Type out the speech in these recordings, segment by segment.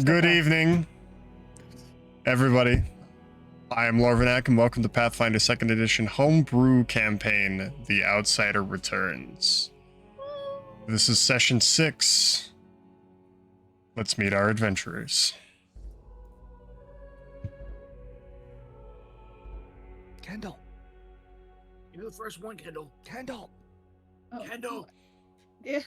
Good evening, everybody. I am Lorvanak, and welcome to Pathfinder 2nd Edition Homebrew Campaign, The Outsider Returns. This is Session 6. Let's meet our adventurers. Kendall. You're the first one, Kendall. Kendall. Oh, Kendall. Yeah,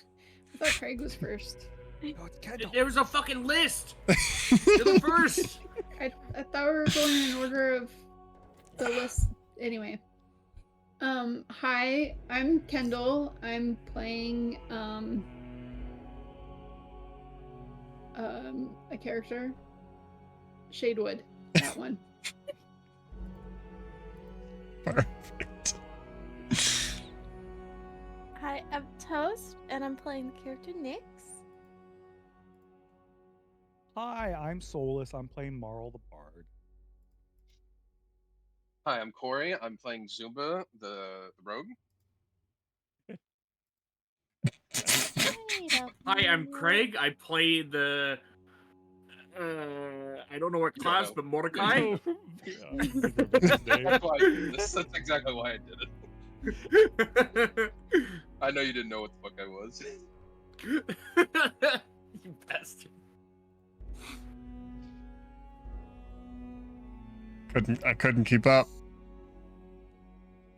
I thought Craig was first. No, it's Kendall. There was a fucking list. You're the first. I thought we were going in order of the list. Anyway. Hi, I'm Kendall. I'm playing a character. Shadewood. That one. Perfect. Hi, I'm Toast, and I'm playing the character Nyx. Hi, I'm Solus. I'm playing Marl the Bard. Hi, I'm Corey. I'm playing Zumba, the rogue. Hi, I'm Craig. I play the. I don't know what class, but Mordecai. That's why I did this. That's exactly why I did it. I know you didn't know what the fuck I was. You bastard. I couldn't keep up.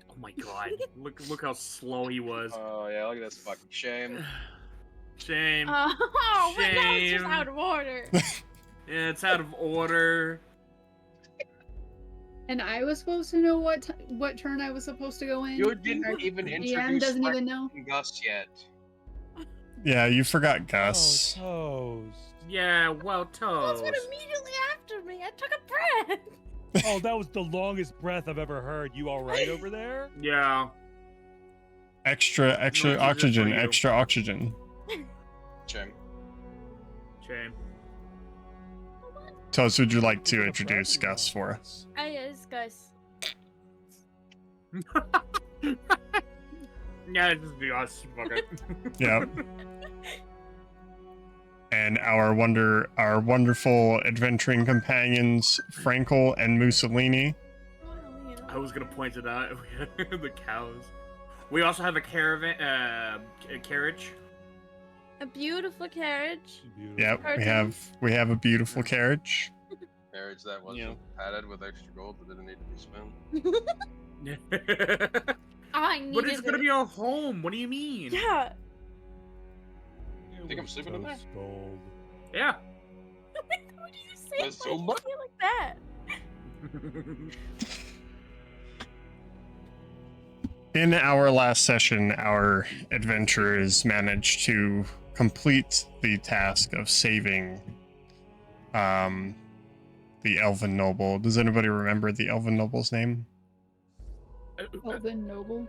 Oh my god! Look how slow he was. Oh yeah, look at this fucking shame. Shame. Oh, but now it's just Shame. out of order. Yeah, it's out of order. And I was supposed to know what turn I was supposed to go in. You didn't Our even DM introduce doesn't even know. Gus yet. Yeah, you forgot Gus. Oh, Toast. Yeah, well, That's Toast. what immediately after me. I took a breath. Oh, that was the longest breath I've ever heard. You all right over there? Yeah. Extra No, Jesus oxygen, for you. extra oxygen. Shame. Shame. Toast, would you like to introduce Gus for us? Yes, guys. Yeah, just be us. Fuck it. Yeah. And our wonderful adventuring companions, Frankel and Mussolini. I was gonna point it out. The cows. We also have a caravan, a carriage. A beautiful carriage. Beautiful. Yep, Cartoon. we have a beautiful carriage. Marriage that wasn't Yeah. padded with extra gold that didn't need to be spent. I needed But it's gonna it. be our home. What do you mean? Yeah. It Think I'm was sleeping in there? Toast gold. Yeah. What do you say? There's so Why much- do you say like that? In our last session, our adventurers managed to complete the task of saving the Elven Noble. Does anybody remember the Elven Noble's name? Elven Noble.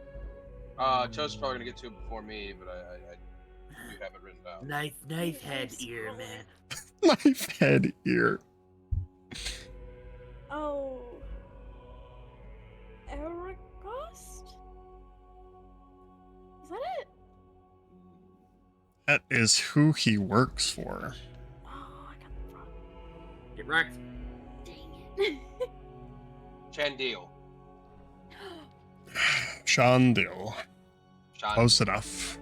Toast's probably gonna get to it before me, but I do have it written down. Knife head ear, man. Knife head ear. Oh. Eric Ghost? Is that it? That is who he works for. Oh, I got the wrong. Get wrecked. Dang it. Chandil. Shandil. Sean. Close enough.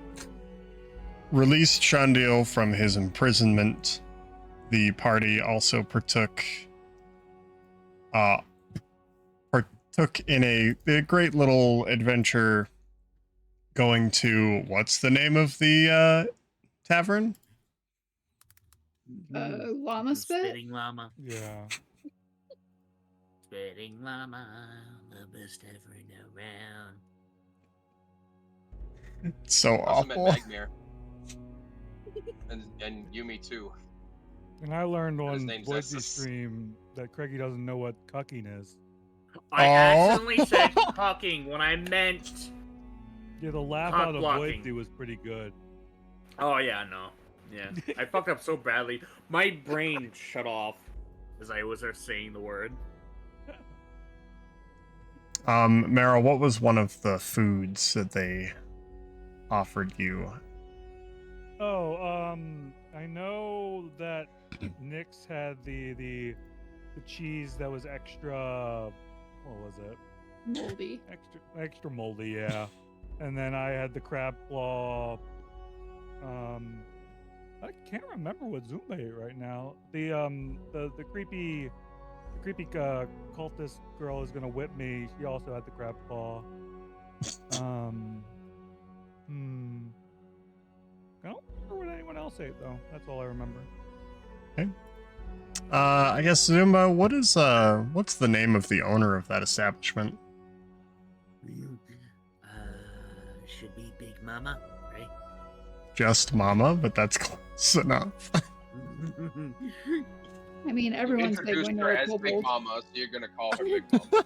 Released Shandil from his imprisonment. The party also partook in a great little adventure going to, what's the name of the tavern? Llama Spit? Spitting llama. Yeah. Spitting llama. The best ever around. So Also met awful. Magmir. And Yumi too. And I learned His on name's Boise Essus. stream that Craigie doesn't know what cucking is. I Oh. accidentally said cucking when I meant. Yeah, the laugh Cock out of blocking. Boise was pretty good. Oh yeah, no. Yeah, I fucked up so badly. My brain shut off as I was saying the word. Meryl, what was one of the foods that they offered you? Oh, I know that Nyx had the cheese that was extra. What was it? Moldy. Extra moldy, yeah. And then I had the crab claw. I can't remember what Zumba ate right now. The creepy cultist girl is gonna whip me. She also had the crab claw. I don't remember what anyone else ate though. That's all I remember. I guess Zumba, what's the name of the owner of that establishment? Should be Big Mama, right? Just Mama, but that's close enough. I mean, You everyone's big introduced when her they're a as Big kobold. Mama, so you're gonna call her Big Mama.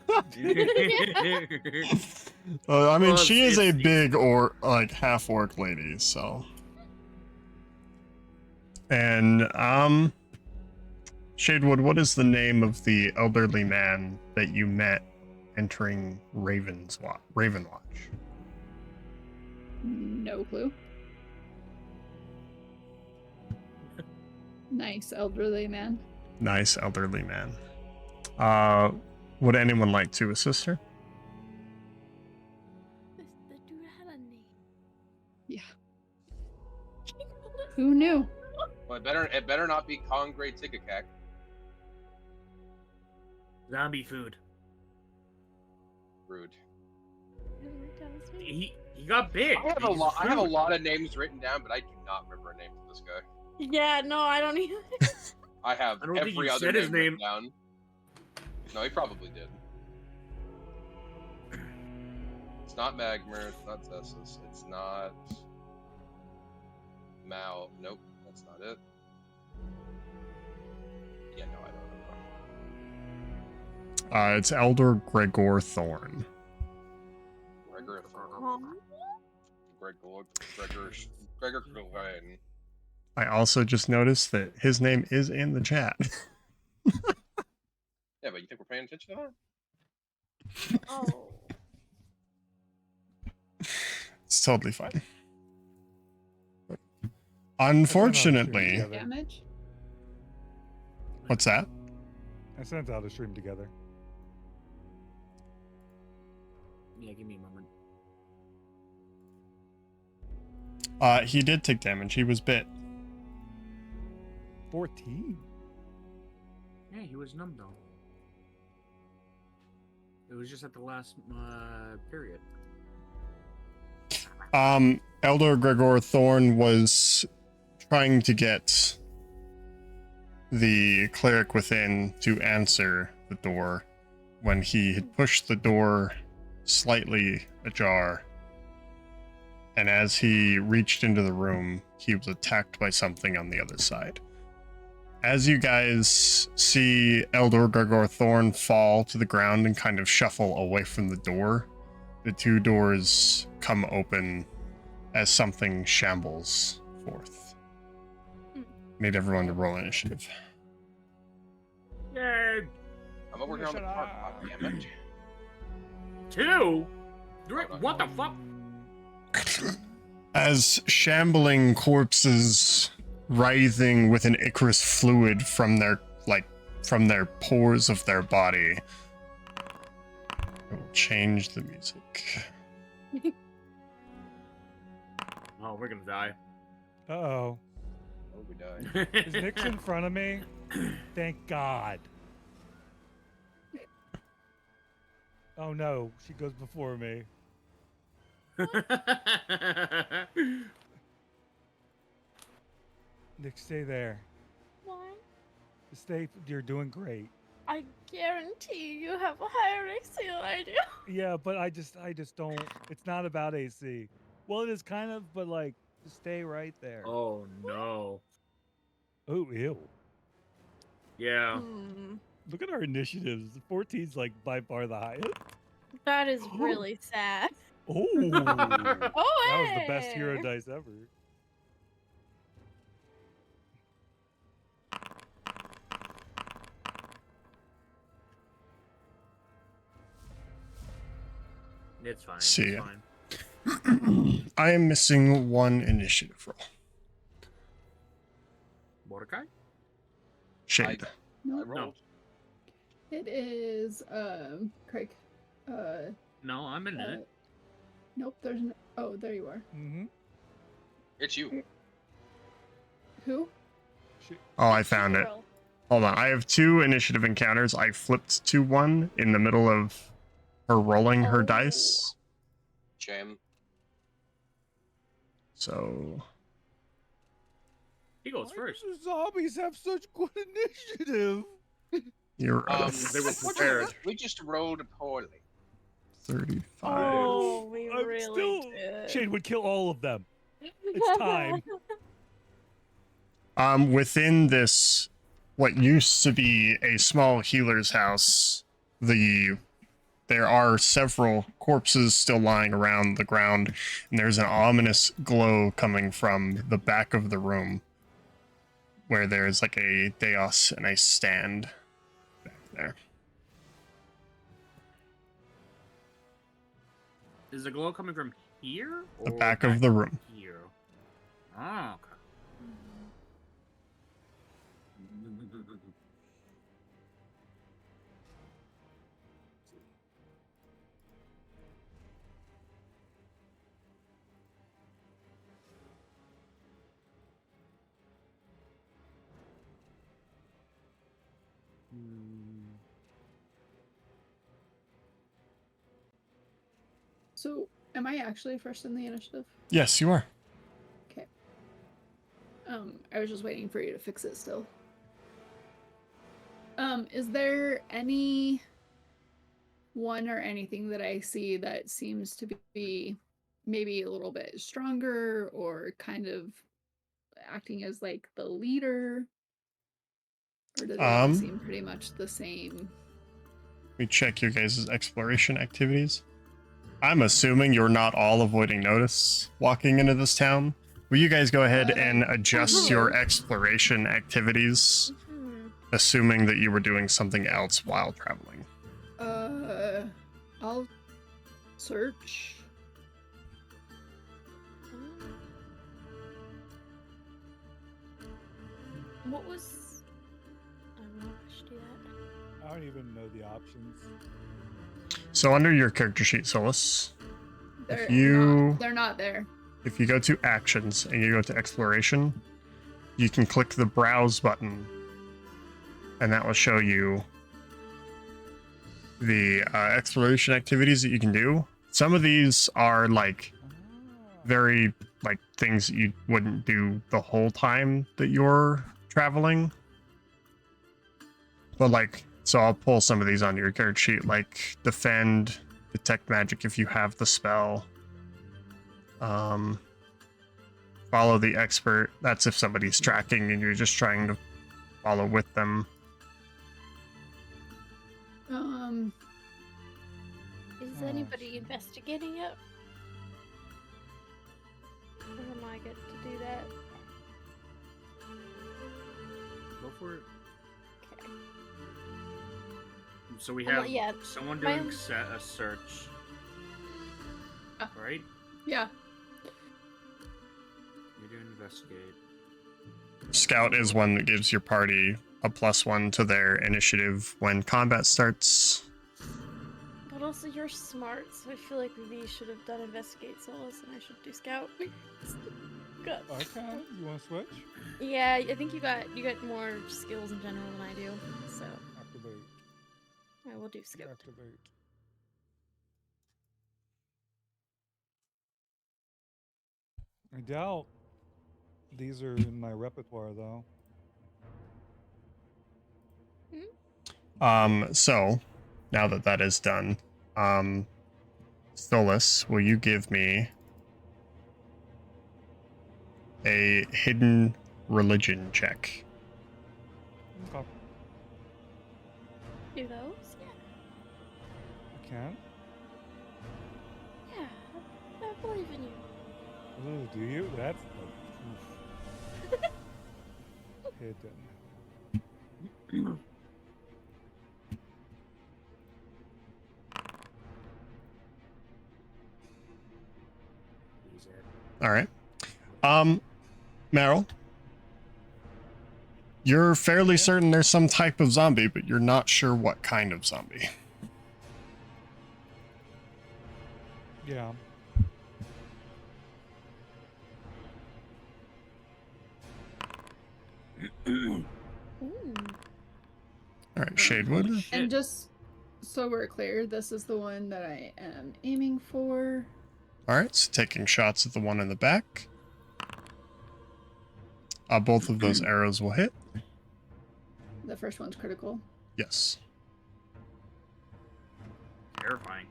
I mean, Well, she is a it's- big or like half orc lady, so. And Shadewood, what is the name of the elderly man that you met entering Ravenwatch? No clue. Nice elderly man. Nice elderly man. Would anyone like to assist her? The dude had a name. Yeah. Who knew? Well, it better not be Congray Tickakak. Zombie food. Rude. He got big. I have a lot of names written down, but I do not remember a name for this guy. Yeah, no, I don't either. I have I don't think every you other said his name written name. down. No, he probably did. It's not Magmer, it's not Zessus, it's not Mal. Nope, that's not it. Yeah, no, I don't know. It's Elder Gregor Thorn. Gregor Glenn. I also just noticed that his name is in the chat. Yeah, but you think we're paying attention to that? Oh. It's totally fine. Unfortunately, Together. Damage? what's that? I sent out a stream together. Yeah, give me a moment. He did take damage. He was bit. 14. Yeah, he was numb though. It was just at the last period. Elder Gregor Thorn was trying to get the cleric within to answer the door when he had pushed the door slightly ajar. And as he reached into the room, he was attacked by something on the other side. As you guys see Elder Gregor Thorn fall to the ground and kind of shuffle away from the door, the two doors come open as something shambles forth. Need everyone to roll initiative. Yay! I'm over here on the park. God damn it. 2? What the fuck? As shambling corpses writhing with an Icarus fluid from their pores of their body. I will change the music. Oh, we're gonna die. Uh-oh. Oh, we died. Is Nyx in front of me? Thank God. Oh no, she goes before me. Nyx, stay there. Why? Stay. You're doing great. I guarantee you have a higher AC than I do. Yeah, but I just don't. It's not about AC. Well, it is kind of, but like, just stay right there. Oh no. Oh, ew. Yeah. Look at our initiatives. 14's like by far the highest. That is really sad. Oh, Oh, that was the best hey! hero dice ever. It's fine. See It's ya. fine. I am missing one initiative roll. Mordecai? Shade. I Nope. rolled. It is Craig. No, I'm in it. Nope, there's no. Oh, there you are. Mm-hmm. It's you. Who? Oh, I found it. Roll. Hold on. I have 2 initiative encounters. I flipped to one in the middle of her rolling her Oh. dice. Shame. So He goes Why first. do the zombies have such good initiative? you're at a They were prepared. We just rolled poorly. 35. Oh, we I'm really still. did. Shane would kill all of them. It's time. Within this, what used to be a small healer's house, there are several corpses still lying around the ground, and there's an ominous glow coming from the back of the room, where there's like a dais and a stand back there. Is the glow coming from here? The or back of the room. Here. Oh, okay. So, am I actually first in the initiative? Yes, you are. Okay. I was just waiting for you to fix it still. Is there any one or anything that I see that seems to be maybe a little bit stronger or kind of acting as like the leader? Or does it all seem pretty much the same? Let me check your guys' exploration activities. I'm assuming you're not all avoiding notice walking into this town. Will you guys go ahead and adjust your exploration activities, assuming that you were doing something else while traveling? I'll search. What was? I don't know. I should do that. I don't even know the options. So under your character sheet, Solus, They're not there. if you go to actions and you go to exploration, you can click the browse button, and that will show you the exploration activities that you can do. Some of these are like very like things that you wouldn't do the whole time that you're traveling. But like, so I'll pull some of these onto your character sheet, like defend, detect magic if you have the spell. Follow the expert. That's if somebody's tracking and you're just trying to follow with them. Is anybody investigating it? Or am I get to do that? Go for it. Okay. So we I'm have not yet. someone My- doing a search. Right? Yeah. You do investigate. Scout is one that gives your party a +1 to their initiative when combat starts. But also, you're smart, so I feel like maybe you should have done investigate Solus, and I should do scout. Good. Okay, you want to switch? Yeah, I think you got more skills in general than I do, so Activate. I will do scout. Activate. I doubt these are in my repertoire, though. So now that that is done, Stolas, will you give me a hidden religion check? Okay. Do those? Yeah. I can? Yeah. I believe in you. Oh, do you? That's hidden. Use it. All right. Meryl, You're fairly certain there's some type of zombie, but you're not sure what kind of zombie. Yeah. Ooh. All right, Shadewood. Holy shit. And just so we're clear, this is the one that I am aiming for. All right, so taking shots at the one in the back. Both of those arrows will hit. The first one's critical. Yes. Terrifying.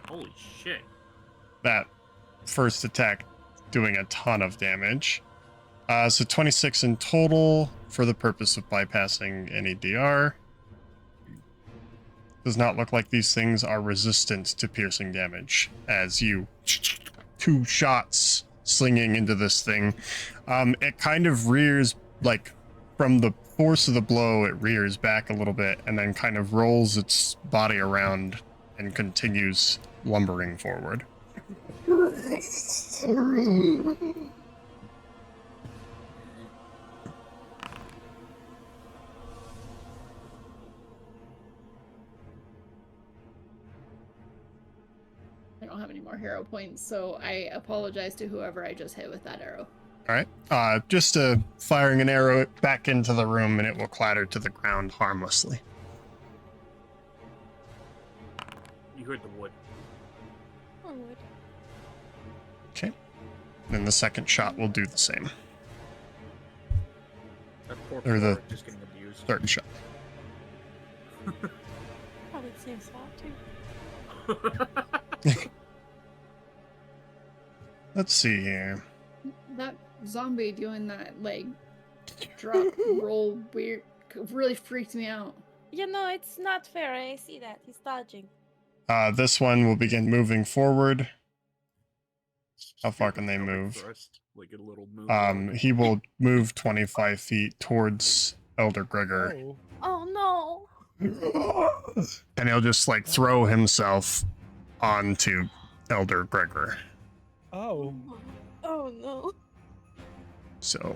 Holy shit. That first attack doing a ton of damage. So 26 in total for the purpose of bypassing any DR. Does not look like these things are resistant to piercing damage, as you 2 shots slinging into this thing. It kind of rears, like, from the force of the blow, it rears back a little bit and then kind of rolls its body around and continues lumbering forward. I don't have any more hero points, so I apologize to whoever I just hit with that arrow. All right, just firing an arrow back into the room and it will clatter to the ground harmlessly. You heard the wood. Or wood. Okay. Then the second shot will do the same. That poor Or the- forward just getting abused. Third shot. Probably the same spot too. Let's see here. That zombie doing that, like, drop roll weird really freaked me out. You know, it's not fair. I see that. He's dodging. This one will begin moving forward. How far can they Like move? thrust, like a little move. He will move 25 feet towards Elder Gregor. Oh. Oh no! And he'll just, like, throw himself onto Elder Gregor. Oh. Oh no! So,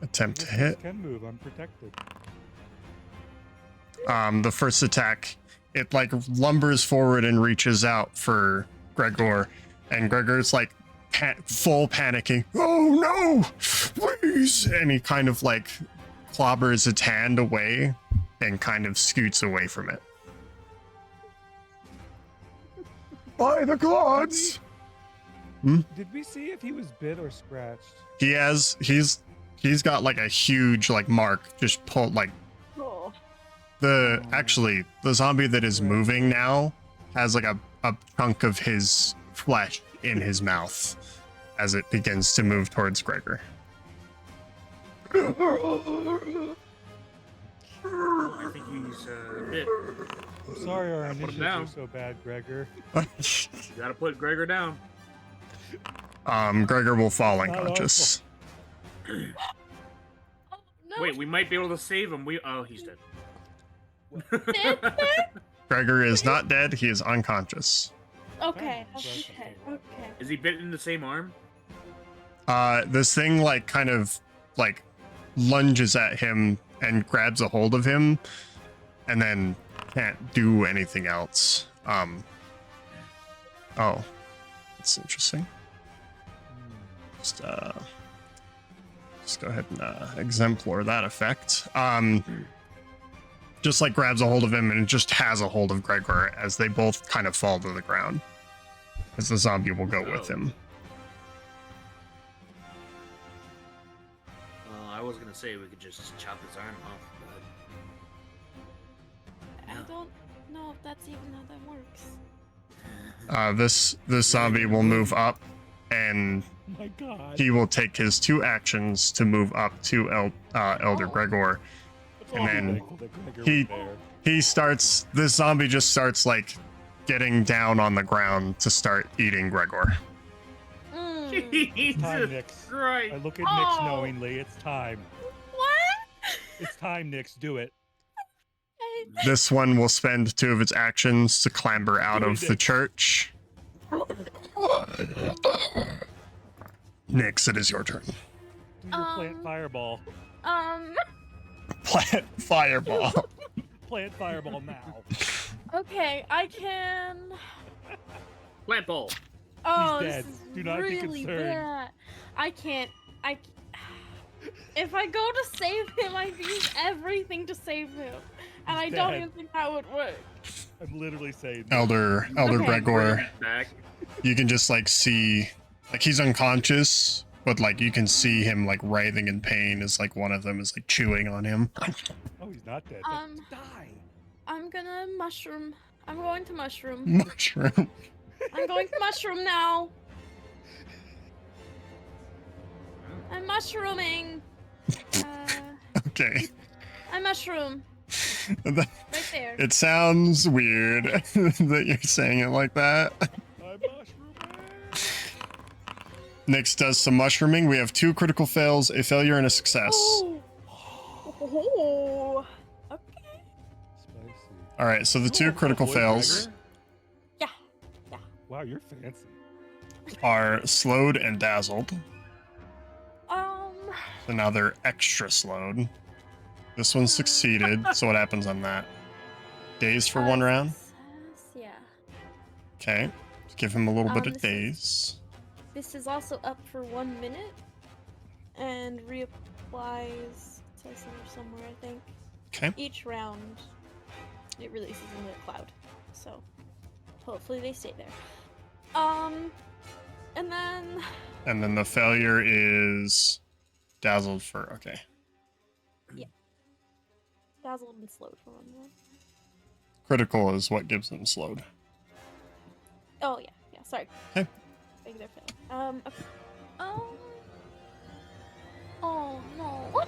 attempt to This hit. can move unprotected. The first attack, it like lumbers forward and reaches out for Gregor, and Gregor's like full panicking. Oh no, please! And he kind of like clobbers its hand away and kind of scoots away from it. By the gods! Did we see if he was bit or scratched? He's got like a huge like mark just pulled like Oh. the zombie that is moving now has like a chunk of his flesh in his mouth as it begins to move towards Gregor. I think he's bit. I'm sorry our Put him initiatives down. are so bad, Gregor. You gotta put Gregor down. Gregor will fall Not unconscious. Oh no! Wait, we might be able to save him. Oh, he's dead. Dead? Gregor is not dead, he is unconscious. Okay. Right. Okay. Okay. Is he bit in the same arm? This thing like kind of like lunges at him and grabs a hold of him and then can't do anything else. Oh, that's interesting. Just go ahead and exemplar that effect. Just like grabs a hold of him and just has a hold of Gregor as they both kind of fall to the ground. As the zombie will go with him. I was gonna say we could just chop his arm off, I don't know if that's even how that works. This zombie will move up and My God. he will take his 2 actions to move up to Elder Gregor. It's and all then thankful that Gregor he- was there. This zombie just starts like getting down on the ground to start eating Gregor. Mm. but Jesus Time, Nix. Christ! I look at Nix Oh. knowingly. It's time. What? It's time, Nix. Do it. This one will spend 2 of its actions to clamber out of the church. Nyx, it is your turn. Do your plant fireball. Plant fireball. Plant fireball now. Okay, I can. Plant ball. Oh, dead. this is Do not be really concerned. bad. I can't. If I go to save him, I've used everything to save him, and I He's don't dead. even think that would work. I'm literally saying. Elder Okay. Gregor, Back. you can just like see, like he's unconscious, but like you can see him like writhing in pain as like one of them is like chewing on him. Oh, he's not dead. Die. I'm gonna mushroom. I'm going to mushroom. Mushroom. I'm going to mushroom now. I'm mushrooming. Okay. I'm mushroom. That- Right there. It sounds weird that you're saying it like that. I'm mushrooming. Nyx does some mushrooming. We have 2 critical fails, a failure, and a success. Oh. Okay. Spicy. All right, so the 2 critical fails Yeah. Wow, you're fancy. are slowed and dazzled. So now they're extra slowed. This one succeeded, so what happens on that? Dazed for 1 round? Success, yeah. Okay. Let's give him a little bit of This daze. This is also up for 1 minute, and reapplies to somewhere, I think. Okay. Each round, it releases into a cloud, so hopefully they stay there. And then And then the failure is dazzled for, okay. dazzled and slowed for 1 more. Critical is what gives them slowed. Oh yeah, sorry. Okay. Regular fail. Okay. Oh no.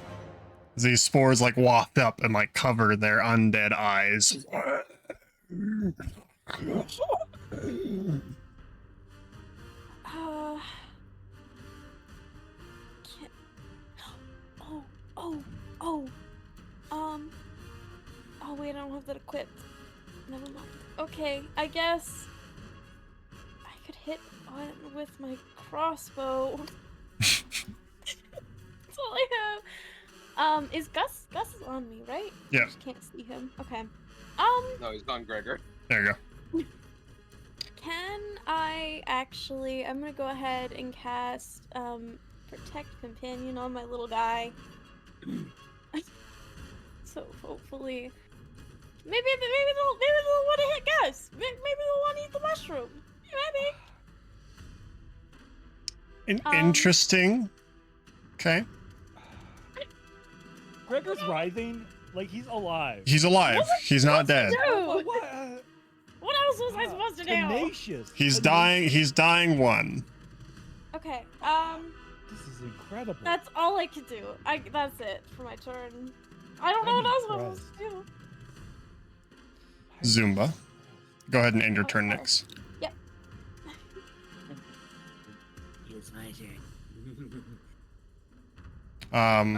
These spores like waft up and like cover their undead eyes. Can't. Oh. Oh wait, I don't have that equipped. Never mind. Okay, I guess I could hit on with my crossbow. That's all I have. Is Gus is on me, right? Yeah. I just can't see him. Okay. No, he's on Gregor. There you go. Can I actually? I'm gonna go ahead and cast Protect Companion on my little guy. So hopefully, maybe they'll want to hit Gus. Maybe they'll want to eat the mushroom. Maybe. Interesting. Okay. Gregor's writhing like he's alive. He's alive. He's not dead. Dude, What? what else was I supposed to do? Tenacious. He's dying. He's dying 1. Okay. This is incredible. That's all I could do. That's it for my turn. I don't know I'm what else I'm impressed. supposed to do. Zumba. Go ahead and end your turn, Okay. Nyx. It's my turn.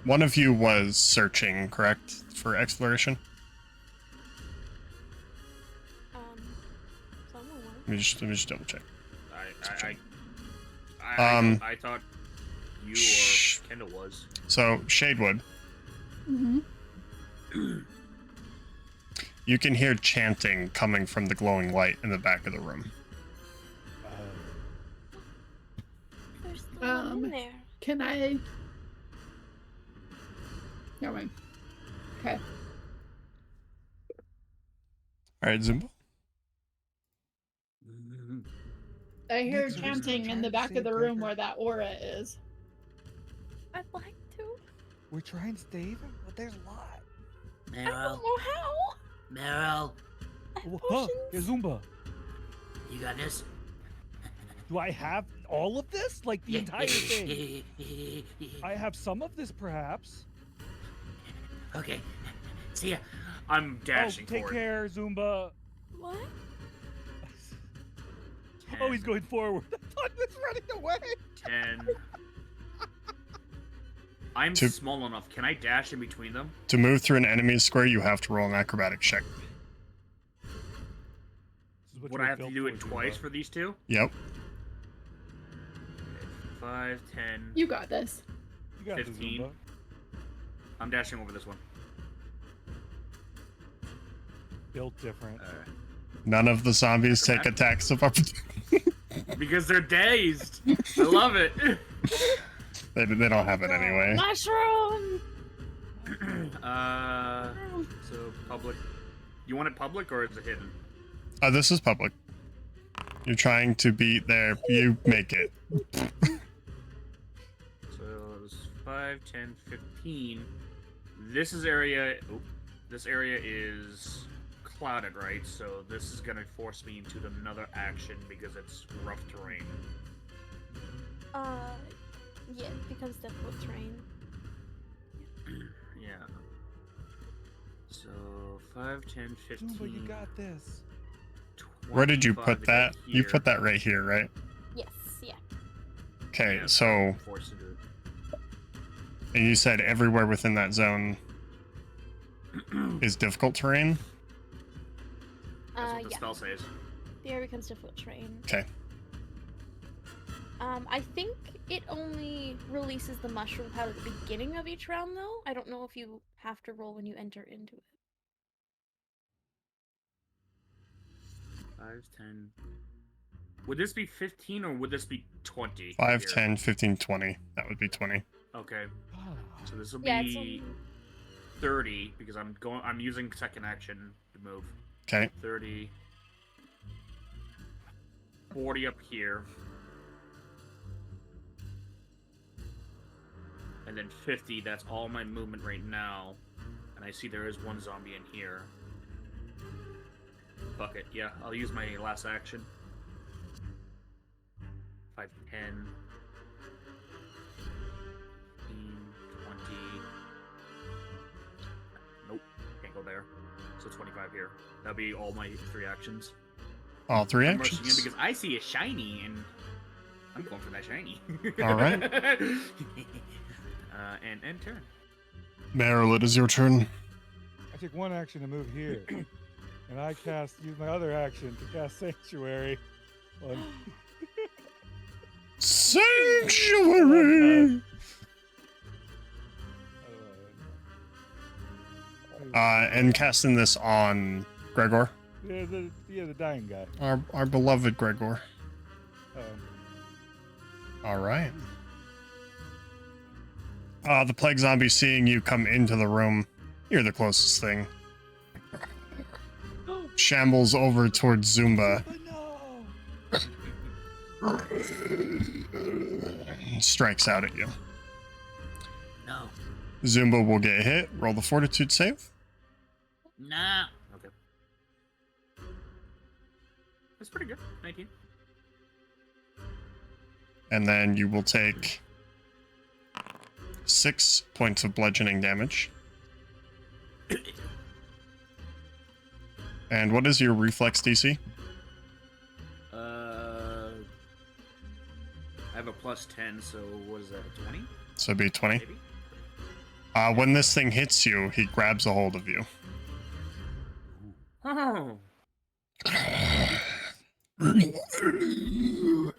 One of you was searching, correct, for exploration? Someone won. Let me just double check. I thought you Shh. or Kendall was. So Shadewood, Mm-hmm. you can hear chanting coming from the glowing light in the back of the room. There's still one in there. Can I? Never mind. Okay. All right, Zumba. I hear Nyx, are we still chanting in trying the to back of save the room Gregor? where that aura is. I'd like to. We're trying to save him, but there's a lot. I don't Meryl, know how. Meryl, I have Huh? potions. Zumba. you got this? Do I have all of this? Like the entire thing? I have some of this, perhaps. Okay. See ya. I'm dashing Oh, take forward. care, Zumba. What? Oh, he's going forward. I thought he was running away. 10. I'm Two. small enough. Can I dash in between them? To move through an enemy's square, you have to roll an acrobatics check. This is what Would you I were have to built do it for, twice Zumba. for these two? Yep. 5, 10. You got this. You got 15. the Zumba. I'm dashing over this one. Built different. None of the zombies take attacks of opportunity. Because they're dazed. I love it. They don't have it anyway. Mushroom! So public. You want it public or is it hidden? This is public. You're trying to beat there. You make it. So it's 5, 10, 15. This is area. Oh, this area is clouded, right? So this is gonna force me into another action because it's rough terrain. Yeah, it becomes difficult terrain. Yeah. So 5, 10, 15. Zumba, you got this. Where did you 25 put to that? get You here. put that right here, right? Yes, yeah. Okay, Yeah, so I'm forced to do it. and you said everywhere within that zone is difficult terrain. That's what the Yeah. spell says. The area becomes difficult terrain. Okay. I think it only releases the mushroom cloud at the beginning of each round, though. I don't know if you have to roll when you enter into it. 5, 10. Would this be 15 or would this be 20? 5, here? 10, 15, 20. That would be 20. Okay. So this will Yeah, it's be only... 30 because I'm using second action to move. Okay. 30. 40 up here. And then 50, that's all my movement right now. And I see there is one zombie in here. Fuck it, yeah, I'll use my last action. 5, 10. 15, 20. Nope, can't go there. So 25 here. That'll be all my 3 actions. All 3 I'm rushing in actions. because I see a shiny and I'm going for that shiny. All right. And end turn. Maryland, it is your turn. I take one action to move here, and I use my other action to cast Sanctuary on. Sanctuary! And casting this on Gregor. the dying guy. Our beloved Gregor. Um, All right. The plague zombie seeing you come into the room, you're the closest thing. Shambles over towards Zumba. no! Strikes out at you. No. Zumba will get hit. Roll the fortitude save. Nah. Okay. That's pretty good. 19. And then you will take 6 points of bludgeoning damage. And what is your reflex DC? I have a plus 10, so what is that, a 20? So it'd be 20. Maybe? When this thing hits you, he grabs a hold of you. Oh.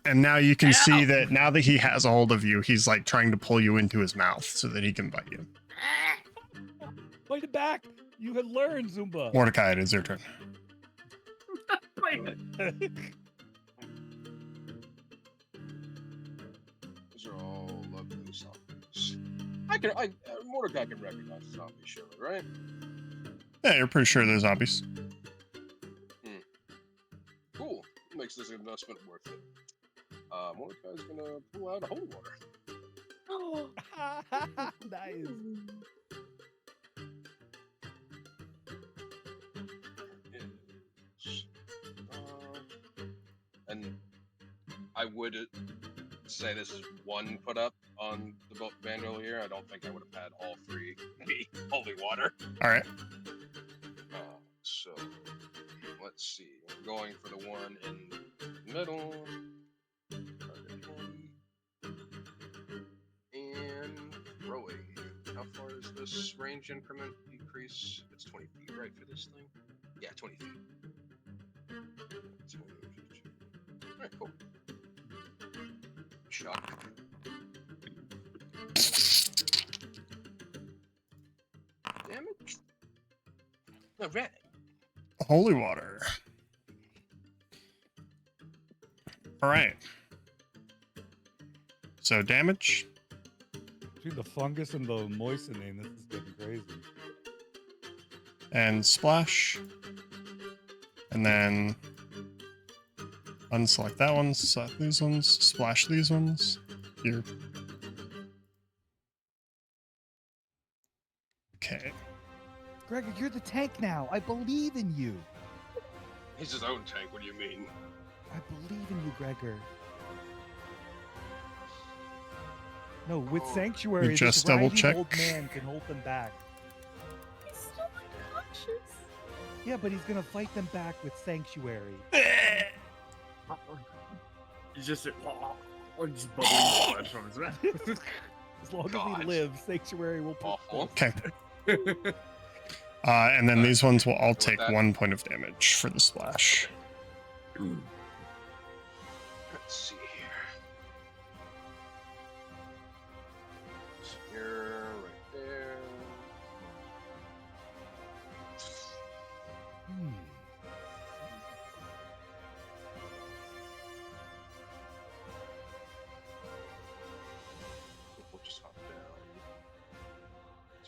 And now you can see that now that he has a hold of you, he's like trying to pull you into his mouth so that he can bite you. Fight it back! You had learned, Zumba! Mordecai, it is your turn. Wait. Those are all lovely zombies. Mordecai can recognize the zombies, surely, right? Yeah, you're pretty sure they're zombies. Cool. Makes this investment worth it. Mordecai's gonna pull out a holy water. Nice. And I would say this is one put up on the boat Vandal here. I don't think I would have had all 3 be holy water. All right. So let's see. I'm going for the one in the middle. And throwing. How far is this range increment decrease? It's 20 feet, right, for this thing? Yeah, 20 feet. Alright, cool. Chuck. All right. Holy water. All right. So damage Between the fungus and the moistening, this is getting crazy. and splash. And then unselect that one, select these ones, splash these ones. Here. Okay. Gregor, you're the tank now. I believe in you. He's his own tank. What do you mean? I believe in you, Gregor. No, with Oh. Sanctuary, You just this double ragged check. old man can hold them back. He's still unconscious. Yeah, but he's gonna fight them back with Sanctuary. He's just just bubbling blood from his mouth. As long as God. he lives, Sanctuary will Awful. Okay. And then these ones will all With take that- 1 point of damage for the splash. Let's see here. Here, right there. Hmm. We'll just hop down.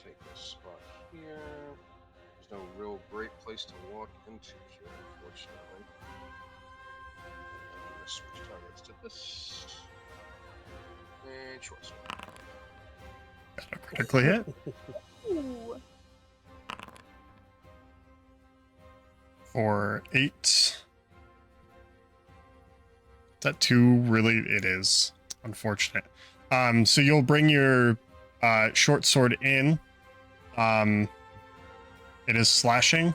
Take this spot here. There's no real great place to walk into here, unfortunately. I'm gonna switch targets to this. And short sword. Got a critically hit. Ooh. For 8. Is that 2? Really? It is. Unfortunate. So you'll bring your short sword in. It is slashing.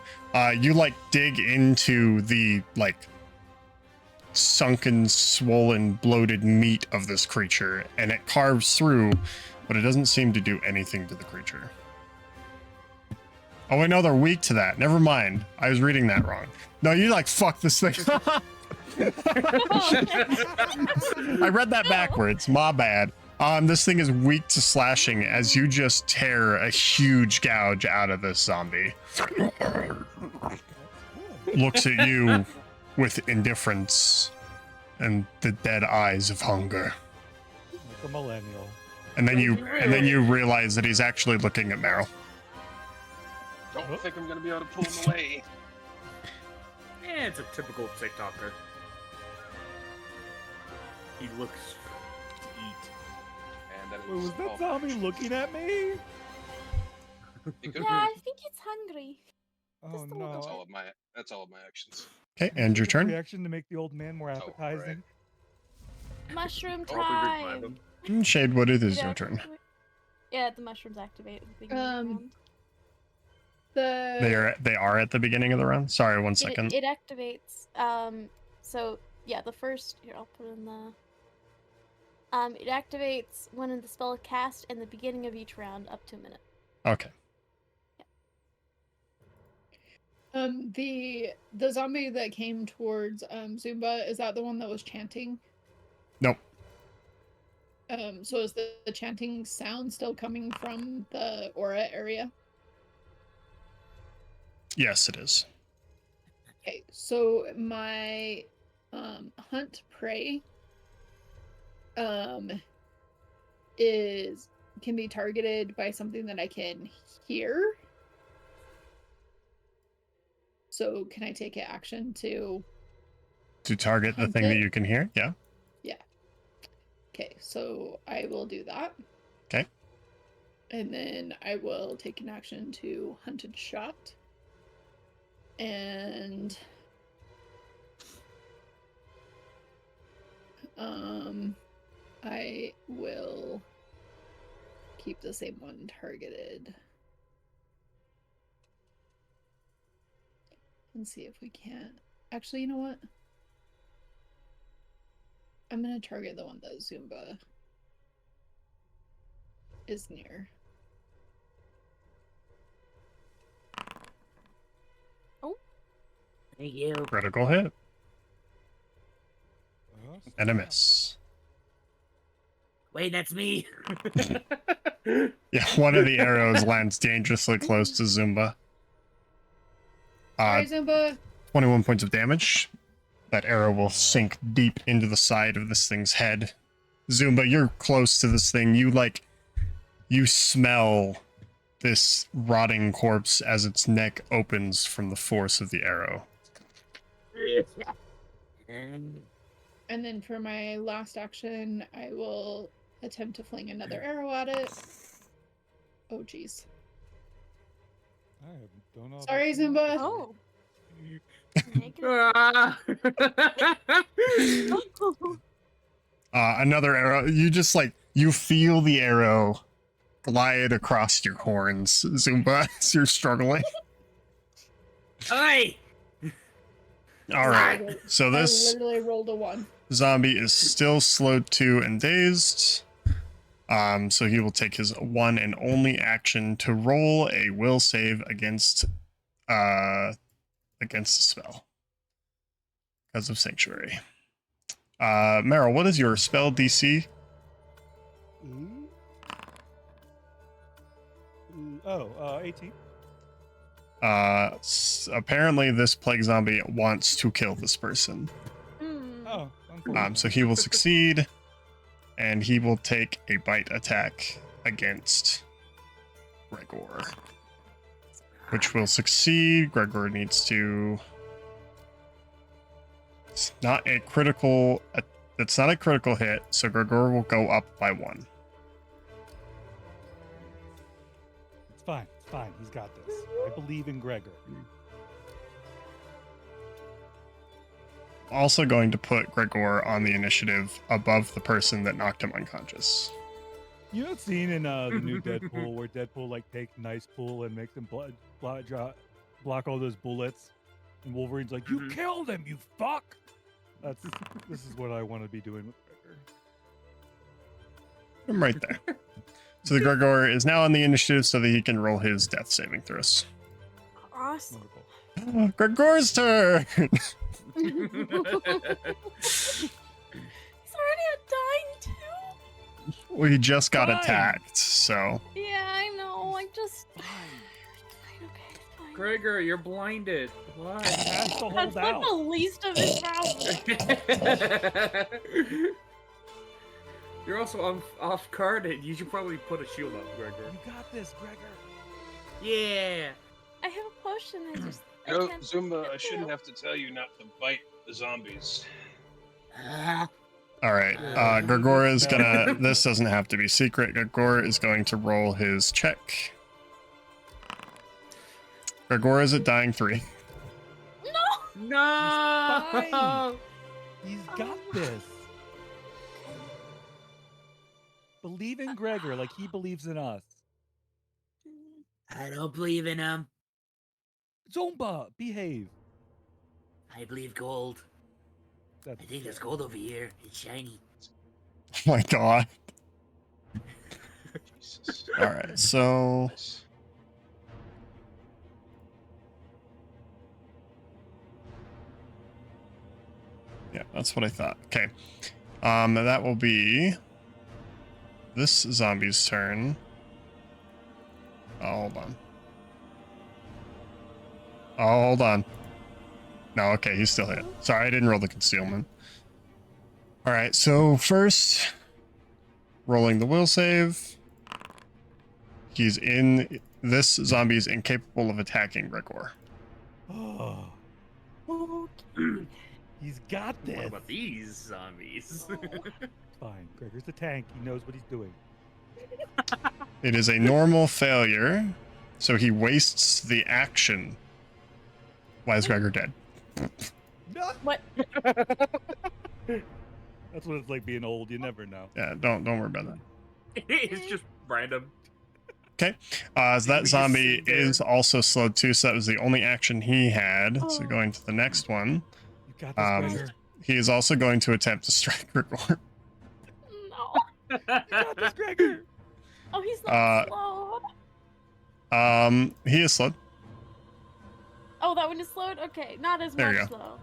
You like dig into the like sunken, swollen, bloated meat of this creature, and it carves through, but it doesn't seem to do anything to the creature. Oh, I know they're weak to that. Never mind. I was reading that wrong. No, you like fuck this thing. I read that backwards. My bad. This thing is weak to slashing as you just tear a huge gouge out of this zombie. Looks at you with indifference and the dead eyes of hunger. Like a millennial. And then you realize that he's actually looking at Meryl. Don't think I'm gonna be able to pull him away. Yeah, it's a typical TikToker. He looks to eat. And that is Wait, was that all zombie actions. looking at me? It could Yeah, be. I think it's hungry. Oh Just a little no. That's all of my actions. Okay, and your Took a turn. Reaction to make the old man more Oh, right. appetizing. Mushroom Oh, we revive time. him. Shadewood, it is Yeah, your turn. Yeah, the mushrooms activate at the beginning of the round. They are at the beginning of the round. Sorry, 1 second. It activates. So yeah, the first here I'll put in the. It activates when the spell is cast in the beginning of each round, up to a minute. Okay. The zombie that came towards Zumba, is that the one that was chanting? Nope. So is the chanting sound still coming from the aura area? Yes, it is. Okay, so my hunt prey can be targeted by something that I can hear. So can I take an action to target the Hunt thing that it? you can hear? Yeah. Okay, so I will do that. Okay. And then I will take an action to hunted shot. And I will keep the same one targeted. And see if we can't. Actually, you know what? I'm gonna target the one that Zumba is near. Thank you. Critical hit Oh, and a snap. miss. Wait, that's me. Yeah, one of the arrows lands dangerously close to Zumba. Sorry, Zumba. 21 points of damage. That arrow will sink deep into the side of this thing's head. Zumba, you're close to this thing. You smell this rotting corpse as its neck opens from the force of the arrow. And then for my last action, I will attempt to fling another arrow at it. Oh, jeez. I don't know. if Sorry, I've seen that Zumba. before. Oh. Another arrow. You just you feel the arrow glide across your horns, Zumba, as you're struggling. Oi! All right. So I this literally rolled a 1. zombie is still slowed to and dazed. So he will take his one and only action to roll a will save against the spell because of Sanctuary. Meryl, what is your spell DC? Oh, 18. Apparently this plague zombie wants to kill this person. Oh, So he will succeed, and he will take a bite attack against Gregor, which will succeed. Gregor needs to. It's not a critical. It's not a critical hit, so Gregor will go up by 1. It's fine. It's fine. He's got this. I believe in Gregor. Also going to put Gregor on the initiative above the person that knocked him unconscious. You know that scene in the new Deadpool where Deadpool takes nice pool and makes them block all those bullets, and Wolverine's like, "You killed him, you fuck." This is what I want to be doing with Gregor. I'm right there. So the Gregor is now on the initiative so that he can roll his death saving throws. Awesome. Wonderful. Gregor's turn! He's already dying too. Well, he just got Fine. attacked, so. Yeah, I know. I just. Fine, okay, fine. Gregor, you're blinded. Why? Has to hold That's out. like the least of his problems. You're also off guarded. You should probably put a shield up, Gregor. You got this, Gregor. Yeah. I have a potion. I just. You know, I can't Zumba, get I shouldn't through. have to tell you not to bite the zombies. All right. Gregor is gonna. This doesn't have to be secret. Gregor is going to roll his check. Gregor is at dying 3. No. No. He's fine. He's got this. Believe in Gregor like he believes in us. I don't believe in him. Zumba, behave. I believe gold. That's I think there's gold over here. It's shiny. Oh my god. Jesus. All right. So. Yeah, that's what I thought. Okay. That will be this zombie's turn. Oh, hold on. Oh, hold on. No, okay, he's still hit. Sorry, I didn't roll the concealment. All right, so first, rolling the will save. This zombie is incapable of attacking Gregor. Oh. He's got this. What about these zombies? Fine. Gregor's the tank. He knows what he's doing. It is a normal failure, so he wastes the action. Why is Gregor dead? What? That's what it's like being old. You never know. Yeah, don't worry about that. It's just random. Okay. So that We just zombie sit there. is also slowed too, so that was the only action he had. So Oh. going to the next one, You got this, Gregor. he is also going to attempt to strike Gregor. No. You got this, Gregor. Oh, he's not Uh, slowed. He is slowed. Oh, that one is slowed? Okay, not as There you much go. though.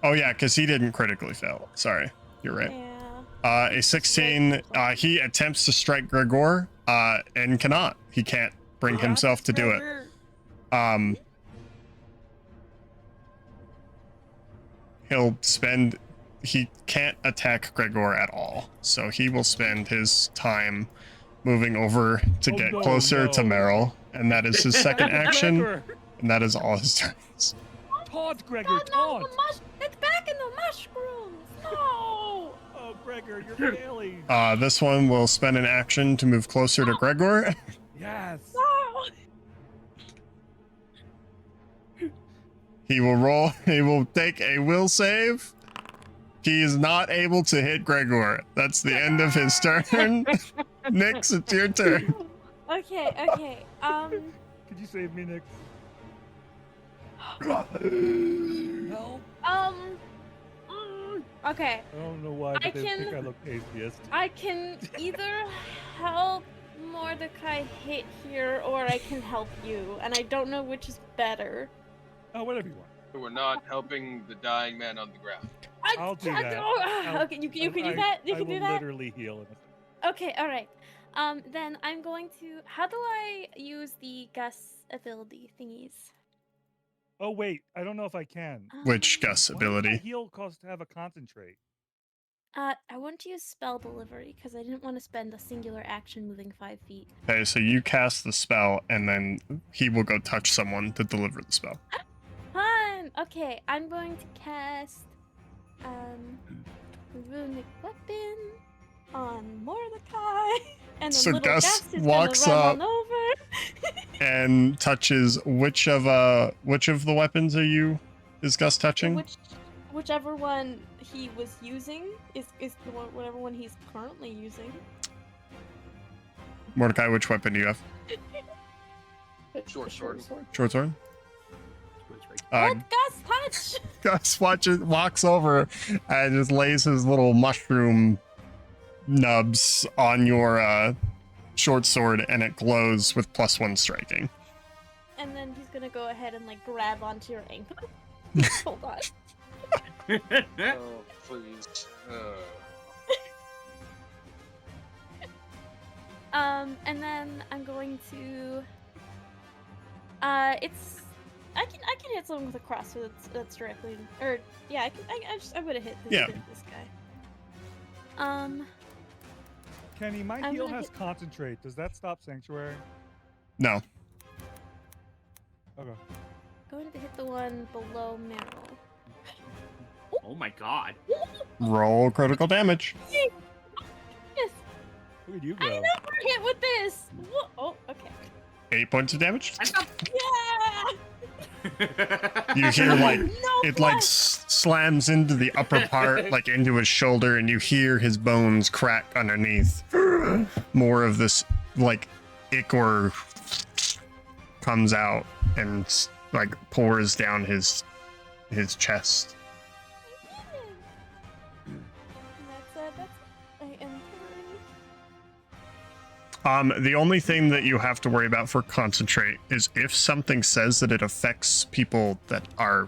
Oh yeah, because he didn't critically fail. Sorry, you're right. Yeah. A 16. He attempts to strike Gregor, and cannot. He can't bring himself to do it. Gregor. he'll spend. He can't attack Gregor at all, so he will spend his time moving over to Oh, get no, closer to no. Meryl, and that is his second action, Gregor! and that is all his turns. Taunt, Gregor, God, no, taunt! it's back in the mushrooms. No. Oh, Gregor, you're failing. This one will spend an action to move closer to Gregor. Yes. No. He will roll. He will take a will save. He is not able to hit Gregor. That's the end of his turn. Nyx, it's your turn. Okay. Could you save me, Nick? Help. Okay. I don't know why, but I they think can- I look atheist. I can either help Mordecai hit here, or I can help you, and I don't know which is better. Oh, whatever you want. We're not helping the dying man on the ground. I'll do that. Okay, you can do that. You can do I will that. literally heal him. Okay, all right. Then I'm going to. How do I use the Gus ability thingies? Oh wait, I don't know if I can. Which Gus Why does ability? my heal cost to have a concentrate? I want to use spell delivery because I didn't want to spend a singular action moving 5 feet. Okay, so you cast the spell, and then he will go touch someone to deliver the spell. Fun. Okay, I'm going to cast runic weapon on Mordecai, and then So little Gus Gus is walks gonna up run on over. And touches which of the weapons is Gus touching? Whichever one he was using is the one, whatever one he's currently using. Mordecai, which weapon do you have? Short sword. Short sword? Let Gus touch. Gus walks over and just lays his little mushroom nubs on your short sword, and it glows with +1 striking. And then he's gonna go ahead and like grab onto your ankle. Hold on. Oh, please. And then I'm going to. I can hit someone with a crossbow that's directly, or yeah, I'm gonna hit this guy. Kenny, my I'm heal gonna has hit- concentrate. Does that stop sanctuary? No. Okay. Going to hit the one below Meryl. Oh my god. Roll critical damage. Yes, Where'd you I go? never hit with this. Whoa. Oh, okay. 8 points of damage. Yeah. You hear like No it blood. like slams into the upper part, like into his shoulder, and you hear his bones crack underneath. More of this like ichor comes out and like pours down his chest. That's I am turn. The only thing that you have to worry about for concentrate is if something says that it affects people that are.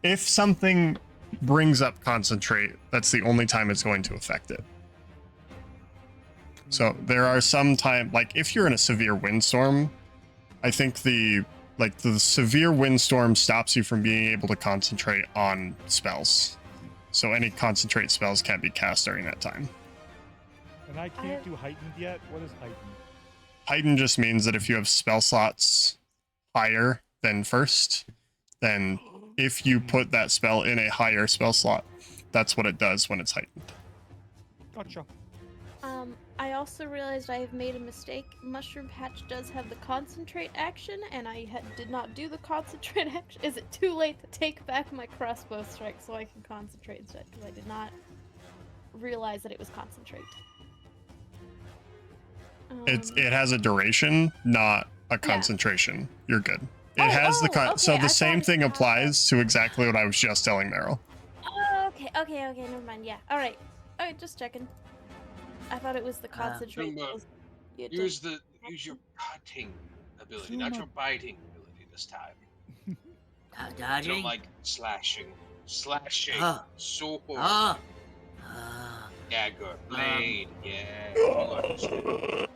If something brings up concentrate, that's the only time it's going to affect it. So there are some time, like if you're in a severe windstorm, I think the severe windstorm stops you from being able to concentrate on spells. So any concentrate spells can't be cast during that time. And I can't do heightened yet. What is heightened? Heighten just means that if you have spell slots higher than first, then if you put that spell in a higher spell slot, that's what it does when it's heightened. Gotcha. I also realized I have made a mistake. Mushroom Patch does have the concentrate action, and I did not do the concentrate action. Is it too late to take back my crossbow strike so I can concentrate instead? Because I did not realize that it was concentrate. It has a duration, not a concentration. You're good. It has the so okay, the I same thought it thing had applies to exactly what I was just telling Meryl. Oh, okay, never mind. Yeah, all right, just checking. I thought it was the concentrate. Zumba, was- you had to- use your cutting ability, not your biting ability this time. I don't Dodging? like slashing. Slashing. Oh. Sword. Oh! Dagger. Blade. Yeah. You understand.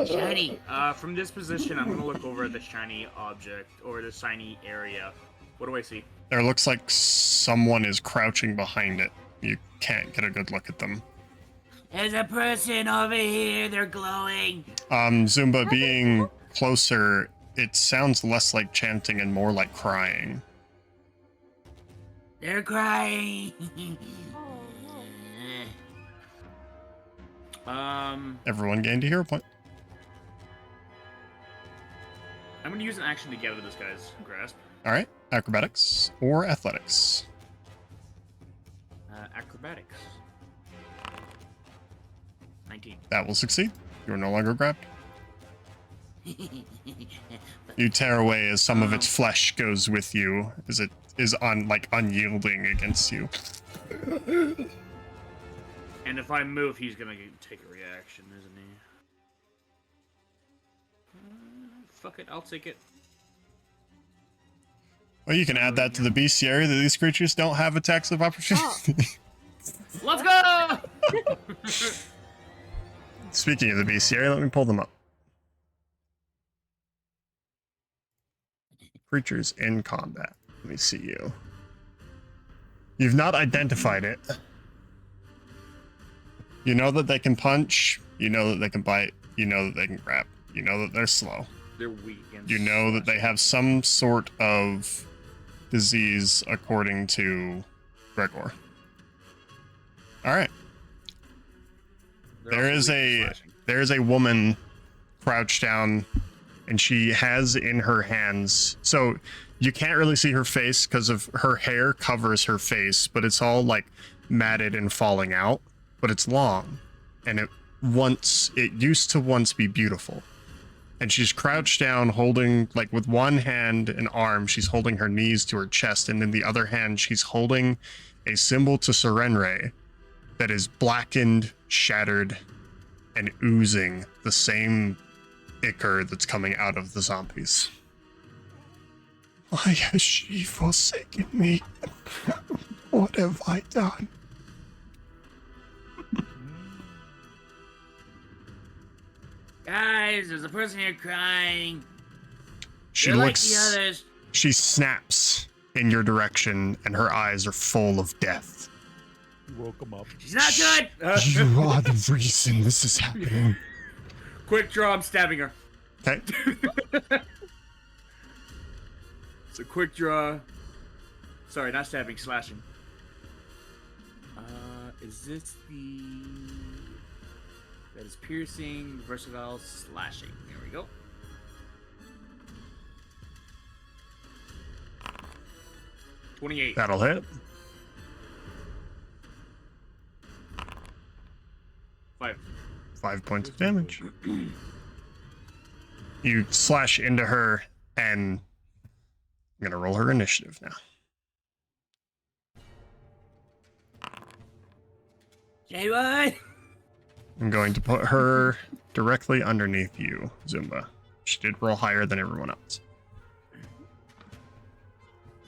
Shiny! From this position, I'm gonna look over at the shiny object or the shiny area. What do I see? There looks like someone is crouching behind it. You can't get a good look at them. There's a person over here. They're glowing. Zumba, being closer, it sounds less like chanting and more like crying. They're crying. Oh no. Everyone gained a hero point. I'm gonna use an action to get out of this guy's grasp. All right, acrobatics or athletics. Acrobatics. 19. That will succeed. You are no longer grabbed. You tear away as some of its flesh goes with you, as it is unyielding against you. And if I move, he's gonna take a reaction, isn't he? Fuck it, I'll take it. Well, you can add that to the bestiary that these creatures don't have attacks of opportunity. Let's go! Speaking of the bestiary, let me pull them up. Creatures in combat. Let me see you. You've not identified it. You know that they can punch. You know that they can bite. You know that they can grab. You know that they're slow. They're weak against You know that they have some sort of disease according to Gregor. All right. They're also weak to slashing. There is a woman crouched down, and she has in her hands. So you can't really see her face because of her hair covers her face, but it's all like matted and falling out. But it's long, and it used to once be beautiful. And she's crouched down, holding, like, with one hand and arm, she's holding her knees to her chest, and in the other hand, she's holding a symbol to Serenre that is blackened, shattered, and oozing the same ichor that's coming out of the zombies. Why has she forsaken me? What have I done? Guys, there's a person here crying. She They're like looks. the others. She snaps in your direction, and her eyes are full of death. You woke him up. She's not good. You are the reason this is happening. Quick draw, I'm stabbing her. Okay. It's a quick draw. Sorry, not stabbing, slashing. Is this the... That is piercing, versatile, slashing. There we go. $28. That'll hit. 5. 5 points of damage. You slash into her, and I'm gonna roll her initiative now. J1! I'm going to put her directly underneath you, Zumba. She did roll higher than everyone else.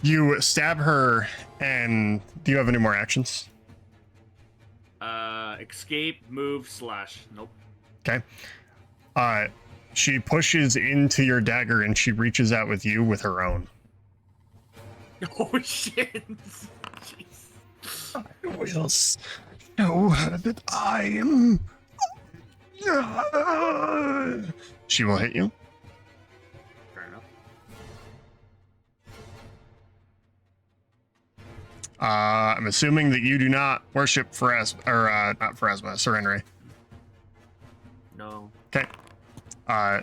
You stab her, and do you have any more actions? Escape, move, slash. Nope. Okay. She pushes into your dagger, and she reaches out with you with her own. Oh shit! Jeez. I will show her that I am. She will hit you. Fair enough. I'm assuming that you do not worship not Pharasma, Serenre. No. Okay.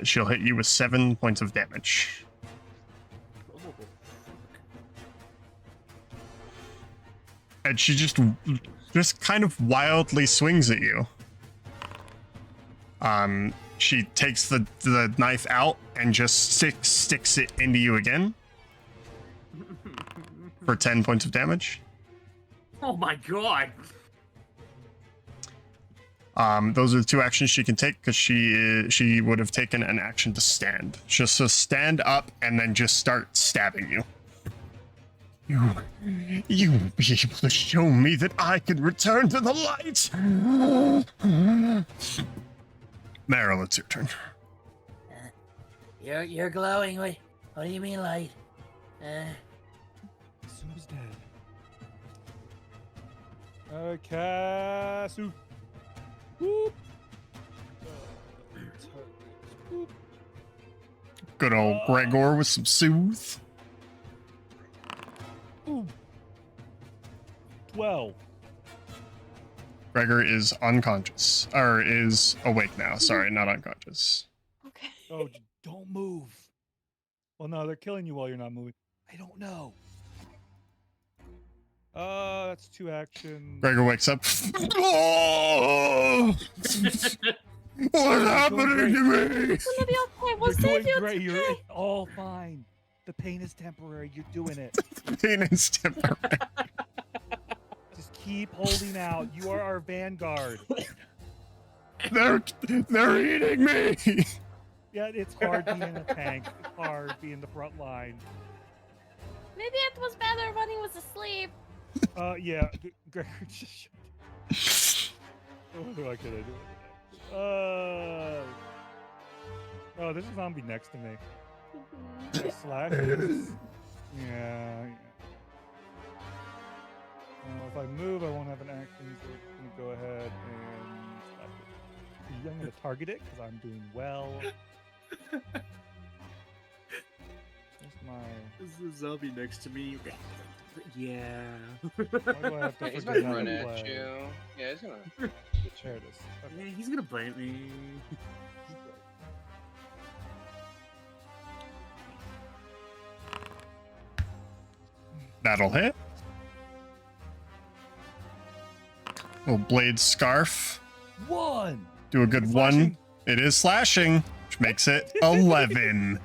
She'll hit you with 7 points of damage. Oh, And she just kind of wildly swings at you. She takes the knife out and just sticks it into you again for 10 points of damage. oh my god! Those are the 2 actions she can take because she would have taken an action to stand. Just to stand up and then just start stabbing you. You will be able to show me that I can return to the light. Meryl, it's your turn. You're glowing. What do you mean, light? Who's dead? Casu. Whoop. Whoop. Good old Gregor with some soothe. Ooh. 12. Gregor is unconscious. Or is awake now. Sorry, not unconscious. Okay. Oh, don't move. Well, no, they're killing you while you're not moving. I don't know. That's 2 actions. Gregor wakes up. Oh! What's happening to me? It's gonna be okay. We'll You're save doing you. great. It's You're okay. it's all fine. The pain is temporary. You're doing it. Pain is temporary. Just keep holding out. You are our vanguard. They're eating me. Yeah, it's hard being a tank. It's hard being the front line. Maybe it was better when he was asleep. Yeah. Gregor just. What do I could I do? Oh, there's a zombie next to me. Slash. Yeah. If I move, I won't have an action, so I'm gonna go ahead and slash it. I'm gonna target it because I'm doing well. Where's my? There's a zombie next to me. Yeah. Why do I have to He's forget gonna how run to at play? you. Yeah, he's gonna. There it is. Yeah, Okay. he's gonna bite me. That'll hit. Little blade scarf. 1. Do a good Slashing. one. It is slashing, which makes it 11.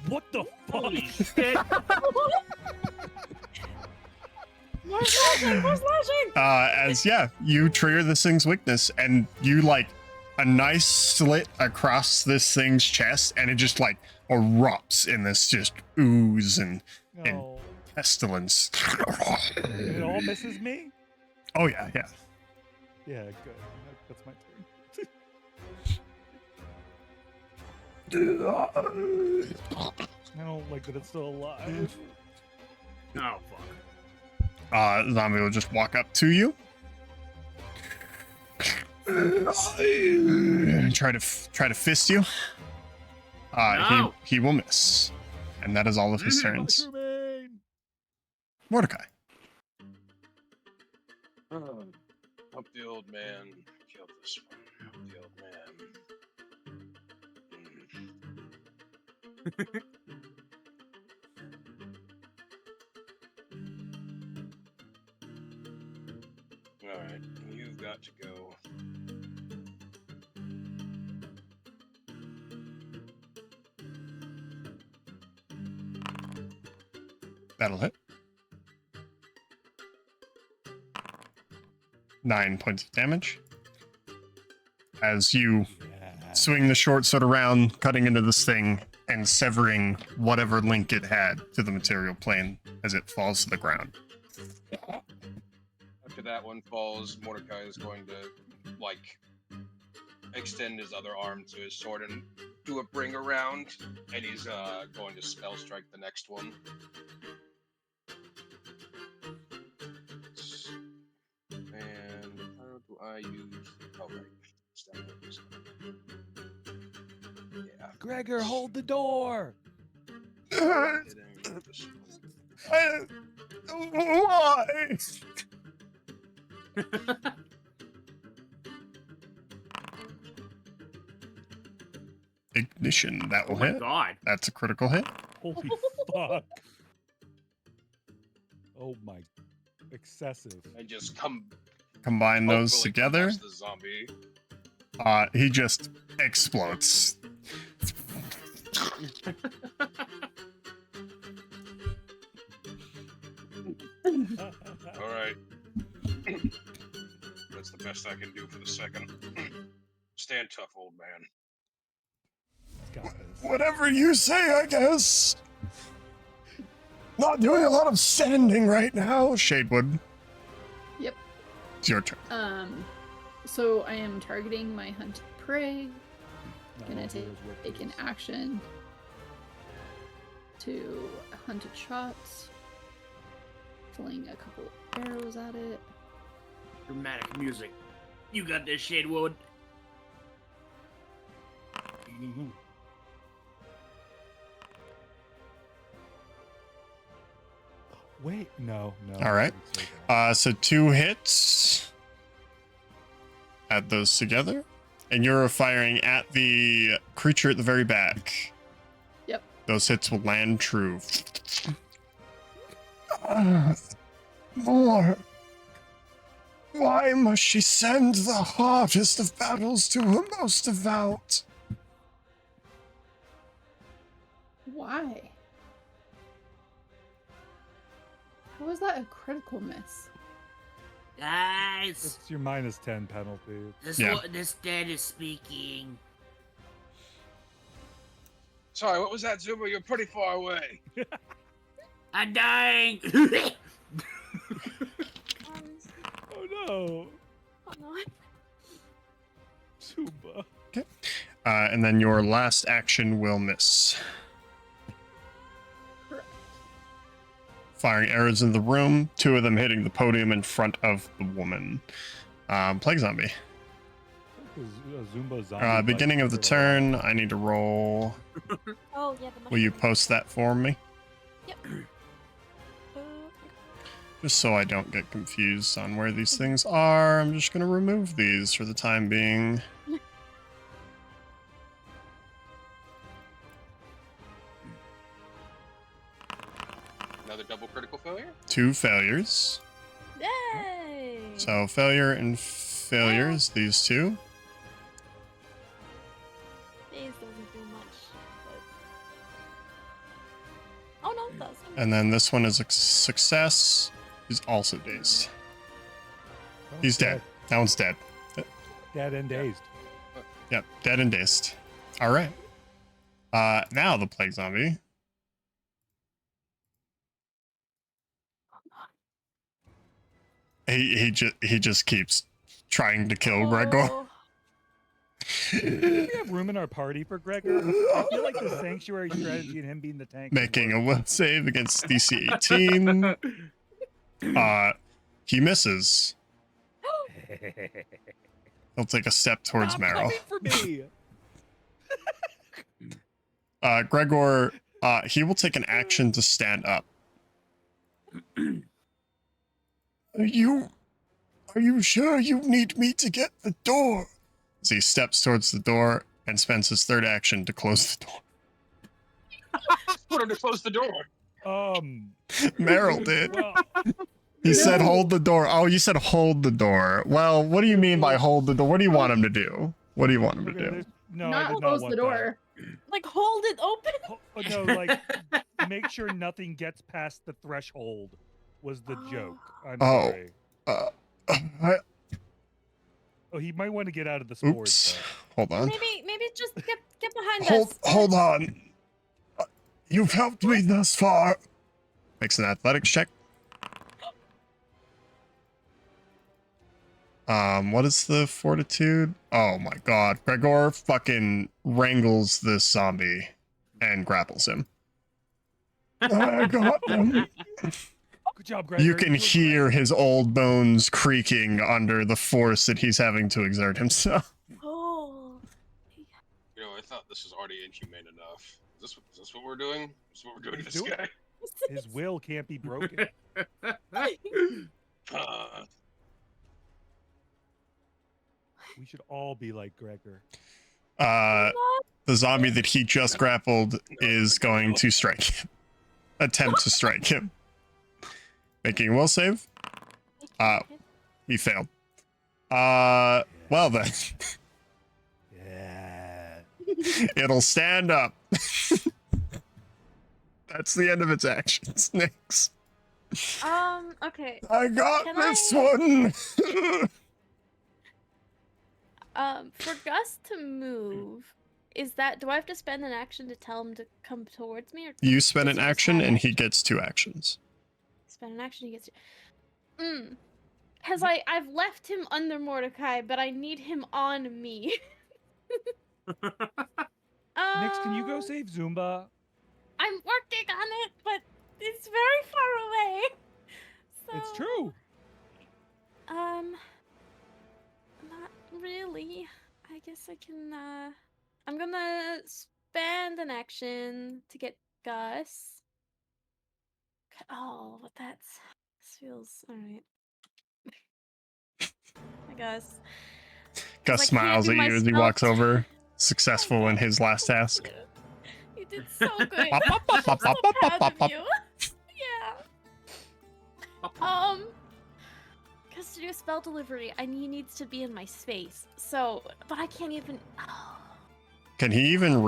What the fuck? Holy shit! We're slashing. We're slashing. As you trigger this thing's weakness, and you like a nice slit across this thing's chest, and it just like erupts in this just ooze and No. pestilence. It all misses me? Oh yeah. Yeah, good. That's my turn. I don't like that it's still alive. Oh fuck. Zombie will just walk up to you. Try to fist you. No. He will miss, and that is all of his turns. Mordecai. Hope the old man killed this one. Hope the old man. Alright, you've got to go. That'll hit. 9 points of damage. As you swing the short sword around, cutting into this thing and severing whatever link it had to the material plane as it falls to the ground. After that one falls, Mordecai is going to, like, extend his other arm to his sword and do a bring around, and he's going to spell strike the next one. And how do I use? Oh right, yeah. Gregor, hold the door. Why? Ignition, that Oh will my hit. god. That's a critical hit. Holy fuck. Oh my. Excessive. And just Combine those hopefully together. crush the zombie. He just explodes. All right. That's the best I can do for the second. Stand tough, old man. Got this. Whatever you say, I guess. Not doing a lot of standing right now. Shadewood. Yep. It's your turn. So I am targeting my hunted prey. No, Gonna here's what take it an is. action to hunted shots. fling a couple arrows at it. Dramatic music. You got this, Shadewood. Wait, no. All right. I didn't say that. So 2 hits. Add those together. And you're firing at the creature at the very back. Yep. Those hits will land true. More. Why must she send the hardest of battles to her most devout? Why? How was that a critical miss? Guys, It's your -10 penalty. this dead is speaking. Sorry, what was that, Zuba? You're pretty far away. I'm dying. Oh no, Oh no. Zumba. And then your last action will miss. Correct. Firing arrows in the room, 2 of them hitting the podium in front of the woman. Plague Zombie. Zumba zombie. Beginning of the turn, I need to roll. Oh yeah, the Will you mushroom. post that for me? Yep. Just so I don't get confused on where these things are, I'm just going to remove these for the time being. Another double critical failure? 2 failures. Yay! So failure and failures, these 2. These doesn't do much. But... Oh no, it does. And then this one is a success. He's also dazed. He's dead. That one's dead. Dead and dazed. Yep, dead and dazed. All right. Now the plague zombie. He just keeps trying to kill Gregor. Oh, Do we have room in our party for Gregor? I feel like the sanctuary strategy and him being the tank. Making a will save against DC 18. He misses. He'll take a step towards Stop Meryl. coming for me. Gregor, he will take an action to stand up. Are you sure you need me to get the door? As he steps towards the door and spends his third action to close the door. Put him to close the door. Meryl did. Well, He said hold the door. Oh, you said hold the door. Well, what do you mean by hold the door? What do you want him to do? What do you want him to okay, do? there's- no, I Not did not close want the door. like hold it open. that. No, like make sure nothing gets past the threshold was the joke. I'm Oh. sorry. I- Oh, he might want to get out of the spores. oops. Hold on. Maybe just get behind us. Hold on. You've helped me thus far. Makes an athletics check. What is the fortitude? Oh my god. Gregor fucking wrangles this zombie and grapples him. I got him. Good job, Gregor. You can did hear his old bones creaking under the force that he's having to exert himself. Oh. You know, I thought this was already inhumane enough. Is this what we're doing? Is this what we're doing to Let's this do it. guy? His will can't be broken. We should all be like Gregor. The zombie that he just grappled is going to strike him. Attempt to strike him. Making a will save. He failed. Well then. Yeah. It'll stand up. That's the end of its actions. Next. Okay. I got Can this I- one. For Gus to move, do I have to spend an action to tell him to come towards me? Or You spend does an he just action have and it? he gets 2 actions. Spend an action, he gets to... Because I've left him under Mordecai, but I need him on me. Nix, can you go Um, save Zumba? I'm working on it, but it's very far away. It's true. Not really. I guess I can, I'm gonna spend an action to get Gus. Oh, this feels alright. I guess. Gus I can't smiles do at my you as he spell- walks over, Oh successful in God, his last thank task. You. You did so good. Pop, pop, pop, I'm pop, so pop, pop, proud pop, of pop. you. Yeah. Because to do spell delivery, he needs to be in my space. So, but I can't even. Oh. Can he even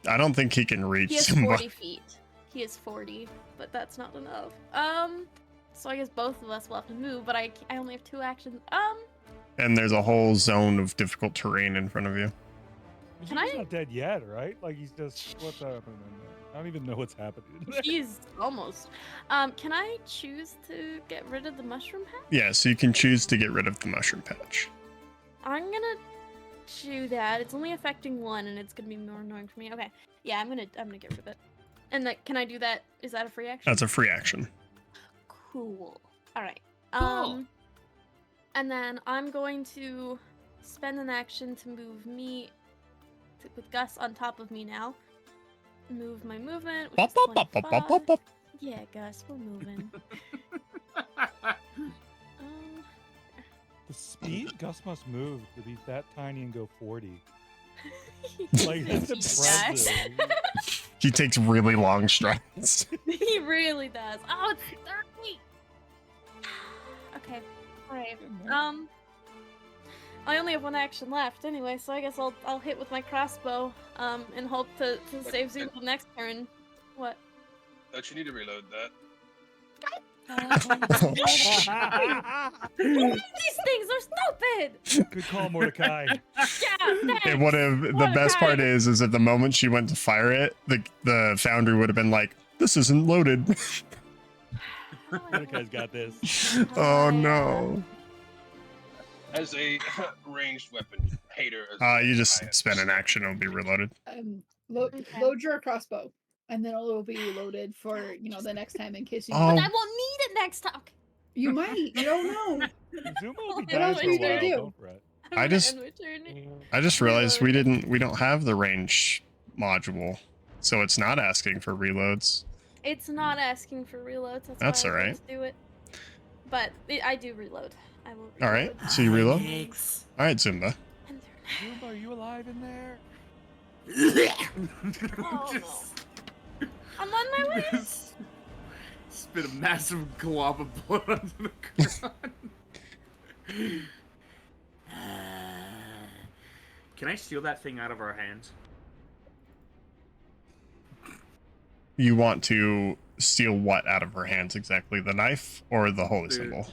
I don't think he can reach He has somebody. 40 feet. He is 40, but that's not enough. So I guess both of us will have to move, but I only have 2 actions. And there's a whole zone of difficult terrain in front of you. He's not dead yet, right? Like he's just what's happening? I don't even know what's happening. He's almost. Can I choose to get rid of the mushroom patch? Yeah, so you can choose to get rid of the mushroom patch. I'm gonna do that. It's only affecting 1, and it's gonna be more annoying for me. Okay. Yeah, I'm gonna get rid of it. And can I do that? Is that a free action? That's a free action. Cool. All right. Cool. And then I'm going to spend an action to move me with Gus on top of me now. Move my movement, which Pop, is pop, pop, pop, pop, 25. pop, pop. Yeah, Gus, we're moving. The speed Gus must move to be that tiny and go 40. Like that's He does. impressive. He takes really long strides. He really does. Oh, it's 30. Okay. All right. I only have 1 action left anyway, so I guess I'll hit with my crossbow, and hope to save Zuko next turn. What? Don't you need to reload that? These things are stupid. Good call, Mordecai. Yeah, thanks. It would have. The best part is at the moment she went to fire it, the foundry would have been like, "This isn't loaded." Mordecai's got this. Oh no. As a ranged weapon hater. As You just I am. spend an action, it'll be reloaded. Okay. Load your crossbow, and then it will be loaded for the next time in case you. Oh. But I won't need it next time. You might. You don't know. Zumo will be I don't dead know for what a he's gonna while. do. Don't fret. I just- I just realized we don't have the range module, so it's not asking for reloads. It's not asking for reloads. That's why I alright. always do it. But I do reload. I will. All right, reload. so you reload. Thanks. All right, Zumba. And Zumba, are you alive in there? Oh, no. I'm on my way. Spit a massive glob of blood onto the ground. Can I steal that thing out of our hands? You want to steal what out of her hands exactly? The knife or the holy The- symbol?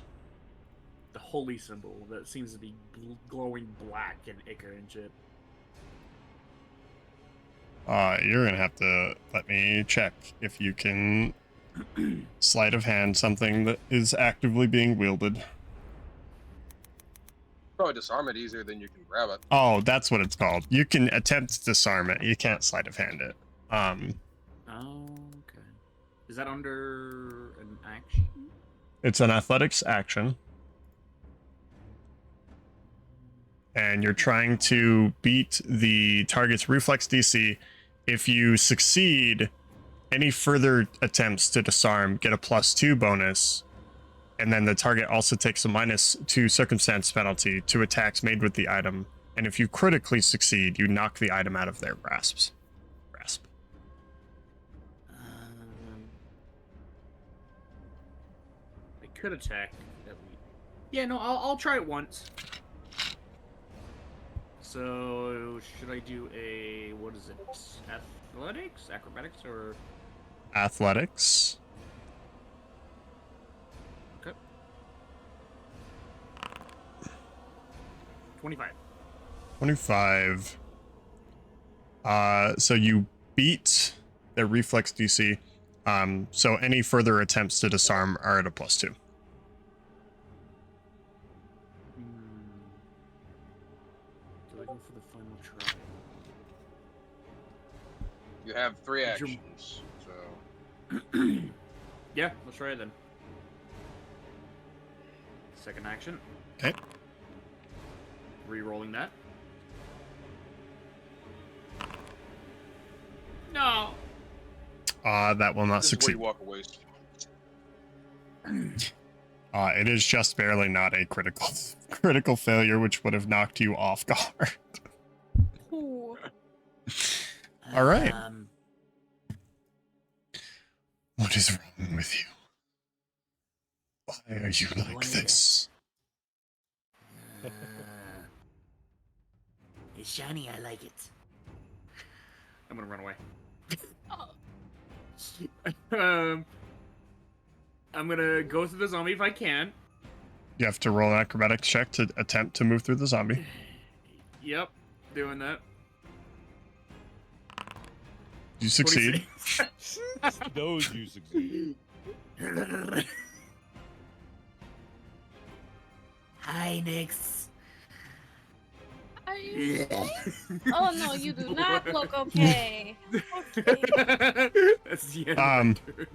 The holy symbol that seems to be glowing black and ichor and shit. You're gonna have to let me check if you can sleight of hand something that is actively being wielded. Probably disarm it easier than you can grab it. Oh, that's what it's called. You can attempt to disarm it. You can't sleight of hand it. Oh, okay. Is that under an action? It's an athletics action. And you're trying to beat the target's reflex DC. If you succeed, any further attempts to disarm get a +2 bonus. And then the target also takes a -2 circumstance penalty to attacks made with the item. And if you critically succeed, you knock the item out of their grasp. I could attack. Yeah, no, I'll try it once. So, should I do a, what is it, athletics, acrobatics, or? Athletics. Okay. 25. 25. So you beat their reflex DC. So any further attempts to disarm are at a +2. Do I go for the final try? You have 3 Is your- actions, so Yeah, let's try it then. Second action. Okay. Re-rolling that. No. That will not This is where succeed. you walk away. It is just barely not a critical failure, which would have knocked you off guard. Ooh. All right. Um, What is wrong with you? Why are you like What is this? uh, it's shiny. I like it. I'm gonna run away. Oh. I'm gonna go through the zombie if I can. You have to roll an acrobatics check to attempt to move through the zombie. Yep, doing that. You succeed. 26. Those you succeed. Hi, Nix. Are you okay? Oh no, you do not look okay. Okay. That's the end of my turn.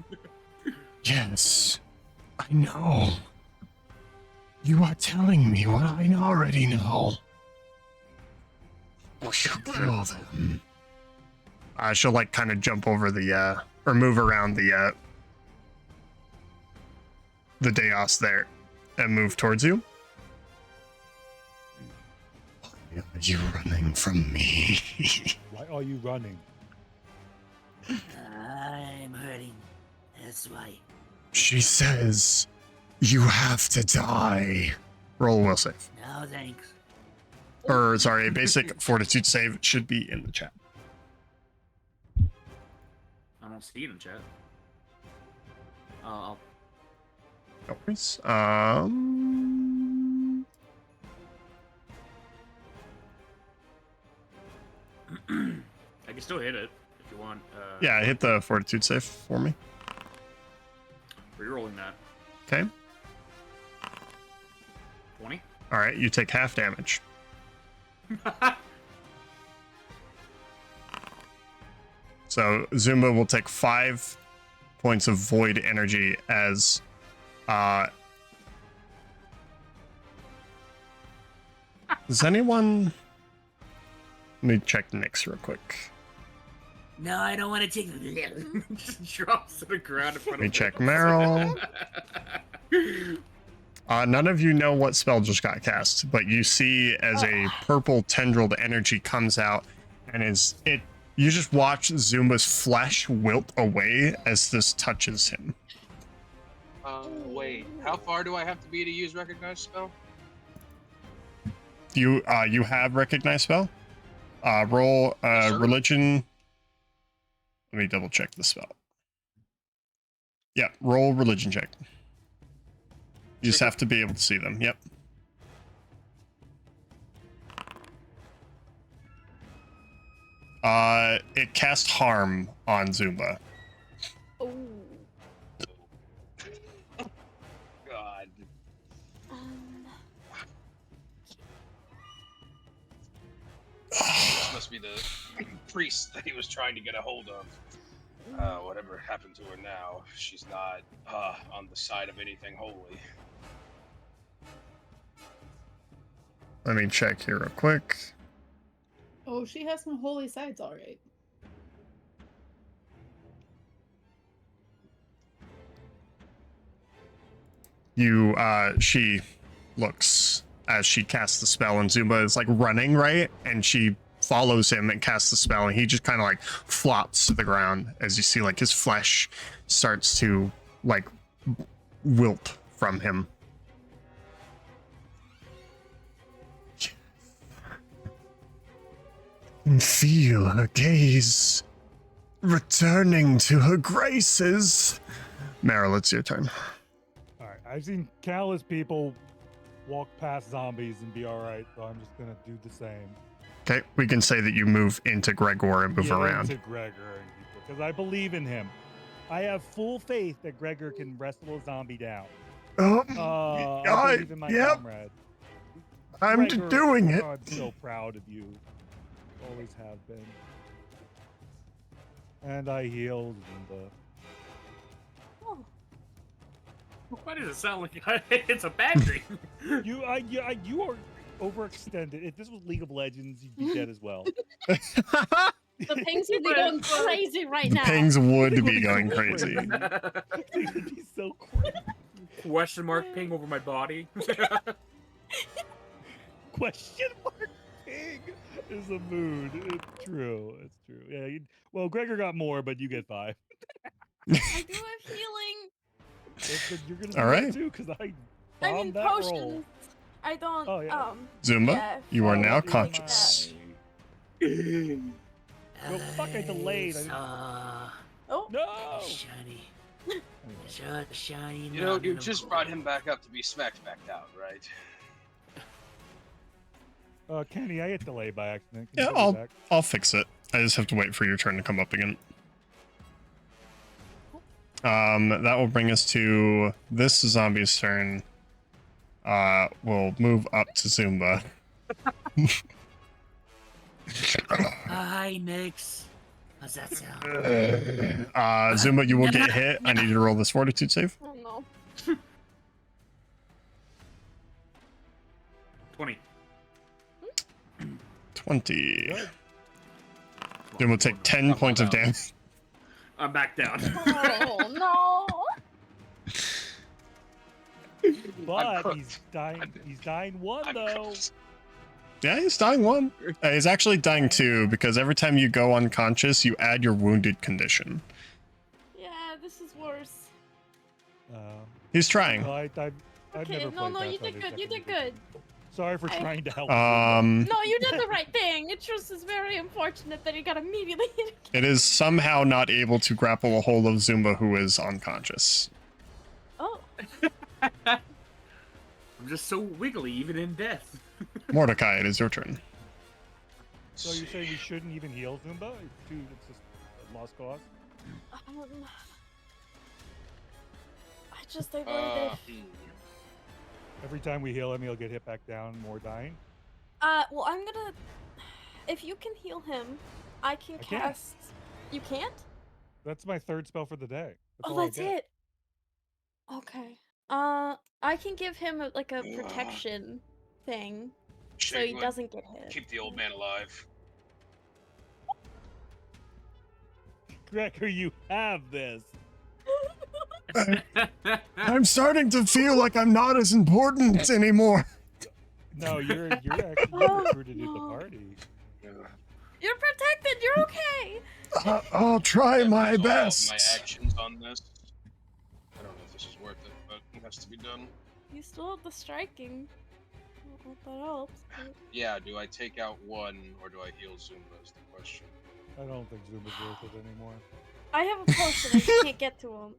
Yes, I know. You are telling me what I already know. We should kill them. She'll like kind of jump over the or move around the Deos there and move towards you. Why are you running from me? Why are you running? I'm hurting. That's why. She says you have to die. Roll a will save. No thanks. Or sorry, a basic fortitude save should be in the chat. I don't see it in chat. I'll No worries. I can still hit it if you want. Yeah, hit the fortitude save for me. Rerolling that. Okay. 20. All right, you take half damage. So Zumba will take 5 points of void energy as does anyone let me check Nyx real quick. No, I don't want to take the. Just drops to the ground in front Let me of check him. Meryl. None of you know what spell just got cast, but you see as a purple tendrilled energy comes out and you just watch Zumba's flesh wilt away as this touches him. Wait. How far do I have to be to use recognize spell? You have recognize spell? Roll Yes, sir. religion. Let me double check the spell. Yeah, roll religion check. You just have to be able to see them. Yep. It cast harm on Zumba. Oh. God. This must be the priest that he was trying to get a hold of. Whatever happened to her now, she's not on the side of anything holy. Let me check here real quick. Oh, she has some holy sides, all right. She looks as she casts the spell, and Zumba is like running, right? And she follows him and casts the spell, and he just kind of like flops to the ground as you see like his flesh starts to like wilt from him. And feel her gaze returning to her graces. Meryl, it's your turn. All right, I've seen countless people walk past zombies and be all right, so I'm just gonna do the same. Okay, we can say that you move into Gregor and move around. Into Gregor because I believe in him. I have full faith that Gregor can wrestle a zombie down. I believe in my comrade. I'm Gregor, doing it. I'm so proud of you. Always have been. And I healed Zumba. Oh. Why does it sound like it's a bad thing? You are overextended. If this was League of Legends, you'd be dead as well. The pings would be going crazy right The now. pings would be be going so crazy. They would be so crazy. Question mark ping over my body. Question mark ping is a mood. It's true. It's true. Yeah. Well, Gregor got more, but you get 5. I do have healing. You're gonna All do right. that too, because I I mean, bombed that potions. roll. I don't. Oh, yeah. Zumba, Yeah, you are Oh, now you're conscious. mine. Oh, fuck, I delayed. Oh. No! Shiny. Shiny. You know, you just brought him back up to be smacked back down, right? Kenny, I hit delay by accident. Can Yeah, you put me back? I'll fix it. I just have to wait for your turn to come up again. That will bring us to this zombie's turn. We'll move up to Zumba. Hi, Nix. How's that sound? Zumba, you will get hit. I need you to roll this fortitude save. Oh no. 20. 20. Good. Then we'll take 10 points of damage. I'm back down. Oh no. But cooked. he's dying. He's dying 1 I'm though. cooked. Yeah, he's dying 1. He's actually dying 2 because every time you go unconscious, you add your wounded condition. Yeah, this is worse. He's trying. No, I've Okay, never no, played you did Pathfinder good. You second did edition. good. Sorry for trying to help. No, you did the right thing. It just is very unfortunate that he got immediately hit. It is somehow not able to grapple a hold of Zumba, who is unconscious. Oh. I'm just so wiggly, even in death. Mordecai, it is your turn. So you say we shouldn't even heal Zumba? It's just a lost cause? I worried if... Every time we heal him, he'll get hit back down, more dying? Well, I'm gonna... If you can heal him, I can I can't. cast... You can't? That's my 3rd spell for the day. Oh, all I that's get. it. Okay. I can give him a protection thing, so he Shagwood, doesn't get hit. keep the old man alive. Gregor, you have this. I'm starting to feel like I'm not as important anymore. No, you're actually Oh, recruited to the no. party. You're protected. You're okay. I'll try my Use all of best. my actions on this. I don't know if this is worth it, but it has to be done. You still have the striking. I don't know if that helps. But... Yeah, do I take out 1 or do I heal Zumba is the question. I don't think Zumba's worth it anymore. I have a potion. I just can't get to him.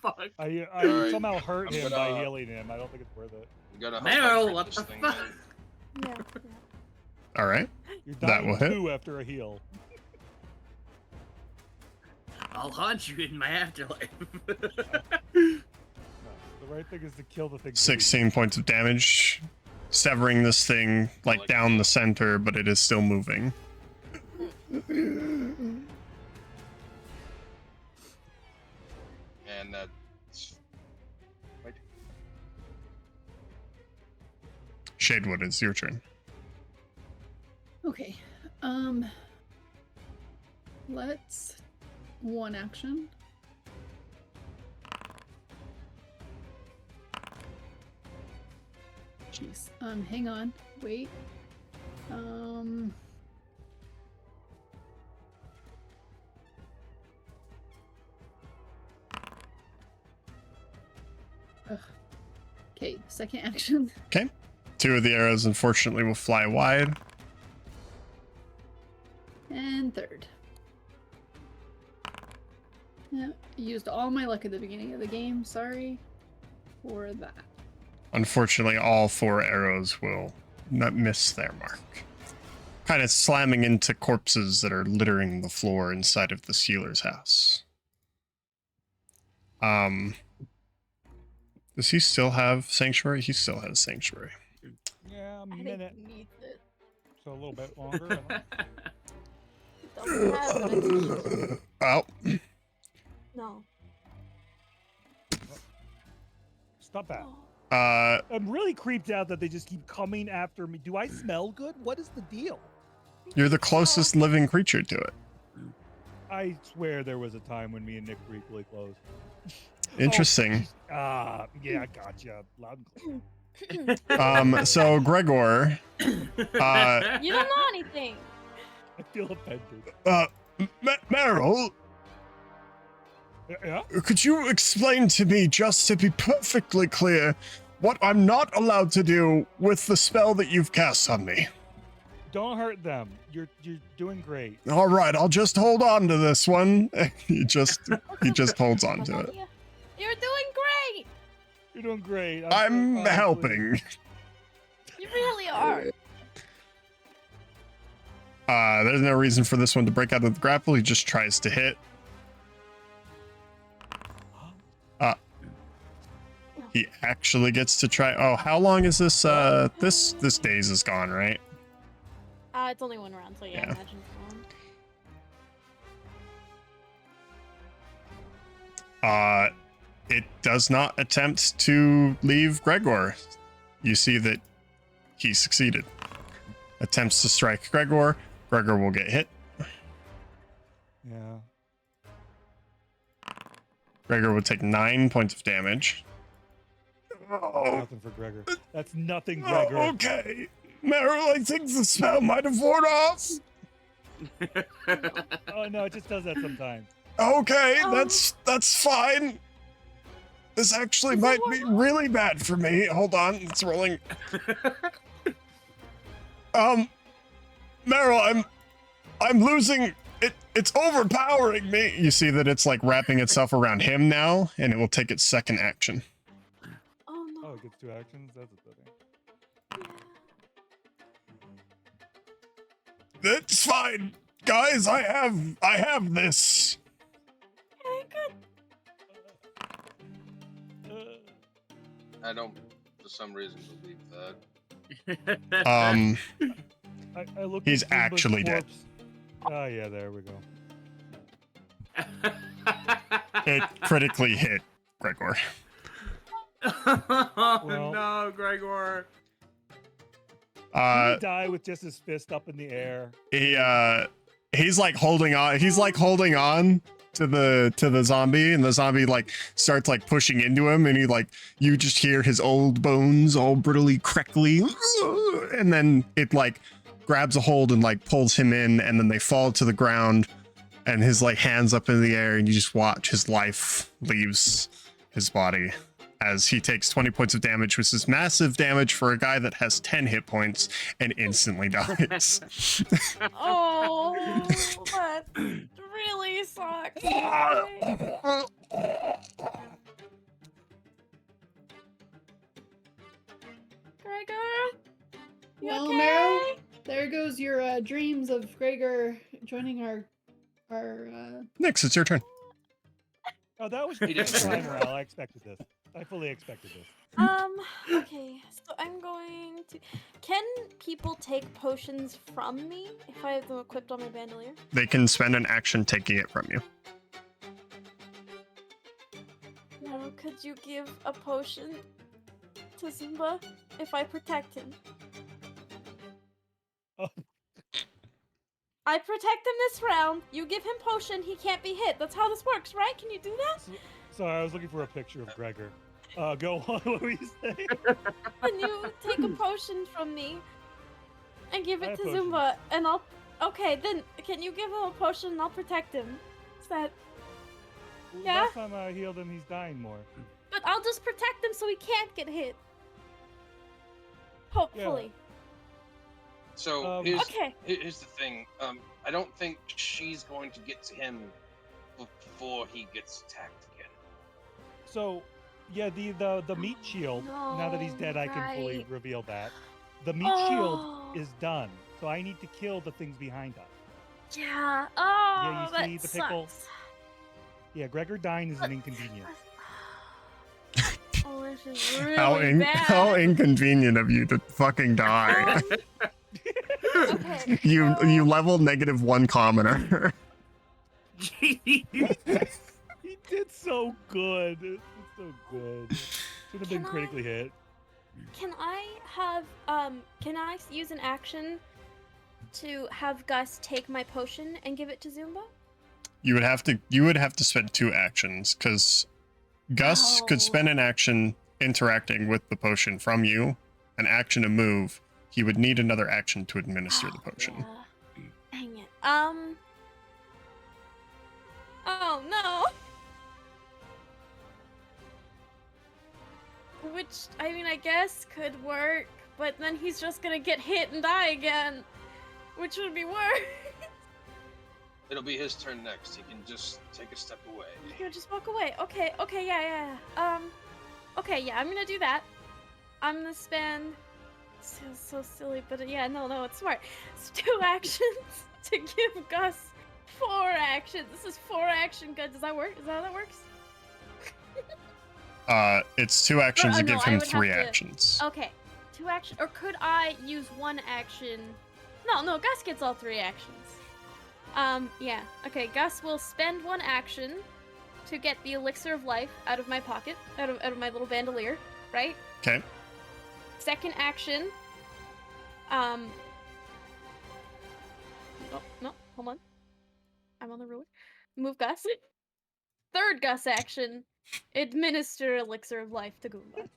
Fuck. I Alright, somehow hurt I'm him gonna- by healing him. I don't think it's worth it. I'm gonna No, hope I crit what this the thing fuck? then. Yeah. All right. You're That dying will hit. 2 after a heal. I'll haunt you in my afterlife. No, the right thing is to kill the thing. 16 points of damage, severing this thing like down the center, but it is still moving. And that's... Wait. Shadewood, it's your turn. Okay. Let's 1 action. Jeez. Hang on. Wait. Okay, second action. Okay. 2 of the arrows, unfortunately, will fly wide. And 3rd. Yeah, used all my luck at the beginning of the game. Sorry for that. Unfortunately, all 4 arrows will not miss their mark. Kind of slamming into corpses that are littering the floor inside of the sealer's house. Does he still have Sanctuary? He still has Sanctuary. Yeah, a I minute. didn't need it. So a little bit longer. I It don't know. doesn't have it. Oh, No. Not bad. I'm really creeped out that they just keep coming after me. Do I smell good? What is the deal? You're the closest living creature to it. I swear there was a time when me and Nick were equally close. Interesting. Yeah, I gotcha. Loud and clear. So Gregor, You don't know anything. I feel offended. Meryl, Yeah? could you explain to me, just to be perfectly clear, what I'm not allowed to do with the spell that you've cast on me? Don't hurt them. You're doing great. All right, I'll just hold on to this one. he just holds on to it. You're doing great. You're doing great. I'm honestly- helping. You really are. There's no reason for this one to break out of the grapple. He just tries to hit. He actually gets to try. Oh, how long is this? This daze is gone, right? It's only one round, so yeah. Yeah. Imagine it's long. It does not attempt to leave Gregor. You see that he succeeded. Attempts to strike Gregor. Gregor will get hit. Yeah. Gregor would take 9 points of damage. Oh, Nothing for Gregor. That's nothing, Gregor. okay. Meryl, I think the spell might have worn off. Oh no, it just does that sometimes. Okay, that's fine. This actually might be really bad for me. Hold on, it's rolling. Meryl, I'm losing it. It's overpowering me. You see that it's like wrapping itself around him now, and it will take its second action. Oh no. Oh, it gets 2 actions. That's a thing. It's fine, guys. I have this. Okay, good. I don't, for some reason, believe that. I look. He's at Simba's actually dead. corpse. Oh yeah, there we go. It critically hit Gregor. Oh no, Gregor. Did he die with just his fist up in the air? He's like holding on. He's like holding on to the zombie, and the zombie like starts like pushing into him, and he like, you just hear his old bones all brittly crackly, and then it like grabs a hold and like pulls him in, and then they fall to the ground, and his like hands up in the air, and you just watch his life leaves his body as he takes 20 points of damage, which is massive damage for a guy that has 10 hit points and instantly dies. Oh, that really sucks. Gregor? You Well, okay? Meryl, there goes your dreams of Gregor joining our Nix, it's your turn. Oh, that was He did. fine, Morale. I expected this. I fully expected this. Okay, so I'm going to. Can people take potions from me if I have them equipped on my bandolier? They can spend an action taking it from you. No, could you give a potion to Simba if I protect him? Oh. I protect him this round. You give him potion, he can't be hit. That's how this works, right? Can you do that? Sorry, I was looking for a picture of Gregor. Go on. What were you saying? Can you take a potion from me and give I it have to potions. Zumba, and I'll. Okay, then can you give him a potion and I'll protect him? Is that? Yeah? Last time I healed him, he's dying more. But I'll just protect him so he can't get hit. Hopefully. So Okay. here's the thing. I don't think she's going to get to him before he gets attacked again. So, yeah, the meat shield. Now that he's No, dead, I can fully right. reveal that. The meat shield Oh. is done. So I need to kill the things behind us. Yeah. Oh, you that see the pickle? sucks. Yeah, Gregor dying is an inconvenience. Oh, this is really How bad. inconvenient of you to fucking die. Okay. you level -1 commoner. He did so good. It's so good. Should have been Can I- critically hit. Can I have can I use an action to have Gus take my potion and give it to Zumba? You would have to spend 2 actions because Gus could Oh. spend an action interacting with the potion from you, an action to move. He would need another action to administer the potion. Yeah. Dang it. Oh no. Which, I mean, I guess could work, but then he's just gonna get hit and die again, which would be worse. It'll be his turn next. He can just take a step away. He'll just walk away. Okay, yeah. Okay, yeah, I'm gonna do that. I'm gonna spend. So silly, but yeah, no, it's smart. It's 2 actions to give Gus 4 actions. This is 4 action. Good. Does that work? Is that how that works? It's 2 actions to no, give I him would have 3 to- actions. Okay, 2 action. Or could I use 1 action? No, Gus gets all 3 actions. Yeah. Okay, Gus will spend 1 action to get the elixir of life out of my pocket, out of my little bandolier, right? Okay. Second action. No, hold on. I'm on the ruler. Move Gus. Third Gus action. Administer elixir of life to Goomba.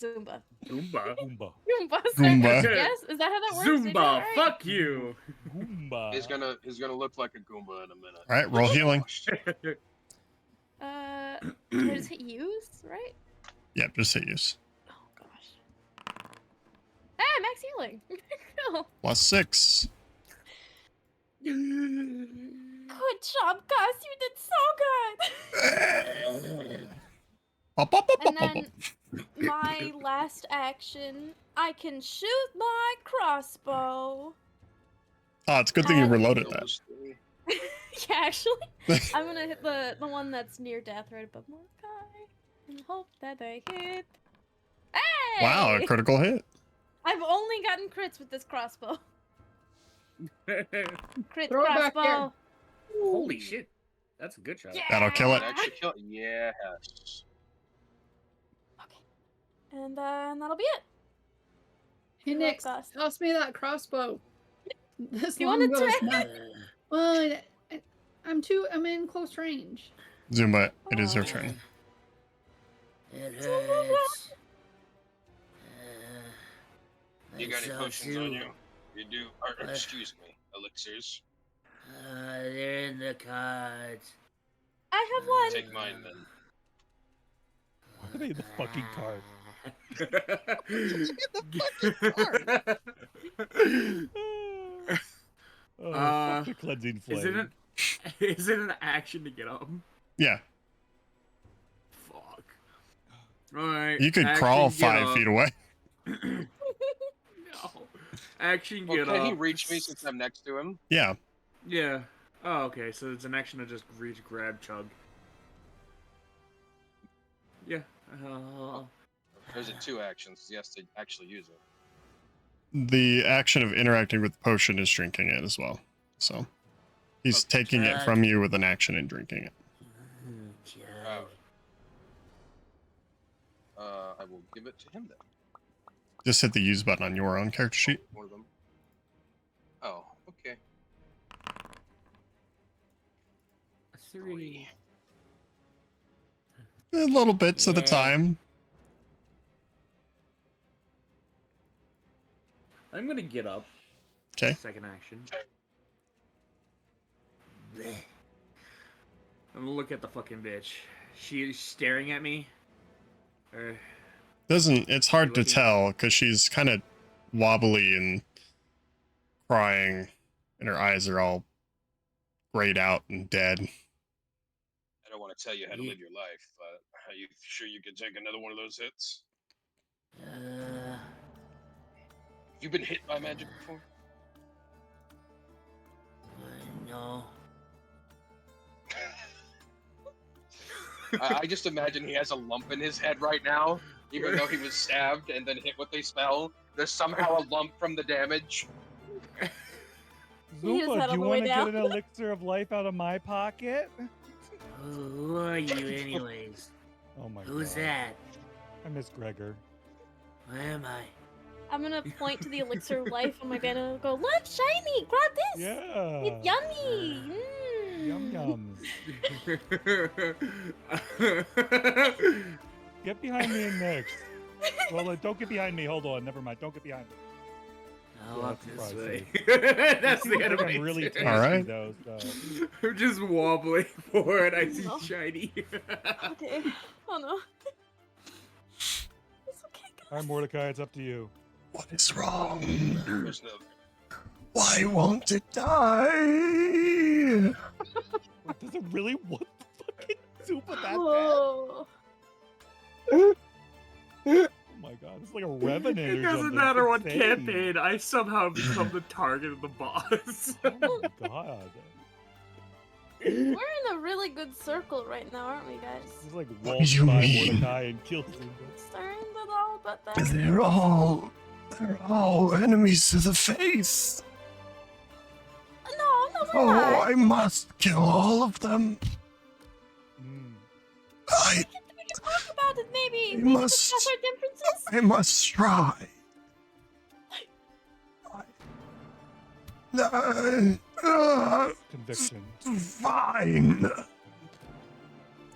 Zumba. Goomba. Goomba. Goomba. Goomba. Yes? Is that how that works? Did I do Zumba, that right? fuck you. Goomba. He's gonna look like a Goomba in a minute. All right, roll healing. Do I just hit use, right? Yep, just hit use. Oh gosh. Ah, max healing. No. +6. Good job, Gus. You did so good. Pop, pop, pop, And pop, pop. then my last action, I can shoot my crossbow. Oh, it's a good thing you reloaded that. Those three. Yeah, actually, I'm gonna hit the one that's near death right above Mordecai and hope that I hit. Hey! Wow, a critical hit. I've only gotten crits with this crossbow. Crit Throw it back crossbow. Holy shit. That's a good shot. Yeah. That'll kill it. Actually kill. Yes. And that'll be it. Hey Good Nick, luck, Gus. toss me that crossbow. This You wanna longbow is try? not. Well, I'm in close range. Zumba, it is your turn. It hurts. You got any myself potions on too. you? You do. Or, excuse me, elixirs. They're in the cards. I have one. Take mine then. Why are they in the fucking card? Oh, fuck the cleansing flame. Is it an action to get up? Yeah, Fuck. Alright. you could action, crawl get 5 up. feet away. No. Action, Well, get can up. he reach me since I'm next to him? Yeah, Yeah. Oh, okay. So it's an action to just reach, grab, chug. Yeah. There's 2 actions. He has to actually use it. the action of interacting with the potion is drinking it as well. So he's Okay. taking it from you with an action and drinking it. I will give it to him then. Just hit the use button on your own character sheet. One of them. Oh, okay. 3. Little bits at a Yeah. time. I'm gonna get up. Okay. Second action. I'm gonna look at the fucking bitch. She's staring at me. Or It's hard to Looking- tell because she's kind of wobbly and crying, and her eyes are all grayed out and dead. I don't want to tell you how to Ye- live your life, but are you sure you can take another one of those hits? You've been hit by magic before? No. I just imagine he has a lump in his head right now, even though he was stabbed and then hit with a spell. There's somehow a lump from the damage. He just Zumba, had do on you the way want to get down. an elixir of life out of my pocket? Who are you, anyways? Oh my Who's god. that? I miss Gregor. Where am I? I'm gonna point to the elixir of life on my banner and go, look, shiny! Grab this! Yeah. It's yummy! Yum Mm. yums. Get behind me and next. Well, don't get behind me. Hold on. Never mind. Don't get behind me. I'll Yeah, walk that's this probably way. safe. That's You the look like enemy. I'm really tasty, Alright. though, so. I'm just wobbling forward. I see No. shiny. Okay. Oh no. It's okay, guys. All right, Mordecai, it's up to you. What is wrong? There's no. Why won't it die? Wait, does it really want the fucking soup with that bad? Oh. Oh my god, it's like a revenant It or doesn't something. matter It's what insane. campaign. I somehow become the target of the boss. Oh my god. We're in a really good circle right now, aren't we, guys? It's like What walks do you by mean? Mordecai and kills him. Starting to know about that. They're all enemies of the faith. No, we're Oh, not. I must kill all of them. Mm. I We can talk about it, maybe. You Maybe must- discuss our differences. I must try. Conviction. Fine.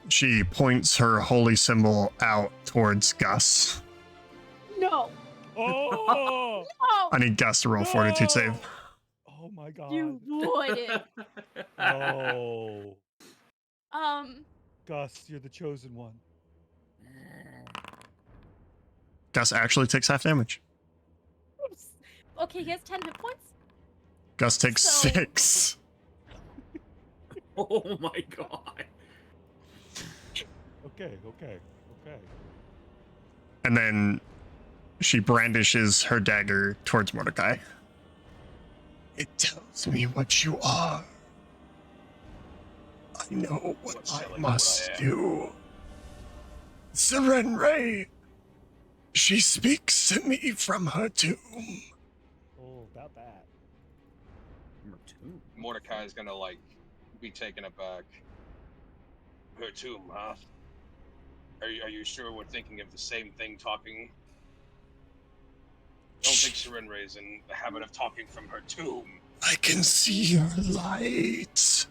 She points her holy symbol out towards Gus. No. Oh! No. I need Gus to roll fortitude save. Oh my god. You wouldn't. Oh. Gus, you're the chosen one. Gus actually takes half damage. Oops. Okay, he has 10 hit points. Gus takes So- 6. Oh my god. Okay. And then she brandishes her dagger towards Mordecai. It tells me what you are. I know what What's I telling me must what I am? do. Serenray. She speaks to me from her tomb. Oh, about that. Mordecai is gonna like be taken aback. Her tomb, huh? Are you sure we're thinking of the same thing? Talking. I don't think Serenray's in the habit of talking from her tomb. I can see her light.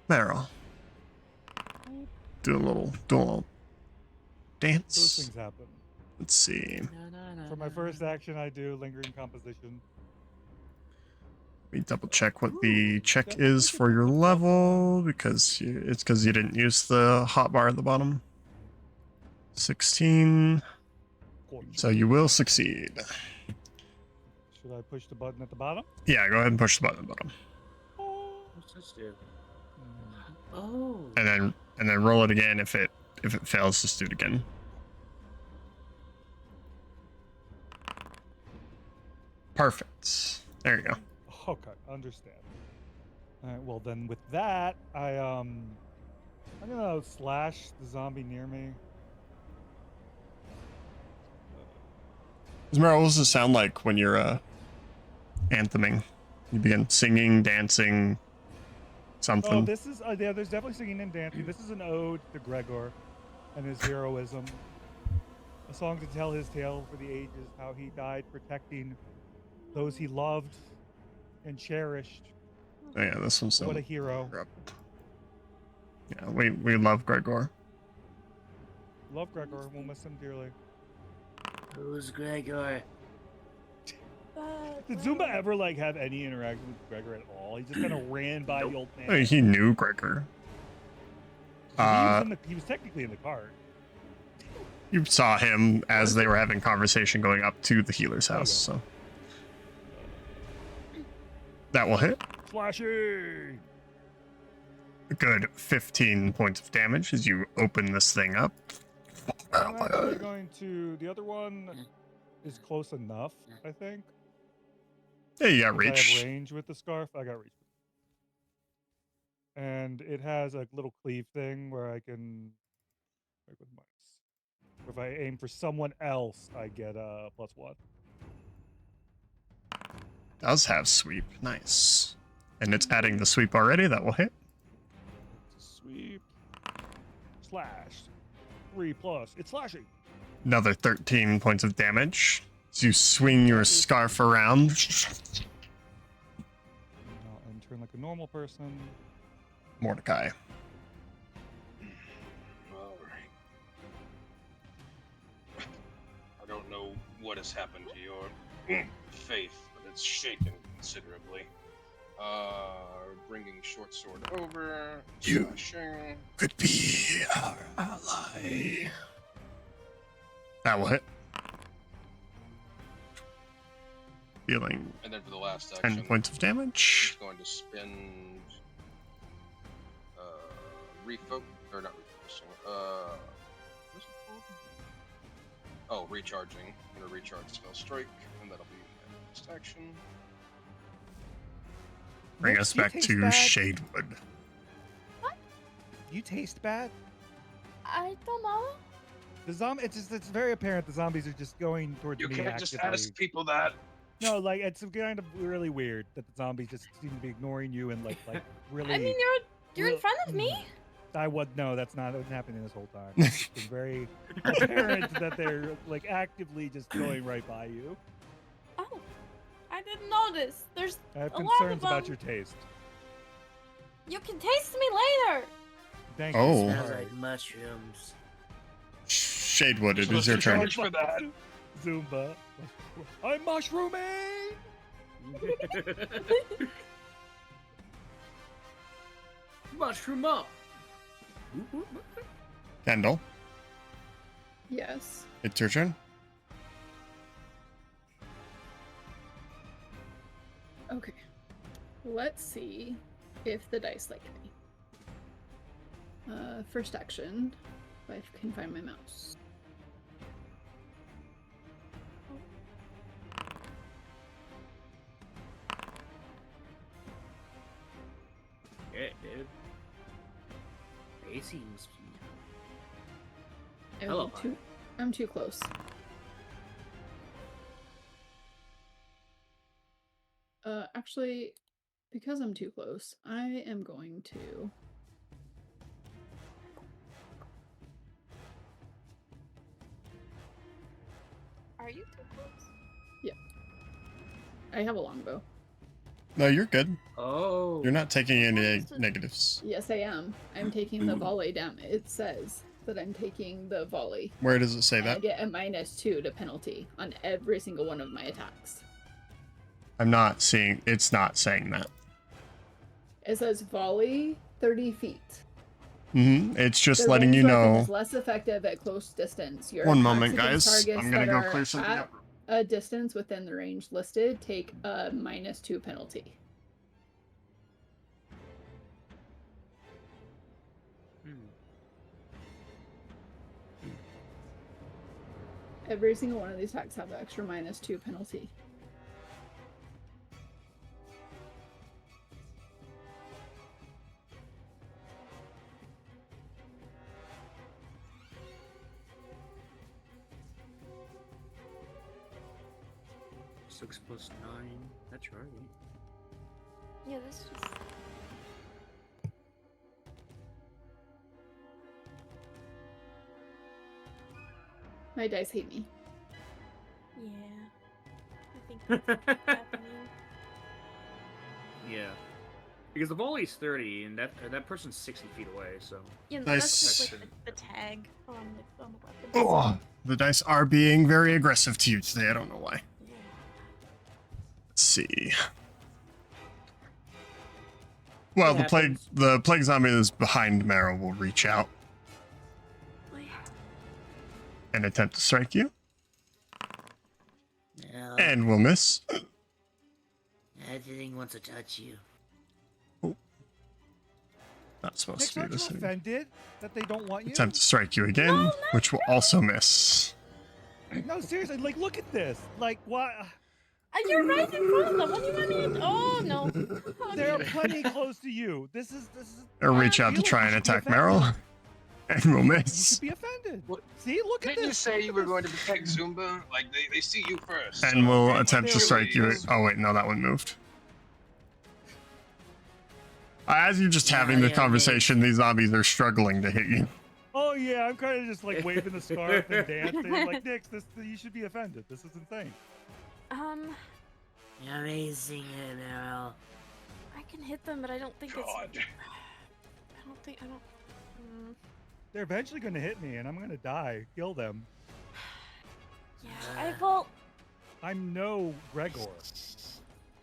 Meryl. Do a little Those dance. things happen. Let's see. For my first action, I do lingering composition. Let me double check what the check is for your level because it's because you didn't use the hotbar at the bottom. 16. So you will succeed. Should I push the button at the bottom? Yeah, go ahead and push the button at the bottom. What's this do? Oh. And then roll it again. If it fails, just do it again. Perfect. There you go. Okay, understand. All right, well then with that, I'm gonna slash the zombie near me. Meryl, what does it sound like when you're antheming? You begin singing, dancing, something. Oh, this is yeah. There's definitely singing and dancing. This is an ode to Gregor and his heroism. A song to tell his tale for the ages, how he died protecting those he loved and cherished. Oh, yeah, this one's What a hero. Yeah, we love Gregor. Love Gregor. We'll miss him dearly. Who's Gregor? Did Zumba ever like have any interaction with Gregor at all? He just kind of ran by the old man. I mean, he knew Gregor. He was technically in the cart. You saw him as they were having conversation going up to the healer's house, so that will hit. Flashy. A good 15 points of damage as you open this thing up. I'm actually going to. The other one is close enough, I think. Yeah, you got I have reach. range with the scarf. I got reach. And it has a little cleave thing where I can. With minus. If I aim for someone else, I get a +1. Does have sweep. Nice. And it's adding the sweep already. That will hit. Sweep. Slash. 3+. It's slashing. Another 13 points of damage. As you swing your scarf around. And turn like a normal person. Mordecai. All right. I don't know what has happened to your faith, but it's shaken considerably. Bringing short sword over. You- Slashing. Could be our ally. That will hit. Dealing And then for the last 10 action, points of damage. he's going to spend refocus or not refocusing. What's it called? Oh, recharging. I'm gonna recharge spell strike, and that'll be my next action. Bring Nick, us you back taste to bad? Shadewood. You taste bad. I don't know. It's very apparent the zombies are just going towards You me can't just actively. ask people that. No, like it's kind of really weird that the zombies just seem to be ignoring you and like really. I mean, you're in front of me. I would no, that's not what's happening this whole time. It's been very apparent that they're like actively just going right by you. Oh, I didn't notice. There's I have a lot concerns of about them. your taste. You can taste me later. Thank Oh. you. Smells Sorry. like mushrooms. Shadewood, it is your turn. Charge for that. Zumba. I'm mushrooming. Mushroom up. Kendall, Yes. it's your turn. Okay. Let's see if the dice like me. First action, if I can find my mouse. It seems. I'm Hello. I'm too close. Actually, because I'm too close, I am going to. Are you too close? I have a longbow. No, you're good. Oh. You're not taking any Understood. negatives. Yes, I am. I'm taking the volley down. It says that I'm taking the volley. Where does it say And I that? get a -2 to penalty on every single one of my attacks. I'm not seeing. It's not saying that. It says volley 30 feet. It's just The letting ranged you weapon know. is less effective at close distance. Your One attacks moment, against guys. targets I'm gonna that go are clear something at up. a distance within the range listed take a -2 penalty. Every single one of these attacks have an extra -2 penalty. Six plus 9. That's right. Yeah, this is. My dice hate me. Yeah. I think that's happening. Yeah. Because the volley's 30, and that person's 60 feet away, so. Yeah, Nice. that's just like the tag on the weapon. Oh, the dice are being very aggressive to you today. I don't know why. Yeah. Let's see. Well, It the plague zombie that's behind Mara will reach out and attempt to strike you, No, and will miss. everything wants to touch you. Not supposed Nick, to do aren't you this anymore. offended that they don't want you? Attempt to strike you again, which will also miss. No, seriously, like look at this. Like what? You're right in front of them. What do you want me to? Oh no. Oh, They're dear. plenty close to you. This is. Or reach I out to feel try like and you should be attack Meryl, and will You miss. should be offended. What- See, look at Didn't you this. say look you at were this. going to protect Zumba? Like they see you first. And so will they attempt to might strike you. really- Oh wait, no, that one moved. As you're just Yeah, having the yeah, conversation, these zombies are struggling to hit you. Oh Oh yeah, I'm kind of just like waving the scarf and dancing. Like, Nix, you should be offended. This is insane. You're amazing, Meryl. I can hit them, but I don't think God. I don't. They're eventually going to hit me, and I'm going to die. Kill them. Yeah, well. I'm no Gregor.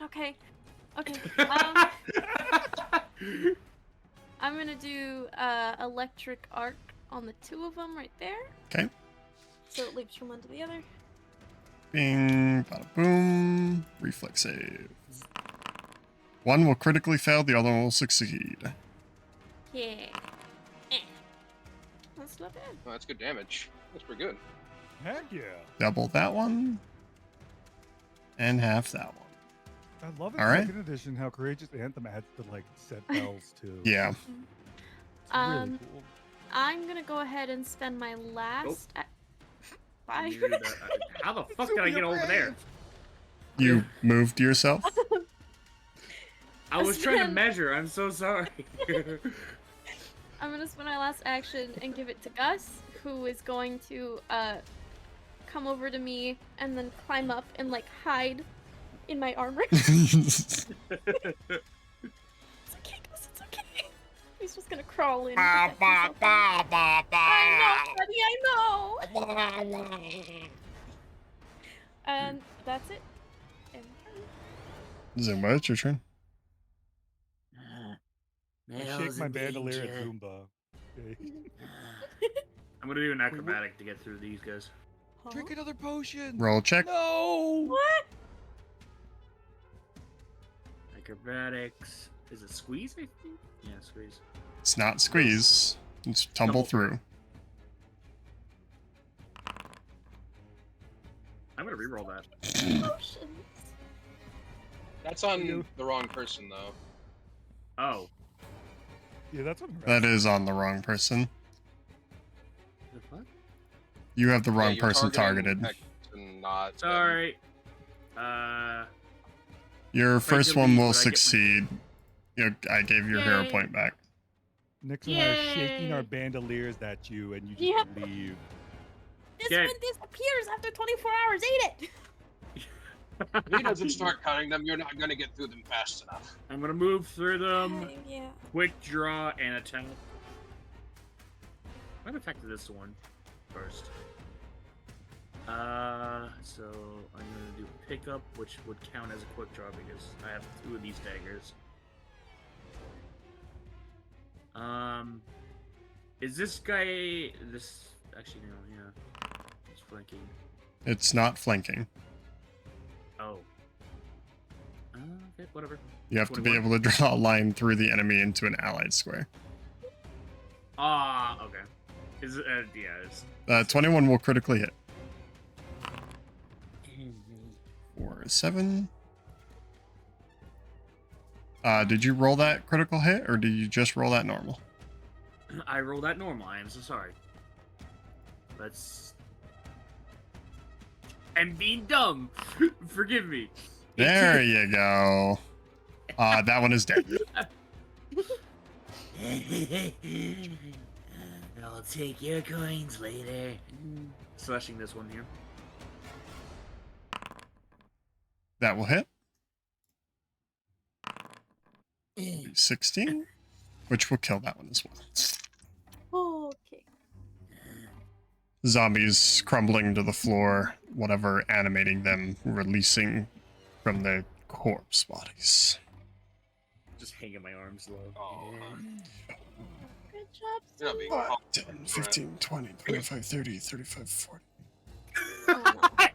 Okay. I'm gonna do electric arc on the two of them right there. Okay. So it leaps from one to the other. Bing, bada boom. Reflex save. One will critically fail, the other one will succeed. Yeah. That's not bad. Oh, that's good damage. That's pretty good. Heck yeah. Double that one. And half that one. I love in All right. second edition how Courageous Anthem adds to like set bells too. Yeah. It's really cool. I'm gonna go ahead and spend my last. Fire. How the fuck did I get over there? You moved yourself? I was trying to measure. I'm so sorry. I'm gonna spend my last action and give it to Gus, who is going to come over to me and then climb up and like hide in my armor. It's okay, Gus. It's okay. He's just gonna crawl in. I know, buddy. I know. And that's it. Zumba, it's your turn. I shake my bandolier at Zumba. Okay. I'm gonna do an acrobatic to get through these guys. Drink another potion. Roll check. No. What? Acrobatics. Is it squeeze? I think. Yeah, squeeze. It's not squeeze. It's tumble through. I'm gonna reroll that. Potions. That's on the wrong person, though. Oh. Yeah, that's what. That is on the wrong person. The fuck? You have the wrong Yeah, you're person targeting targeted. and not them. Sorry. Your If I first delete, one will would I get my- succeed. I gave your hero Yay. point back. Nix and I are shaking Yay. our bandoliers at you, and you just Yeah. leave. This Okay. one disappears after 24 hours. Eat it. If he doesn't start cutting them, you're not gonna get through them fast enough. I'm gonna move through them. Yeah. Quick draw and attack. What affected this one first? So I'm gonna do pickup, which would count as a quick draw because I have 2 of these daggers. Is this guy actually no, yeah. It's flanking. It's not flanking. Oh. Okay, whatever. You have to be 21. able to draw a line through the enemy into an allied square. Ah, okay. Is it yeah, it's 21 will critically hit. 4, 7. Did you roll that critical hit, or did you just roll that normal? I rolled that normal. I am so sorry. I'm being dumb. Forgive me. There you go. That one is dead. I'll take your coins later. Slashing this one here. That will hit. 16, which will kill that one as well. Okay. Zombies crumbling to the floor, whatever animating them, releasing from their corpse bodies. Just hanging my arms low. Oh, Good job. you're not being 5, called 10, 15, 20, 25, 30, 35, 40.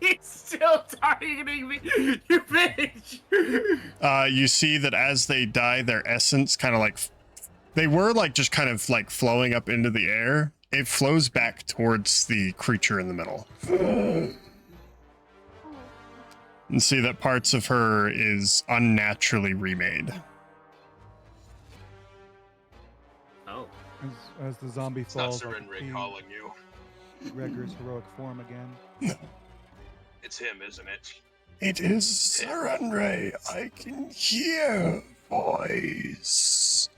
He's still targeting me, you bitch! You see that as they die, their essence kind of like... They were like just kind of like flowing up into the air. It flows back towards the creature in the middle. And see that parts of her is unnaturally remade. Oh. As the zombie It's not falls off Surrender the calling you. Gregor's heroic form again. It's him, isn't it? It is Saranray. I can hear voice.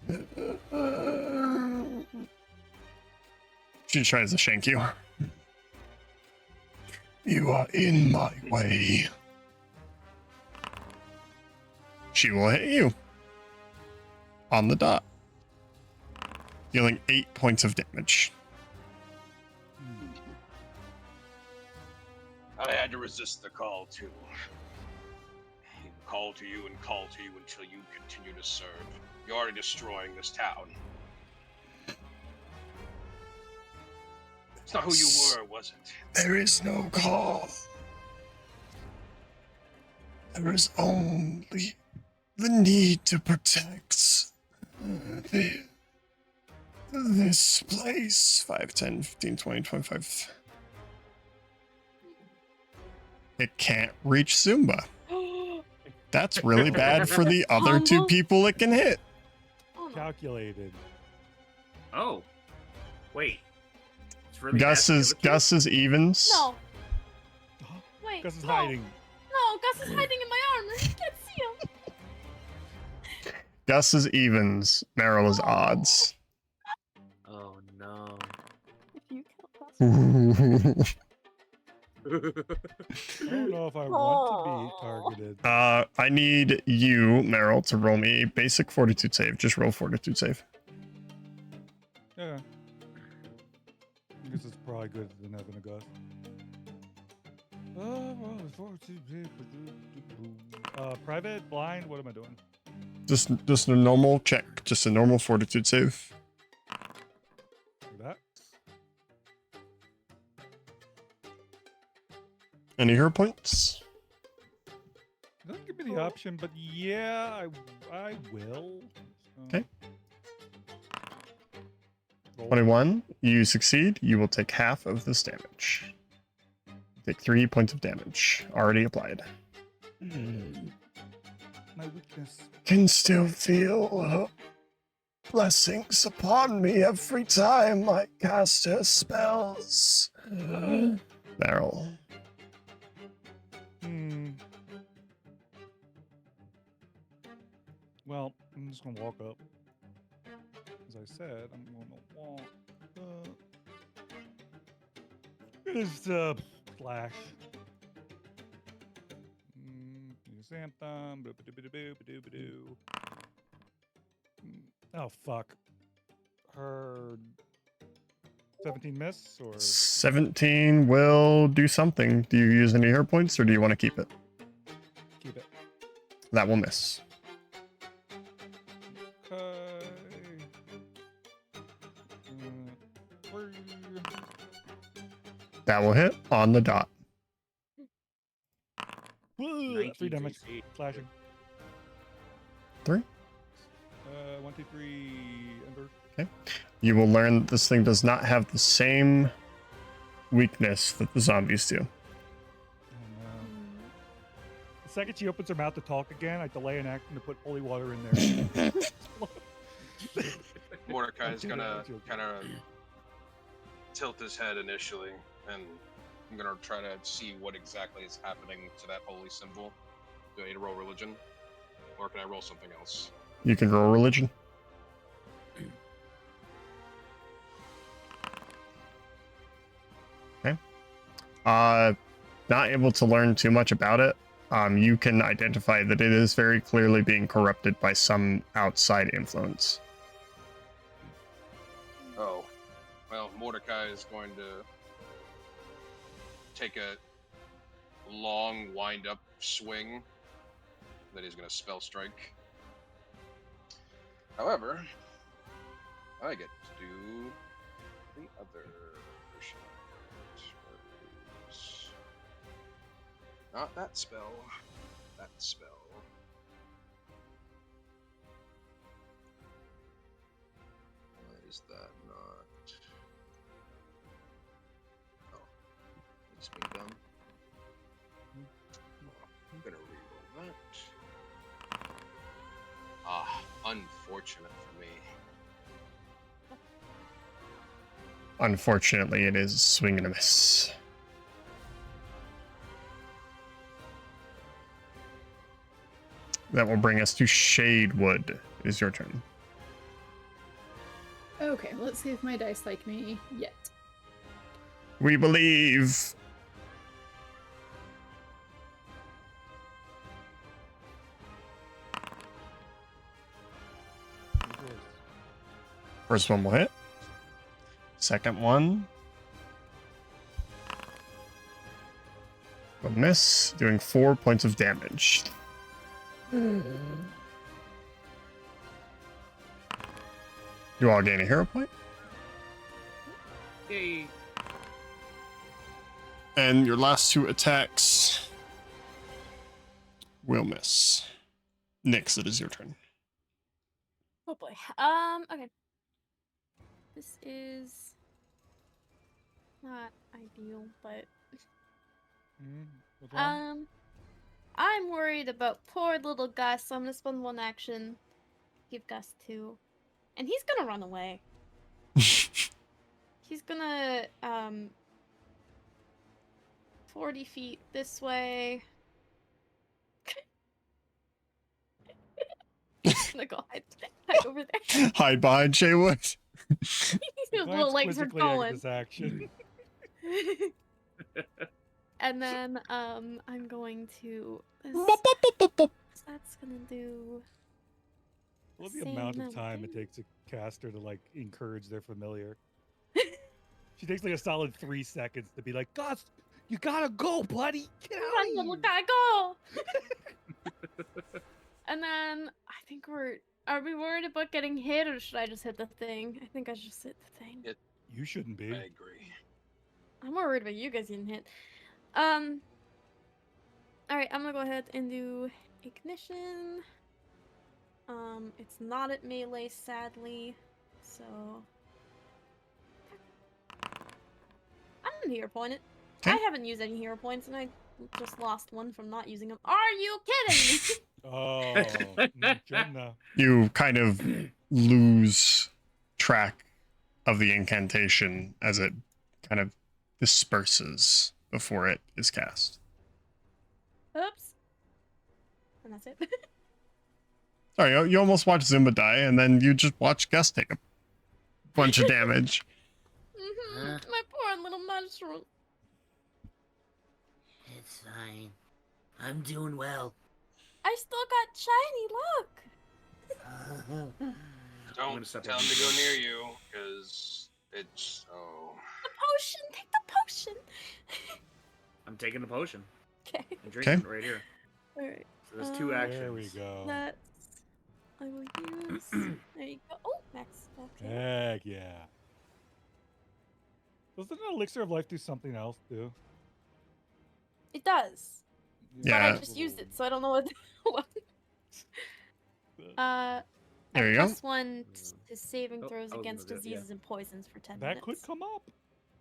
She tries to shank you. You are in my way. She will hit you. On the dot. Dealing 8 points of damage. I had to resist the call too. Call to you and call to you until you continue to serve. You're already destroying this town. It's not who you were, was it? There is no call. There is only the need to protect this place. 5, 10, 15, 20, 25. It can't reach Zumba. That's really bad for the other two Almost. people it can hit. Oh, no. Calculated. Oh. Wait. It's really bad for the other two? Gus is evens. No. Wait. Gus is no. hiding. No, Gus is hiding in my armor. I can't see him. Gus is evens. Meryl is odds. Oh no. If you kill Gus. I don't know if I want to be targeted. I need you, Meryl, to roll me a basic fortitude save. Just roll fortitude save. Yeah. I guess it's probably good than having a Gus. Private, blind, what am I doing? Just a normal check. Just a normal fortitude save. Do that? Any hero points? Don't give me the option, but yeah, I will. So. Okay. Roll. 21. You succeed. You will take half of this damage. Take 3 points of damage. Already applied. My weakness. Can still feel blessings upon me every time I cast her spells. Meryl. Well, I'm just gonna walk up. As I said, I'm gonna walk up. Just flash. Use anthem. Boop-a-doo-ba-doo-ba-doo-ba-doo. Oh fuck. Her 17 miss or 17 will do something. Do you use any hero points or do you want to keep it? keep it. That will miss. Okay. Three. That will hit on the dot. Woo, 3 damage. AC. Slashing. 3. 1, 2, 3. Ember. You will learn that this thing does not have the same weakness that the zombies do. Oh no. The second she opens her mouth to talk again, I delay an action to put holy water in there. Mordecai is Okay, gonna that's okay. kind of tilt his head initially, and I'm gonna try to see what exactly is happening to that holy symbol. Do I need to roll religion, or can I roll something else? You can roll religion. Okay. Not able to learn too much about it. You can identify that it is very clearly being corrupted by some outside influence. Oh, well, Mordecai is going to take a long wind-up swing. Then he's going to spell strike. However, I get to do the other version. Where is- Not that spell. That spell. Why is that not? Oh, it's been done. I'm gonna reroll that. Ah, unfortunate for me. Unfortunately, it is swing and a miss. That will bring us to Shadewood. It is your turn. Okay, let's see if my dice like me yet. We believe. First one will hit. Second one will miss, doing 4 points of damage. You all gain a hero point. Yay. And your last 2 attacks will miss. Nyx, it is your turn. Oh boy. Okay. This is not ideal, but What's wrong? I'm worried about poor little Gus, so I'm gonna spend 1 action, give Gus 2, and he's gonna run away. He's gonna 40 feet this way. He's gonna go hide over there. Hide behind Shaywood. His Glance little legs are quizzically at going. this action. And then I'm going to that's gonna do Well, the same amount of amount time it thing. takes a caster to like encourage their familiar. She takes like a solid 3 seconds to be like, Gus, you gotta go, buddy. Get out Run, of little here. guy, go! And then I think are we worried about getting hit, or should I just hit the thing? I think I should just hit the thing. Hit. You shouldn't be. I agree. I'm more worried about you guys getting hit. Alright, I'm gonna go ahead and do ignition. It's not at melee, sadly, so I'm gonna hero point it. I Okay. haven't used any hero points, and I just lost 1 from not using them. Are you kidding me? Oh, Jenna. You kind of lose track of the incantation as it kind of disperses before it is cast. Oops. And that's it. Sorry, you almost watched Zumba die, and then you just watched Gus take a bunch of damage. My poor little mushroom. It's fine. I'm doing well. I still got shiny, look! Don't gonna step tell in. him to go near you, because it's The potion! Take the potion! I'm taking the potion. Okay. I'm drinking it right here. Alright. So there's 2 actions. There we go. That's... I will use... There you go. Oh, max. Okay. Heck yeah. Doesn't an elixir of life do something else too? It does. Yeah. But I just used it, so I don't know what... what. There you go. +1 to saving Oh, throws I was gonna against do it, yeah. diseases and poisons for 10 That minutes. could come up.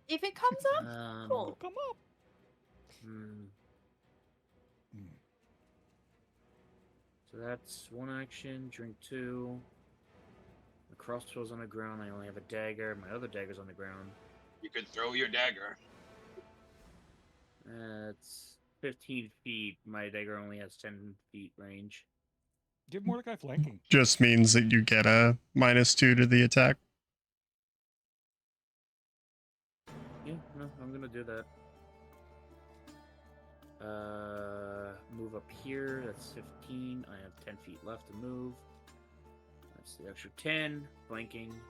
If it comes up, cool. Could come up. So that's 1 action, drink 2. The crossbow's on the ground. I only have a dagger. My other dagger's on the ground. you could throw your dagger. That's 15 feet. My dagger only has 10 feet range. Give Mordecai flanking. Just means that you get a -2 to the attack. Yeah, no, I'm gonna do that. Move up here. That's 15. I have 10 feet left to move. That's the extra 10. Flanking.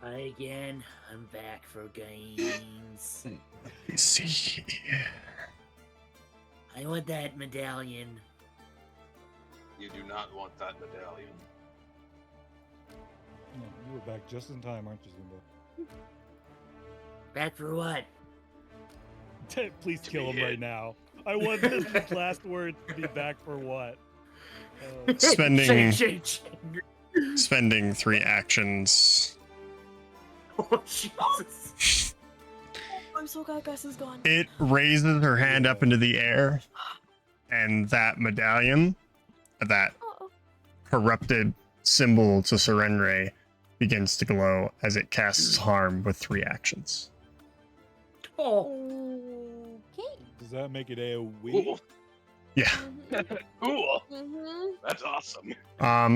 Hi again. I'm back for games. Let me see. I want that medallion. You do not want that medallion. No, you were back just in time, aren't you, Zumba? Back for what? Please To kill be him hit. right now. I want his last words to be back for what? Spending Shake. spending 3 actions. Oh, Jesus. I'm so glad Gus is gone. It raises her hand up into the air, and that medallion, that Uh-oh. corrupted symbol to Serenre, begins to glow as it casts harm with 3 actions. Oh. Okay. Does that make it AoE? Cool. Yeah. Cool. Mm-hmm. That's awesome.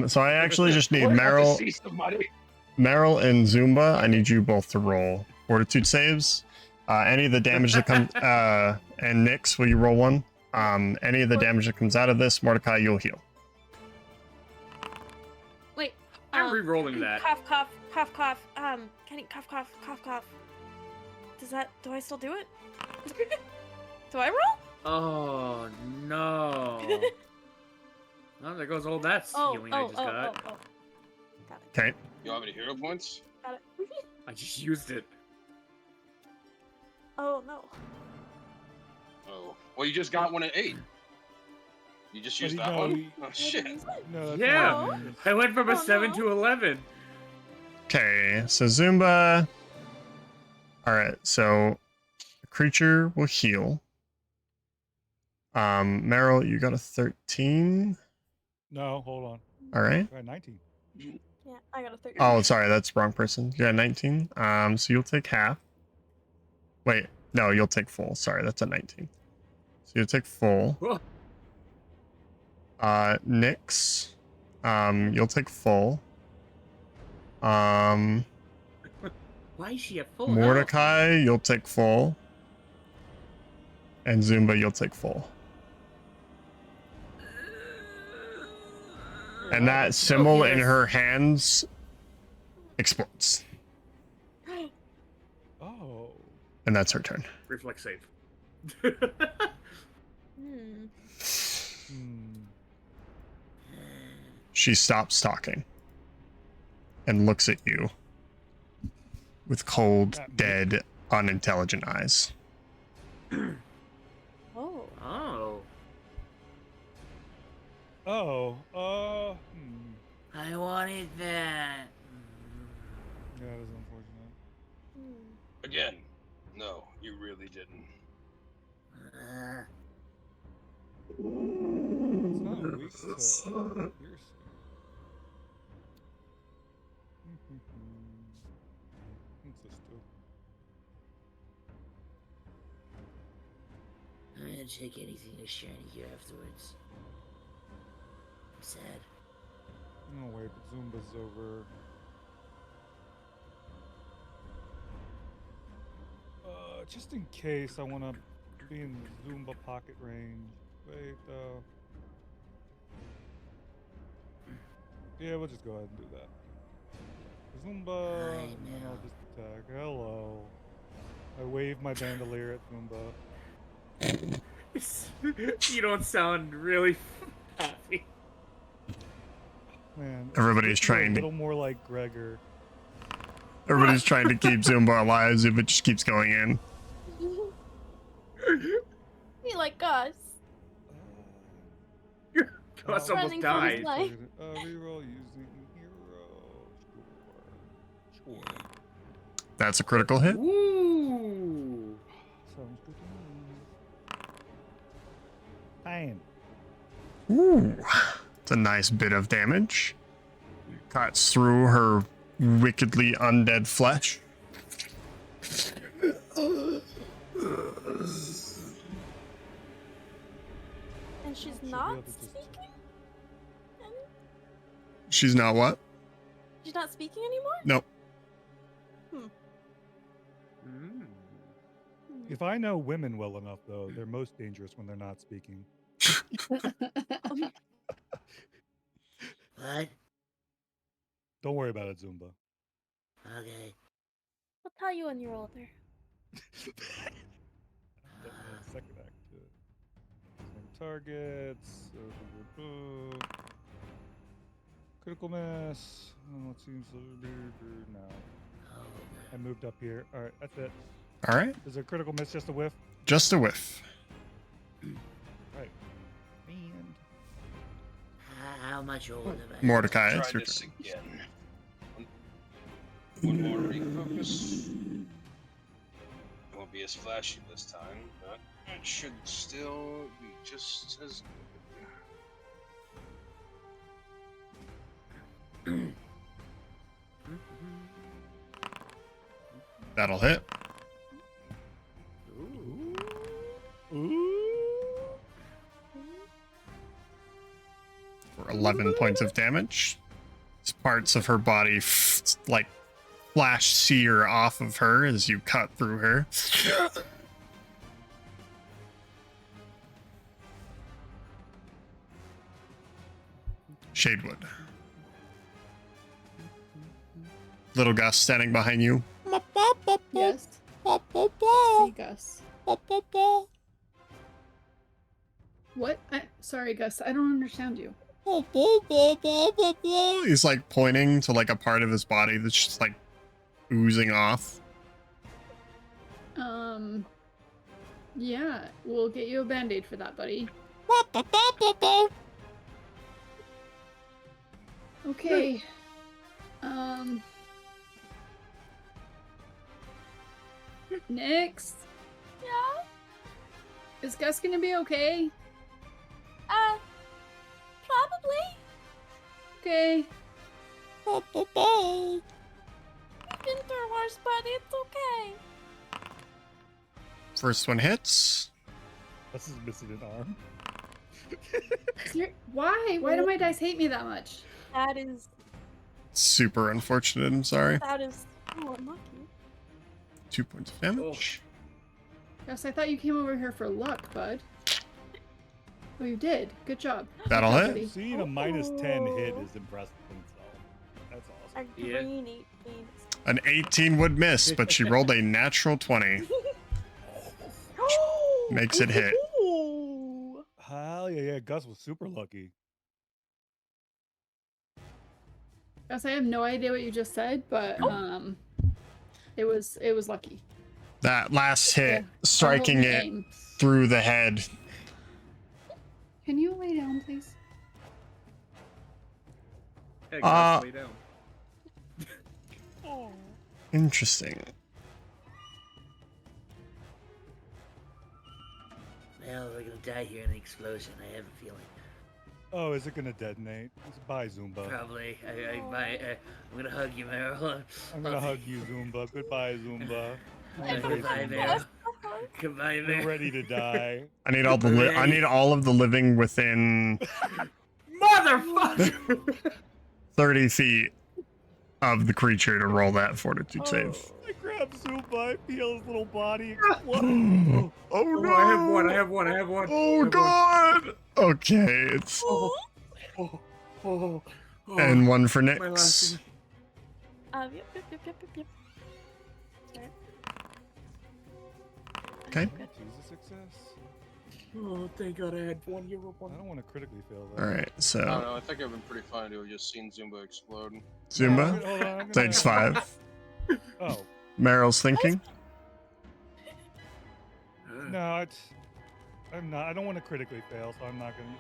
So I actually just need We're about to Meryl, see somebody. and Zumba. I need you both to roll fortitude saves. Any of the damage that comes, and Nyx, will you roll one? Any of the damage that comes out of this, Mordecai, you'll heal. Wait. I'm re-rolling that. Cough, cough, cough, cough. Can you cough, cough, cough, cough? Do I still do it? Do I roll? Oh no. Well, there goes all that healing I just got. Got it. Okay. You have any hero points? Got it. I just used it. Oh no. Oh, well, you just got one at 8. You just used that one? Oh, shit. No, that's Yeah. not what it is. I went from a Oh, 7 no. to 11. Okay, so Zumba. All right, so the creature will heal. Meryl, you got a 13. No, hold on. All right. I got 19. Yeah, I got a 30. Oh, sorry, that's the wrong person. You got 19. So you'll take half. Wait, no, you'll take full. Sorry, that's a 19. So you'll take full. Whoa. Nyx, you'll take full. Why is she at full health? Mordecai, you'll take full. And Zumba, you'll take full. And that symbol in yes. her hands explodes. Oh. And that's her turn. Reflex save. Hmm. She stops talking and looks at you with cold, dead, unintelligent eyes. Oh. Oh. Oh. I wanted that. Yeah, that is unfortunate. Hmm. Again, no, you really didn't. It's not weak to piercing. What's this do? I'm gonna take anything that's shiny here afterwards. I'm sad. No, wait, but Zumba's over. Just in case, I want to be in Zumba pocket range. Wait, yeah, we'll just go ahead and do that. Zumba, I and then I'll know. just attack. Hello. I wave my bandolier at Zumba. You don't sound really happy. Man, Everybody's trying a to- little more like Gregor. Everybody's trying to keep Zumba alive. Zumba just keeps going in. Be like Gus. Gus Oh, almost Running for his died. life. Reroll using hero. Sure. That's a critical hit. Ooh. Sounds good to me. Bam. Ooh. It's a nice bit of damage. Cuts through her wickedly undead flesh. And she's be not able to just- speaking? She's not what? She's not speaking anymore? Nope. Mm. If I know women well enough, though, they're most dangerous when they're not speaking. What? Don't worry about it, Zumba. Okay. I'll tell you when you're older. Second act. Same targets. Critical miss. Oh, it seems now. Oh, I moved up here. All right, that's it. All right. Is a critical miss just a whiff? Just a whiff. Right. And how much older am I? Mordecai, Try it's your this turn. again. One more refocus. It won't be as flashy this time, but it should still be just as That'll hit. For 11 points of damage. Parts of her body like flash sear off of her as you cut through her. Shadewood. Little Gus standing behind you. Yes. See Gus. What? Sorry, Gus. I don't understand you. He's like pointing to like a part of his body that's just like oozing off. Yeah, we'll get you a band-aid for that, buddy. Okay. Next. Yeah? Is Gus gonna be okay? Probably. Okay. We've been through worse, but it's okay. First one hits. This is missing an arm. Why? Why do my dice hate me that much? That is Super unfortunate, I'm sorry. so unlucky. 2 points of damage. Gus, I thought you came over here for luck, bud. Oh, you did. Good job. That'll Good job, hit. buddy. Seeing a -10 hit is impressive in itself. That's awesome. A Yeah. green 18. An 18 would miss, but she rolled a natural 20. Makes it hit. Ooh. Hell yeah, Gus was super lucky. Gus, I have no idea what you just said, but it was lucky. That last hit, Yeah. striking Our whole it game. through the head. Can you lay down, please? Hey, Uh, lay down. Oh. Interesting. Well, we're gonna die here in the explosion. I have a feeling. Oh, is it gonna detonate? Bye, Zumba. Probably. I'm gonna hug you, Meryl. I'm gonna hug you, Zumba. Goodbye, Zumba. Goodbye, Meryl. Goodbye, You're Meryl. ready to die. I need all the I need all of the living within Motherfucker! 30 feet of the creature to roll that fortitude save. I grab Zumba, I feel his little body explode. Oh Oh, no! I have one. I have one. I have one. Oh god! Okay, it's Oh, oh, oh, oh. and one for my Nyx. last. Yep. Okay. She's a success. Oh, thank God I had one year I one. don't want to critically fail that. All right, I don't so know. I think I've been pretty fine to have just seen Zumba explode. Zumba Hold on, I'm gonna- takes 5. Oh, Meryl's thinking. no, I'm not. I don't want to critically fail, so I'm not gonna.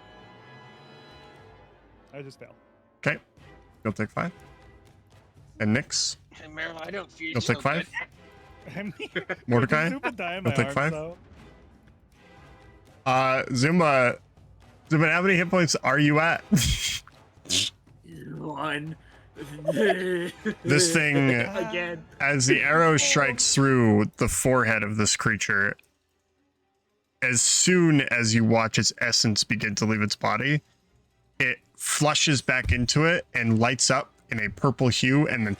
I just fail. Okay, you'll take 5. And Nyx, Hey, Meryl, I don't feel you'll take 5. I mean, Mordecai, Zumba die in you'll my take arm, 5? so- Zumba, how many hit points are you at? One. This thing, Again. as the arrow strikes through the forehead of this creature, as soon as you watch its essence begin to leave its body, it flushes back into it and lights up in a purple hue, and then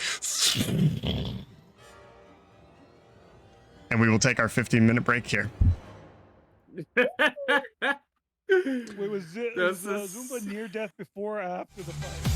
and we will take our 15-minute break here. Wait, was This is- Zumba near death before or after the fight?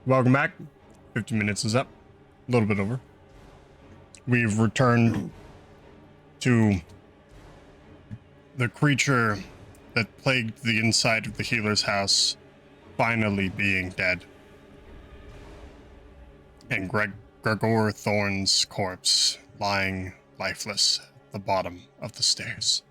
Welcome back. 50 minutes is up. A little bit over. We've returned to the creature that plagued the inside of the healer's house finally being dead. And Gregor Thorne's corpse lying lifeless at the bottom of the stairs.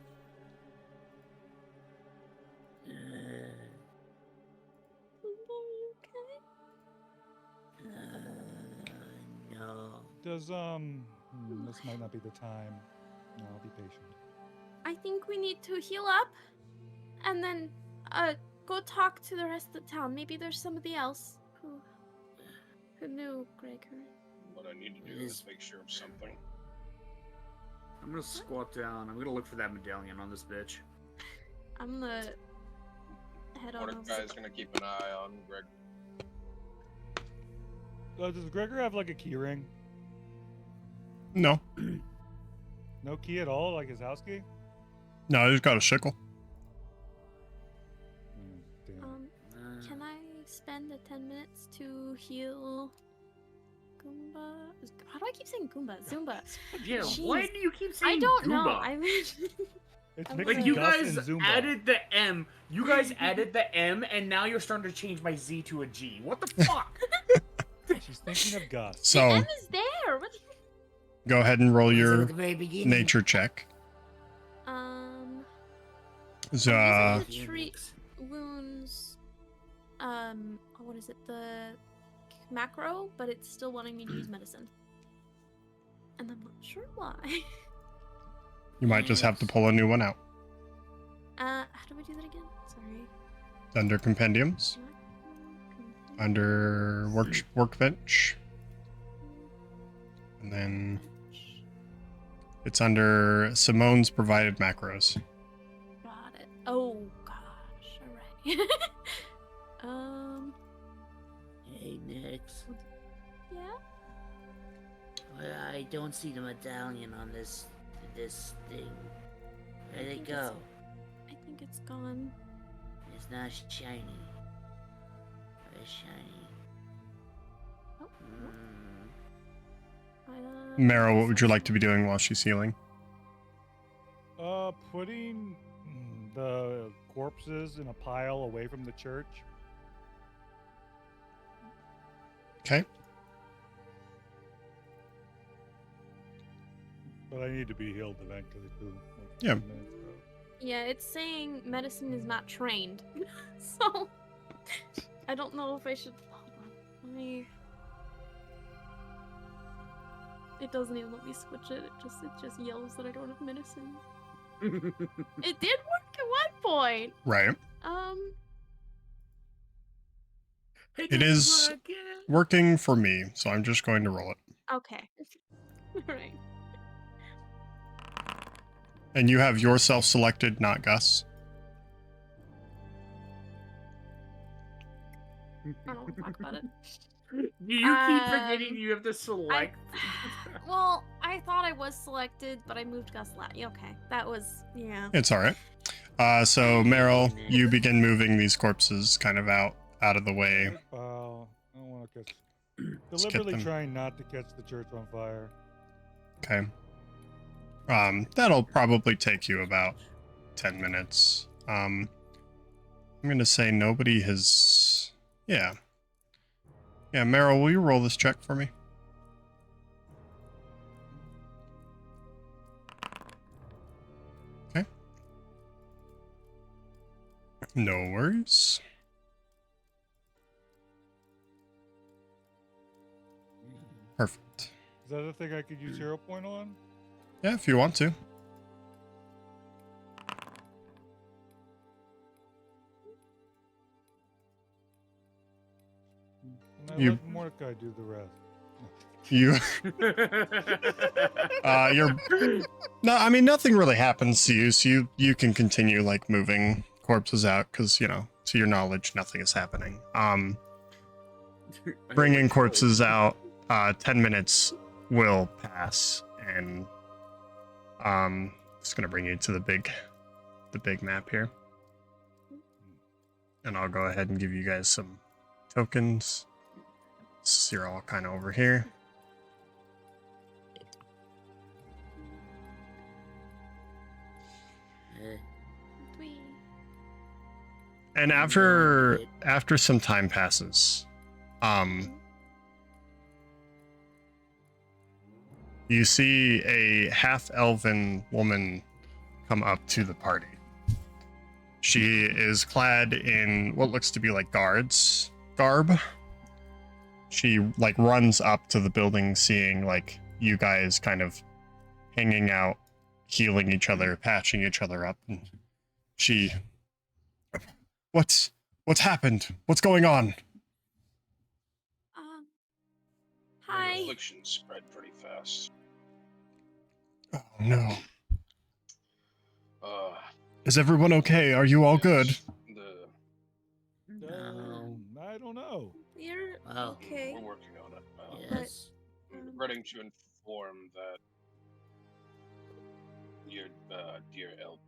No. Does this might not be the time. No, I'll be patient. I think we need to heal up, and then go talk to the rest of the town. Maybe there's somebody else who knew Gregor. What I need to do is make sure of something. I'm gonna squat down. I'm gonna look for that medallion on this bitch. I'm gonna head on over. Mordecai's gonna keep an eye on Greg. Does Gregor have like a key ring? No. No key at all, like his house key? No, he's got a sickle. Damn. Can I spend the 10 minutes to heal Goomba? How do I keep saying Goomba? Zumba. Yeah, Jeez. why do you keep saying I don't Goomba? know. I mean, It's I'm mixing Like, you Gus guys and Zumba. added the M. You guys added the M, and now you're starting to change my Z to a G. What the fuck? She's thinking of Gus. So, the M is there. What go ahead and roll Was it your at the very beginning? nature check. I'm Uh, using the treat wounds. What is it? The macro, but it's still wanting me to use medicine, and I'm not sure why. you might just have to pull a new one out. How do we do that again? Sorry. Under compendiums, under workbench, and then it's under Simone's provided macros. Got it. Oh gosh. All right. Hey, Nix. Yeah. Well, I don't see the medallion on this thing. Where'd it think go? I think it's gone. It's not shiny. Very shiny. Oh. Meryl, what would you like to be doing while she's healing? Putting the corpses in a pile away from the church. Okay. But I need to be healed eventually too. Like Yeah. 10 minutes ago. Yeah, it's saying medicine is not trained, so I don't know if I should. Hold on. Let me. It doesn't even let me switch it. It just yells that I don't have medicine. It did work at one point. Right. It is- Working for me, so I'm just going to roll it. Okay. Alright. And you have yourself selected, not Gus. I don't want to talk about it. You keep forgetting you have to select. Well, I thought I was selected, but I moved Gus last. Okay, that was yeah. It's all right. So Meryl, you begin moving these corpses kind of out of the way. I don't want to catch. Let's get Deliberately them. trying not to catch the church on fire. Okay. That'll probably take you about 10 minutes. I'm gonna say nobody has. Yeah. Yeah, Meryl, will you roll this check for me? Okay. No worries. Perfect. Is that a thing I could use hero point on? Yeah, if you want to. And I You- let Mordecai do the rest. You you're no, I mean nothing really happens to you, so you can continue like moving corpses out because to your knowledge nothing is happening. Bringing corpses out, 10 minutes will pass, and it's gonna bring you to the big map here, and I'll go ahead and give you guys some tokens. So you're all kind of over here. Wee. And after some time passes, you see a half-elven woman come up to the party. She is clad in what looks to be like guards garb. She like runs up to the building, seeing like you guys kind of hanging out, healing each other, patching each other up, and she, what's happened? What's going on? The Hi. affliction spread pretty fast. Oh no. Uh, Is everyone okay? Are you all good? yes, The I don't know. You're Well, okay. we're working on it. yes. I'm regretting to inform that your dear elder.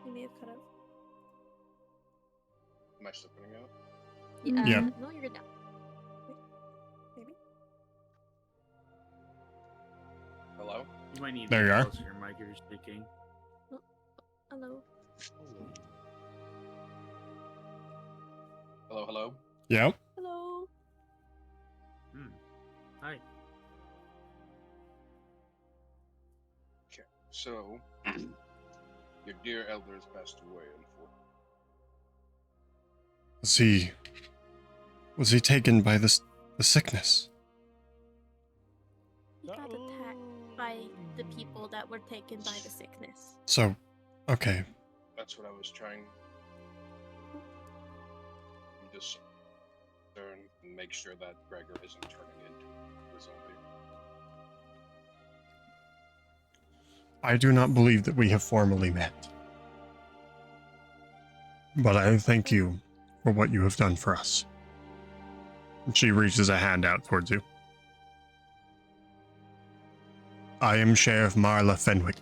You may have cut out. Am I still putting out? Yeah. No, you're good now. Wait, maybe. Hello? You might need There to you get are. closer to your mic if you're speaking. Hello. Hello, hello? Yeah. Hello. Hi. Okay, so your dear elder has passed away, unfortunately. Was he taken by the sickness? He got attacked by the people that were taken by the sickness. So, okay. That's what I was trying to discern and make sure that Gregor isn't turning into a zombie. I do not believe that we have formally met. But I thank you for what you have done for us. She reaches a hand out towards you. I am Sheriff Marla Fenwick.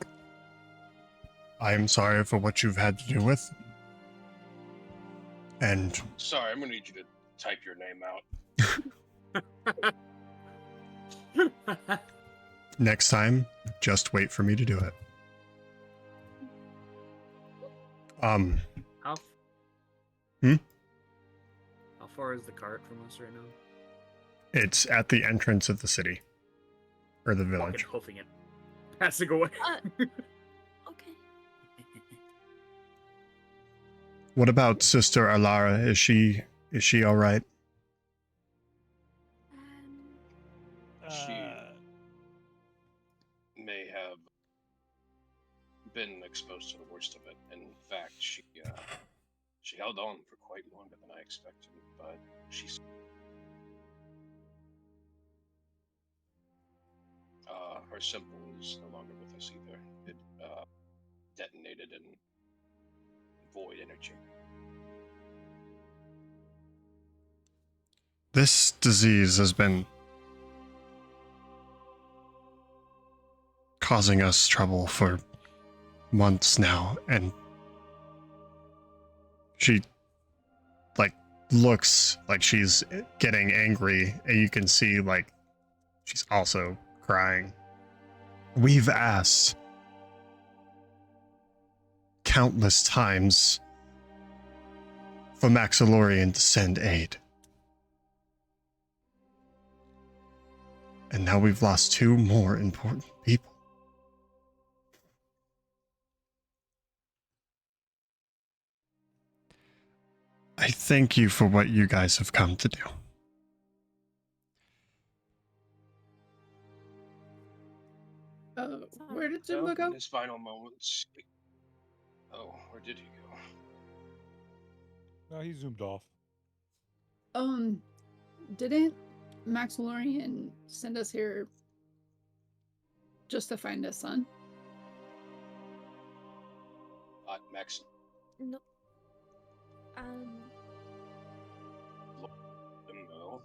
I am sorry for what you've had to do with. And Sorry, I'm gonna need you to type your name out. next time, just wait for me to do it. How? Hmm? How far is the cart from us right now? It's at the entrance of the city. Or the village. Fucking hoofing it. Passing away. Okay. What about Sister Alara? Is she all right? She may have been exposed to the worst of it. In fact, she held on for quite longer than I expected, but she's her symbol is no longer with us either. It detonated in void energy. This disease has been causing us trouble for months now, and she looks like she's getting angry, and you can see she's also crying. We've asked countless times for Maxilorian to send aid. And now we've lost two more important people. I thank you for what you guys have come to do. Where did Jimbo go? In his final moments. Oh, where did he go? No, he zoomed off. Didn't Maxilorian send us here just to find his son? Max. No. No.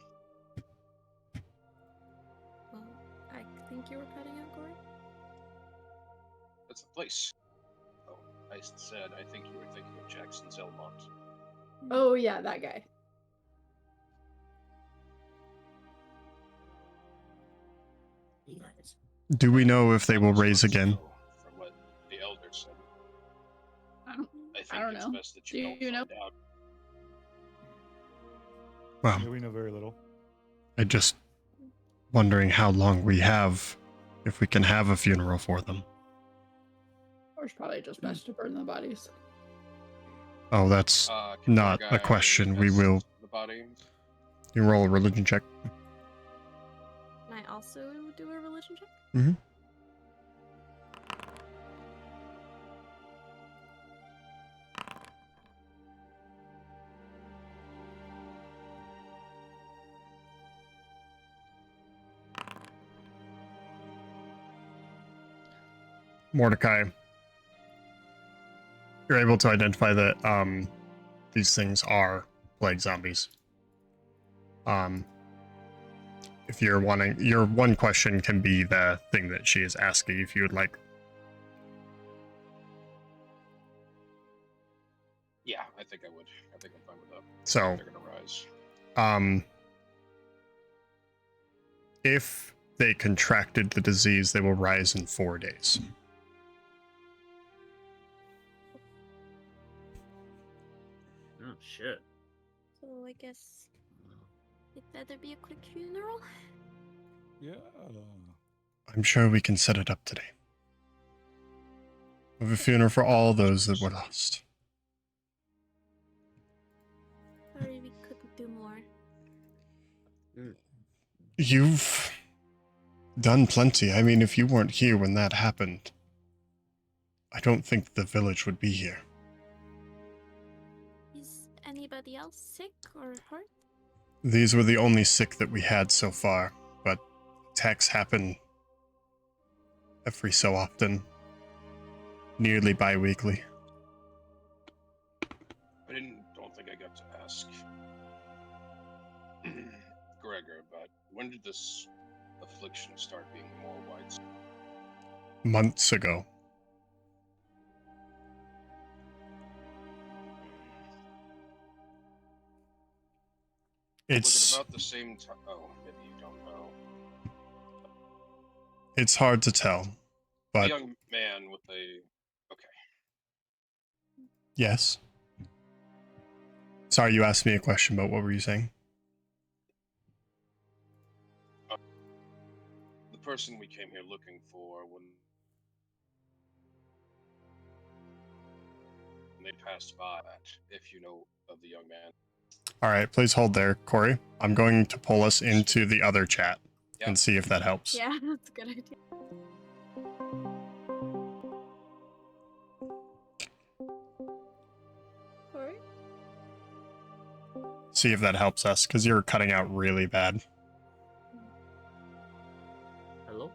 Well, I think you were cutting out, Corey. That's the place. Oh, I said I think you were thinking of Jackson's Elmont. Oh yeah, that guy. You guys. Do we know if they will raise again? From what the elder said, I don't, I think I don't it's know. best that Do you don't you know? find out. Well, Yeah, we know very little. I just wondering how long we have, if we can have a funeral for them. Or it's probably just best to burn the bodies. Oh, that's Can the not other a guy question. We test will. the body. You roll a religion check. Can I also do a religion check? Mm-hmm. Mordecai, you're able to identify that these things are plague zombies. If you're wanting, your one question can be the thing that she is asking, if you would like. Yeah, I think I would. I think I'm fine with that. So, They're gonna rise. If they contracted the disease, they will rise in 4 days. Oh shit. So I guess it'd better be a quick funeral. Yeah. I'm sure we can set it up today. We have a funeral for all those that were lost. Sorry, we couldn't do more. You've done plenty. I mean, if you weren't here when that happened, I don't think the village would be here. Is anybody else sick or hurt? These were the only sick that we had so far, but attacks happen every so often, nearly bi-weekly. Don't think I got to ask Gregor, but when did this affliction start being more widespread? Months ago. Was It's it about the same time? Oh, maybe you don't know. it's hard to tell, A but young man with a. Okay. yes. Sorry, you asked me a question, but what were you saying? The person we came here looking for, when they passed by, if you know of the young man. All right, please hold there, Corey. I'm going to pull us into the other chat Yeah. and see if that helps. Yeah, that's a good idea. Sorry? See if that helps us, because you're cutting out really bad. Hello?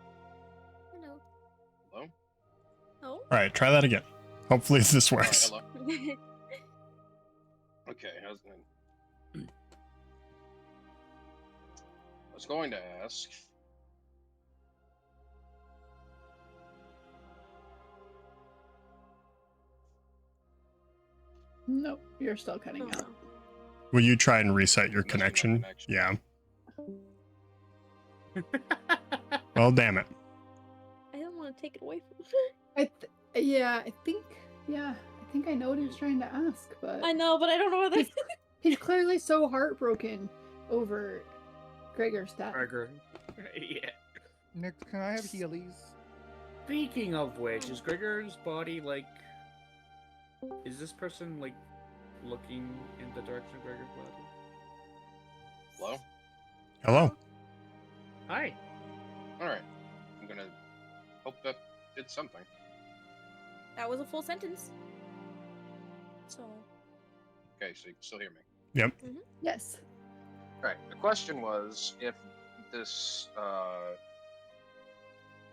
Hello. Hello? Oh? All right, try that again. Hopefully this works. Hello. Okay, how's it? I was going to ask. Nope, you're still cutting Oh, out. Will you try and reset your Must be my connection? connection. Yeah. Well, damn it. I don't want to take it away from I think I know what he's trying to ask, but I know, but I don't know what that he's clearly so heartbroken over Gregor's death. Gregor. Yeah. Nick, can I have Heelys? Speaking of which, is Gregor's body like? Is this person like looking in the direction of Gregor's body? Hello? Hello. Hi. Alright. I'm gonna hope that did something. That was a full sentence. So. Okay, so you can still hear me. Yep. Yes. Right. The question was if this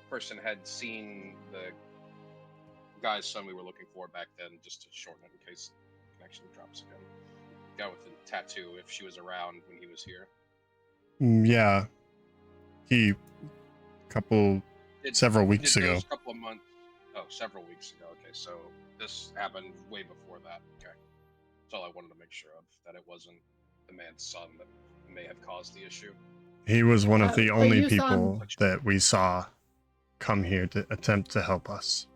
person had seen the guy's son we were looking for back then, just to shorten it in case the connection drops again. Guy with the tattoo, if she was around when he was here. Yeah. He, several weeks Did ago. those couple of months. Oh, several weeks ago. Okay, so this happened way before that. Okay. That's all I wanted to make sure of, that it wasn't the man's son that may have caused the issue. He was one of the But only you saw him- people that we saw come here to attempt to help us.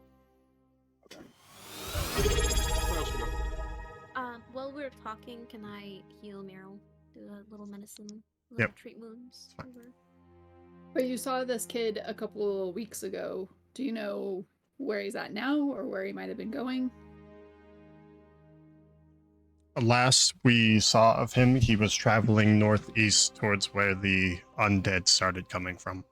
Okay. What else we got? While we're talking, can I heal Meryl? Do a little medicine, Yep. treat wounds. Fine. Over. But you saw this kid a couple of weeks ago. Do you know where he's at now or where he might have been going? Last we saw of him, he was traveling northeast towards where the undead started coming from.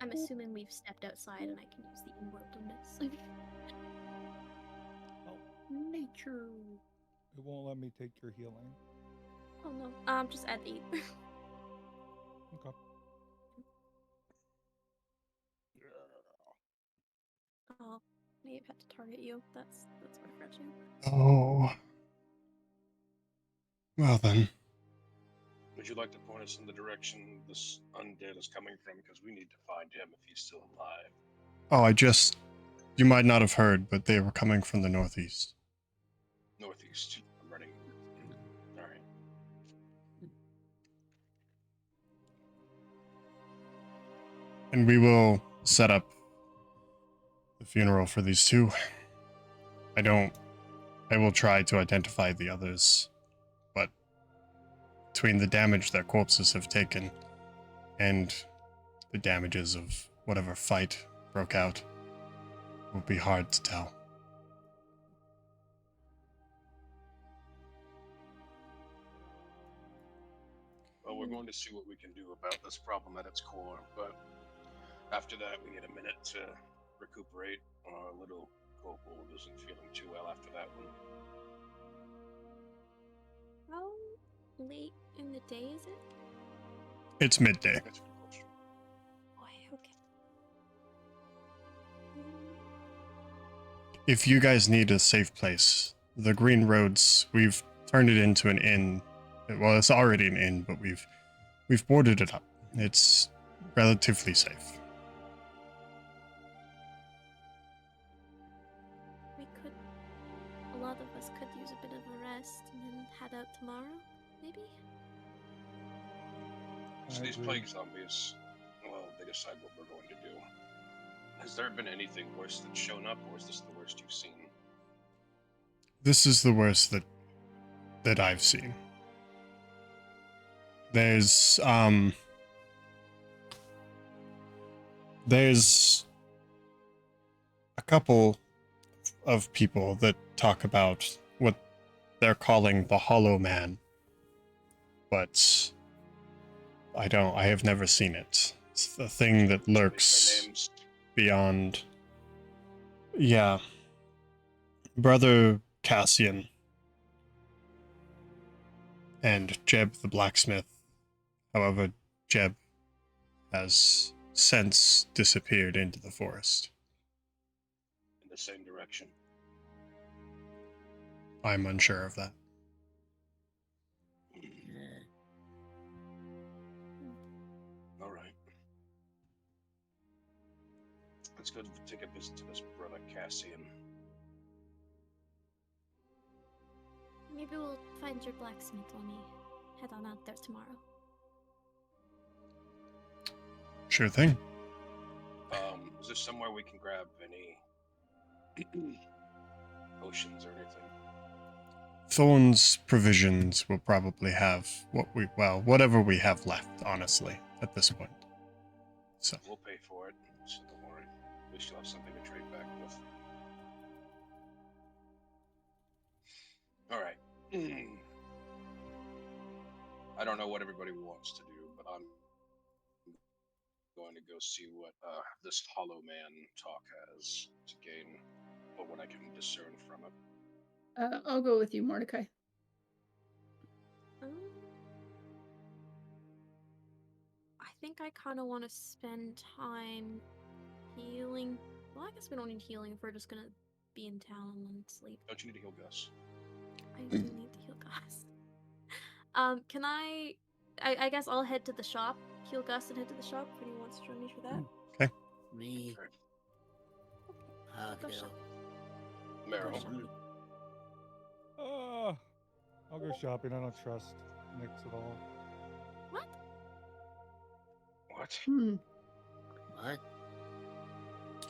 I'm assuming we've stepped outside and I can use the inward on this. Nature. It won't let me take your healing. Oh no. Just add 8. Okay. Oh, may have had to target you. That's refreshing. Oh. Well then. Would you like to point us in the direction this undead is coming from? Because we need to find him if he's still alive. Oh, you might not have heard, but they were coming from the northeast. Northeast. I'm running. Alright. And we will set up the funeral for these two. I will try to identify the others, but between the damage their corpses have taken and the damages of whatever fight broke out, it will be hard to tell. Well, we're going to see what we can do about this problem at its core, but after that, we need a minute to recuperate. Our little kobold isn't feeling too well after that one. How late in the day is it? It's midday. That's a good question. Boy, okay. If you guys need a safe place, the Green Roads, we've turned it into an inn. Well, it's already an inn, but we've boarded it up. It's relatively safe. We could. A lot of us could use a bit of a rest and then head out tomorrow, maybe? So I these agree. plague zombies, well, they decide what we're going to do. Has there been anything worse that's shown up, or is this the worst you've seen? This is the worst that I've seen. There's a couple of people that talk about what they're calling the Hollow Man, but I have never seen it. It's the thing that Their lurks names. beyond. Yeah. Brother Cassian and Jeb the blacksmith. However, Jeb has since disappeared into the forest. In the same direction. I'm unsure of that. All right. Let's go take a visit to this brother Cassian. Maybe we'll find your blacksmith when we head on out there tomorrow. Sure thing. Is there somewhere we can grab any potions or anything? Thorn's provisions will probably have whatever we have left, honestly, at this point. So, We'll pay for it, so don't worry. We still have something to trade back with. Alright. I don't know what everybody wants to do, but I'm going to go see what this Hollow Man talk has to gain what I can discern from it. I'll go with you, Mordecai. I think I kind of want to spend time healing. Well, I guess we don't need healing if we're just gonna be in town and sleep. Don't you need to heal Gus? I do need to heal Gus. Can I guess I'll head to the shop, heal Gus, and head to the shop if anyone wants to join me for that. Okay. Me. I'll go Okay. shop. Meryl. Go shopping. I'll go shopping. I don't trust Nyx at all. What? What? Hmm. What?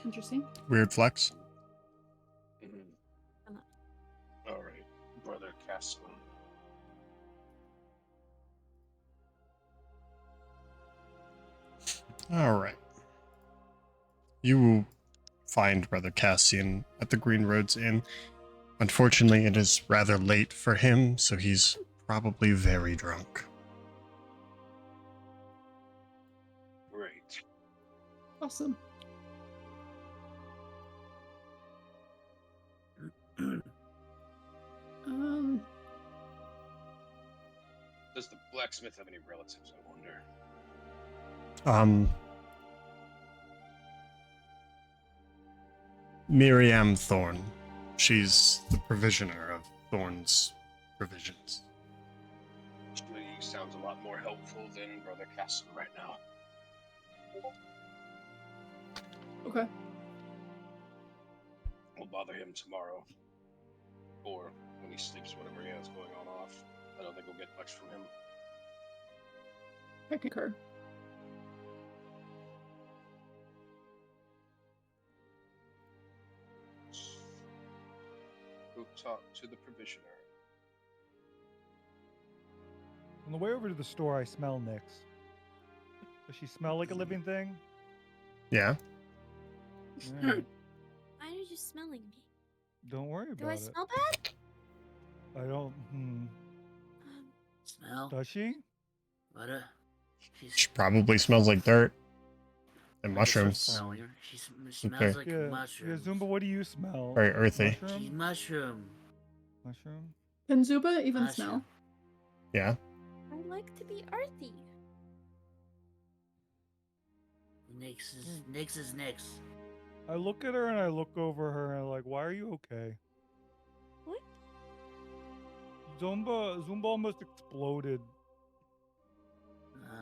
Interesting. Weird flex. Mm-hmm. All right, brother Castle. All right. You will find Brother Cassian at the Green Roads Inn. Unfortunately, it is rather late for him, so he's probably very drunk. Great. Awesome. Um, Does the blacksmith have any relatives, I wonder? Miriam Thorne. She's the provisioner of Thorne's provisions. She sounds a lot more helpful than Brother Castle right now. okay. We'll bother him tomorrow. Or when he sleeps, whatever he has going on off. I don't think we'll get much from him. I concur. Go talk to the provisioner. On the way over to the store, I smell Nyx. Does she smell like a living thing? Yeah? Alright. Why are you smelling me? Don't worry Do about I it. smell bad? I don't. Smell? Does she? What She probably smells like dirt and I guess I'm mushrooms. smelling her. She smells Okay. like Yeah, mushrooms. Zumba, what do you smell? Very earthy. Mushroom? She's mushroom. Mushroom? Can Zuba even Mushroom. smell? Yeah? I like to be earthy. Nyx is Nyx. I look at her and I look over her and I'm like, why are you okay? What? Zumba almost exploded.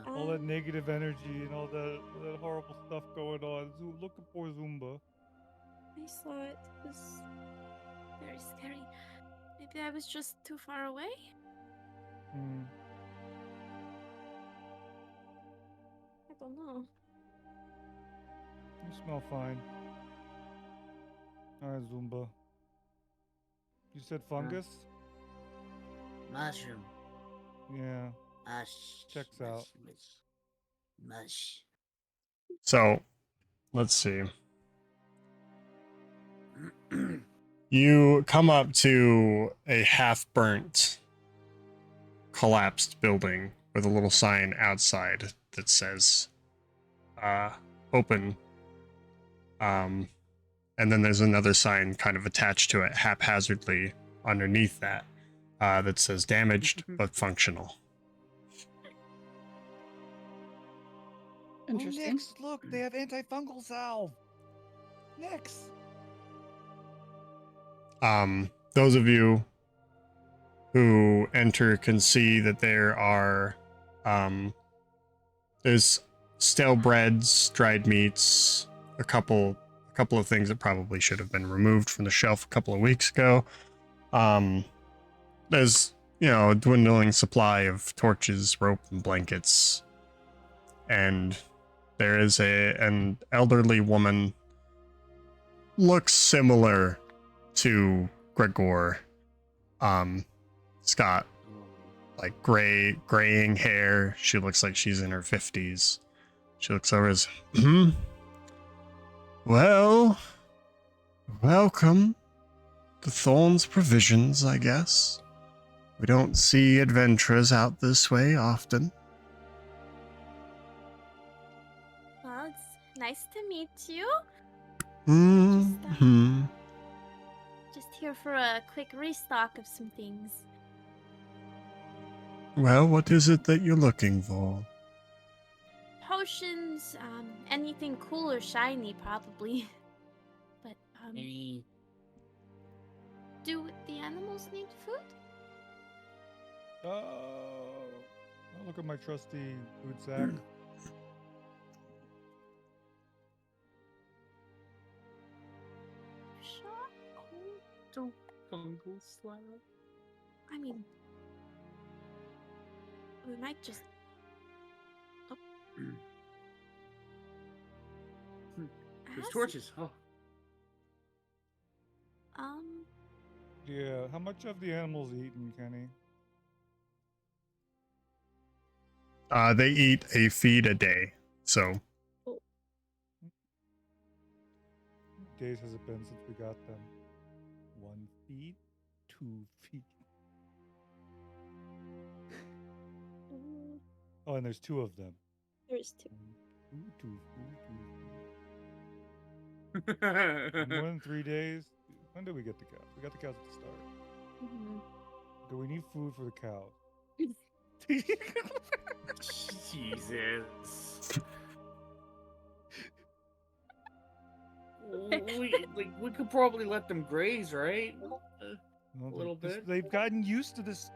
All that negative energy and all that horrible stuff going on. Look at poor Zumba. I saw it. It was very scary. Maybe I was just too far away? Hmm. I don't know. You smell fine. Alright, Zumba. You said fungus? Mushroom. Yeah. Mush. Checks out. Mush. So, let's see. You come up to a half-burnt, collapsed building with a little sign outside that says, open. And then there's another sign kind of attached to it haphazardly underneath that, that says damaged but functional. Interesting. Oh, Nyx, look, they have antifungal salve. Nyx. Those of you who enter can see that there are, there's stale breads, dried meats, a couple of things that probably should have been removed from the shelf a couple of weeks ago. There's, a dwindling supply of torches, rope, and blankets. And there is an elderly woman, looks similar to Gregor. It's got like graying hair. She looks like she's in her 50s. She looks over as, well, welcome to Thorne's Provisions, I guess. We don't see adventurers out this way often. Well, it's nice to meet you. Just here for a quick restock of some things. Well, what is it that you're looking for? Potions, anything cool or shiny, probably. But, Any Do the animals need food? I'll look at my trusty food sack. Shot? Don't fungal slap. I mean, we might just. There's Has- torches. Oh. Yeah, how much of the animals eaten, Kenny? They eat a feed a day, so How many days has it been since we got them? 1 feed? 2 feet? Oh, and there's 2 of them. There's 2. 2. More than 3 days? When did we get the cows? We got the cows at the start. Do we need food for the cows? Jesus. we could probably let them graze, right? No, A little bit. They've gotten used to this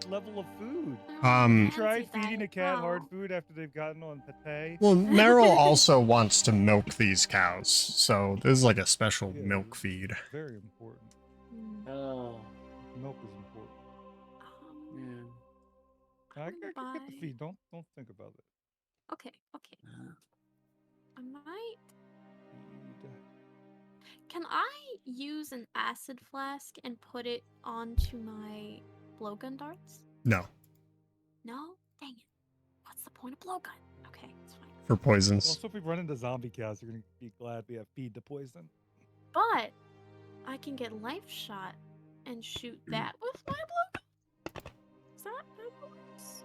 level of food. Um, You tried feeding a cat hard food after they've gotten on pate? well, Meryl also wants to milk these cows, so this is like a special Yeah, milk feed. Very important. Oh. Milk is important. Yeah. I can get the feed. Don't think about it. Okay. I might. Feed. Can I use an acid flask and put it onto my blowgun darts? No, No? Dang it. What's the point of blowgun? Okay, it's fine. for poisons. Also, if we run into zombie cows, you're gonna be glad we have feed to poison. But I can get life shot and shoot that with my blowgun. Is that how it works?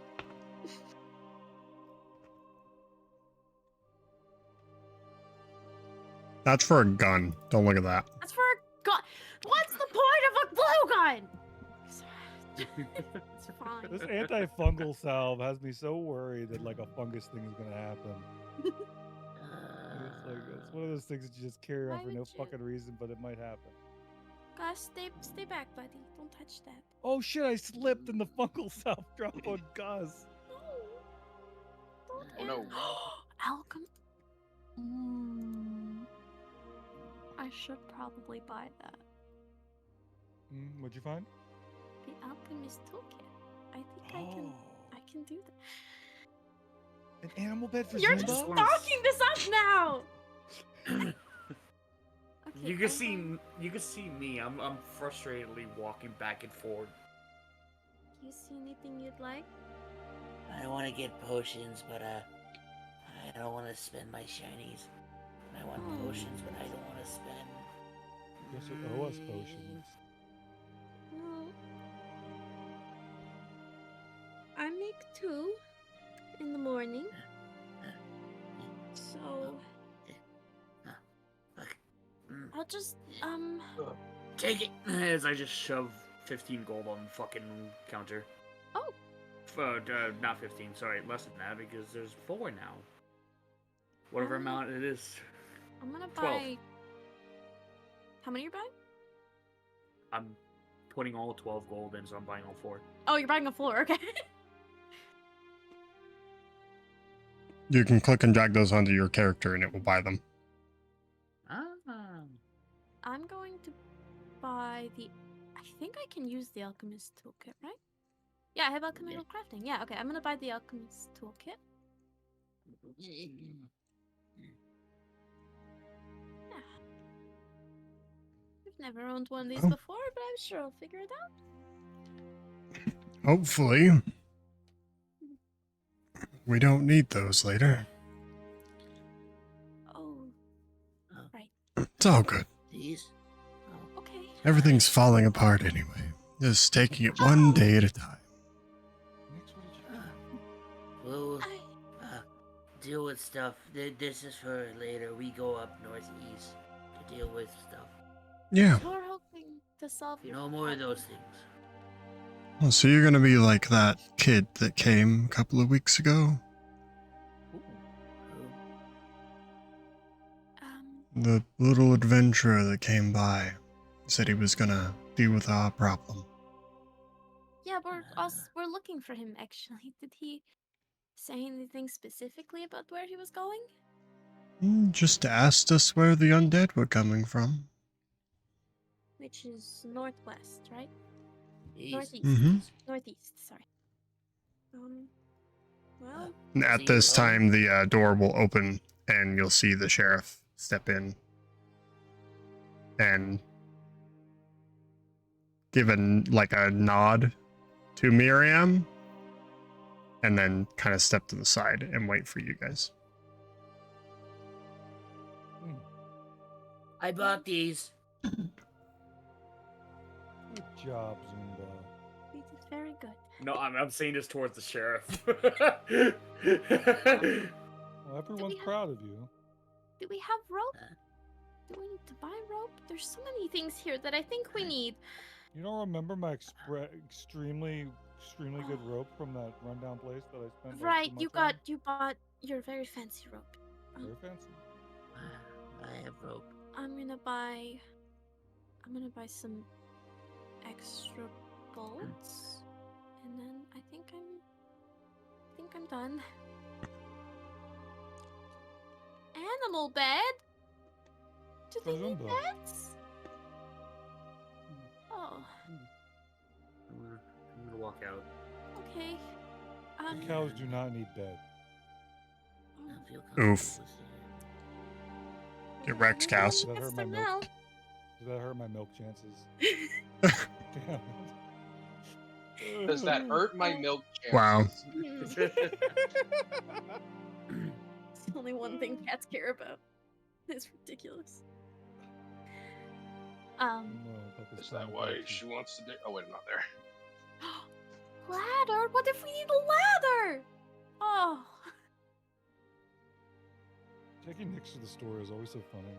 That's for a gun. Don't look at that. That's for a gun. What's the point of a blowgun? It's fine. This antifungal salve has me so worried that like a fungus thing is gonna happen. It's one of those things that you just carry on Why for no would you? fucking reason, but it might happen. Gus, stay back, buddy. Don't touch that. Oh shit! I slipped and the fungal salve dropped on Gus. No. Oh, Don't. no. Alchem. I should probably buy that. What'd you find? The alchemist toolkit. I think I can do that. An animal bed for You're Zumba? just stalking this up now. Okay, You I can see me. I'm frustratedly walking back and forth. You see anything you'd like? I want to get potions, but I don't want to spend my shinies. I want potions, but I don't want to spend. You also owe us potions. Well, I make 2 in the morning. So I'll just Take it! As I just shove 15 gold on the fucking counter. Oh. Not 15, sorry, less than that, because there's 4 now. Whatever amount it is. I'm gonna 12. buy. How many you're buying? I'm putting all 12 gold in, so I'm buying all 4. Oh, you're buying a floor. Okay. You can click and drag those onto your character and it will buy them. I'm going to buy the. I think I can use the alchemist toolkit, right? Yeah, I have alchemical crafting. Yeah, okay. I'm gonna buy the alchemist toolkit. Yeah. I've never owned one of these before, but I'm sure I'll figure it out. Hopefully. We don't need those later. Oh, right. It's all good. These? Okay. Everything's falling apart anyway. Just taking it one day at a time. We'll deal with stuff. This is for later. We go up northeast to deal with stuff. Yeah. You're hoping to solve your No more of those things. Well, so you're gonna be like that kid that came a couple of weeks ago? The little adventurer that came by. Said he was gonna deal with our problem. Yeah, we're looking for him actually. Did he say anything specifically about where he was going? Just asked us where the undead were coming from. Which is northwest, right? East. Northeast. Mhm. Northeast, sorry. Well, At See this you, time, the door will open, and you'll see the sheriff step in and give a nod to Miriam, and then kind of step to the side and wait for you guys. I bought these. Good job, Zumba. he did very good. No, I'm saying this towards the sheriff. Well, everyone's have- proud of you. Do we have rope? Huh? Do we need to buy rope? There's so many things here that I think we need. You don't remember my extremely good rope from that rundown place that I spent? like, Right, 2 months you bought your very fancy rope. on? Very fancy. I have rope. I'm gonna buy some extra bolts, and then I think I'm done. Animal bed? Do they need Zumba. beds? Oh, I'm gonna walk out. okay. The cows do not need bed. I Oh, feel comfortable Oof. with it. Get wrecked, cows. Does that Yes, hurt my for milk? now. Does that hurt my milk chances? Damn it. Does that hurt my milk chances? Wow. It's the only one thing cats care about. It's ridiculous. No, but this Is that time why it's she wants to do? Oh wait, I'm not there. Ladder? What if we need a ladder? Oh. Taking Nick to the store is always so funny.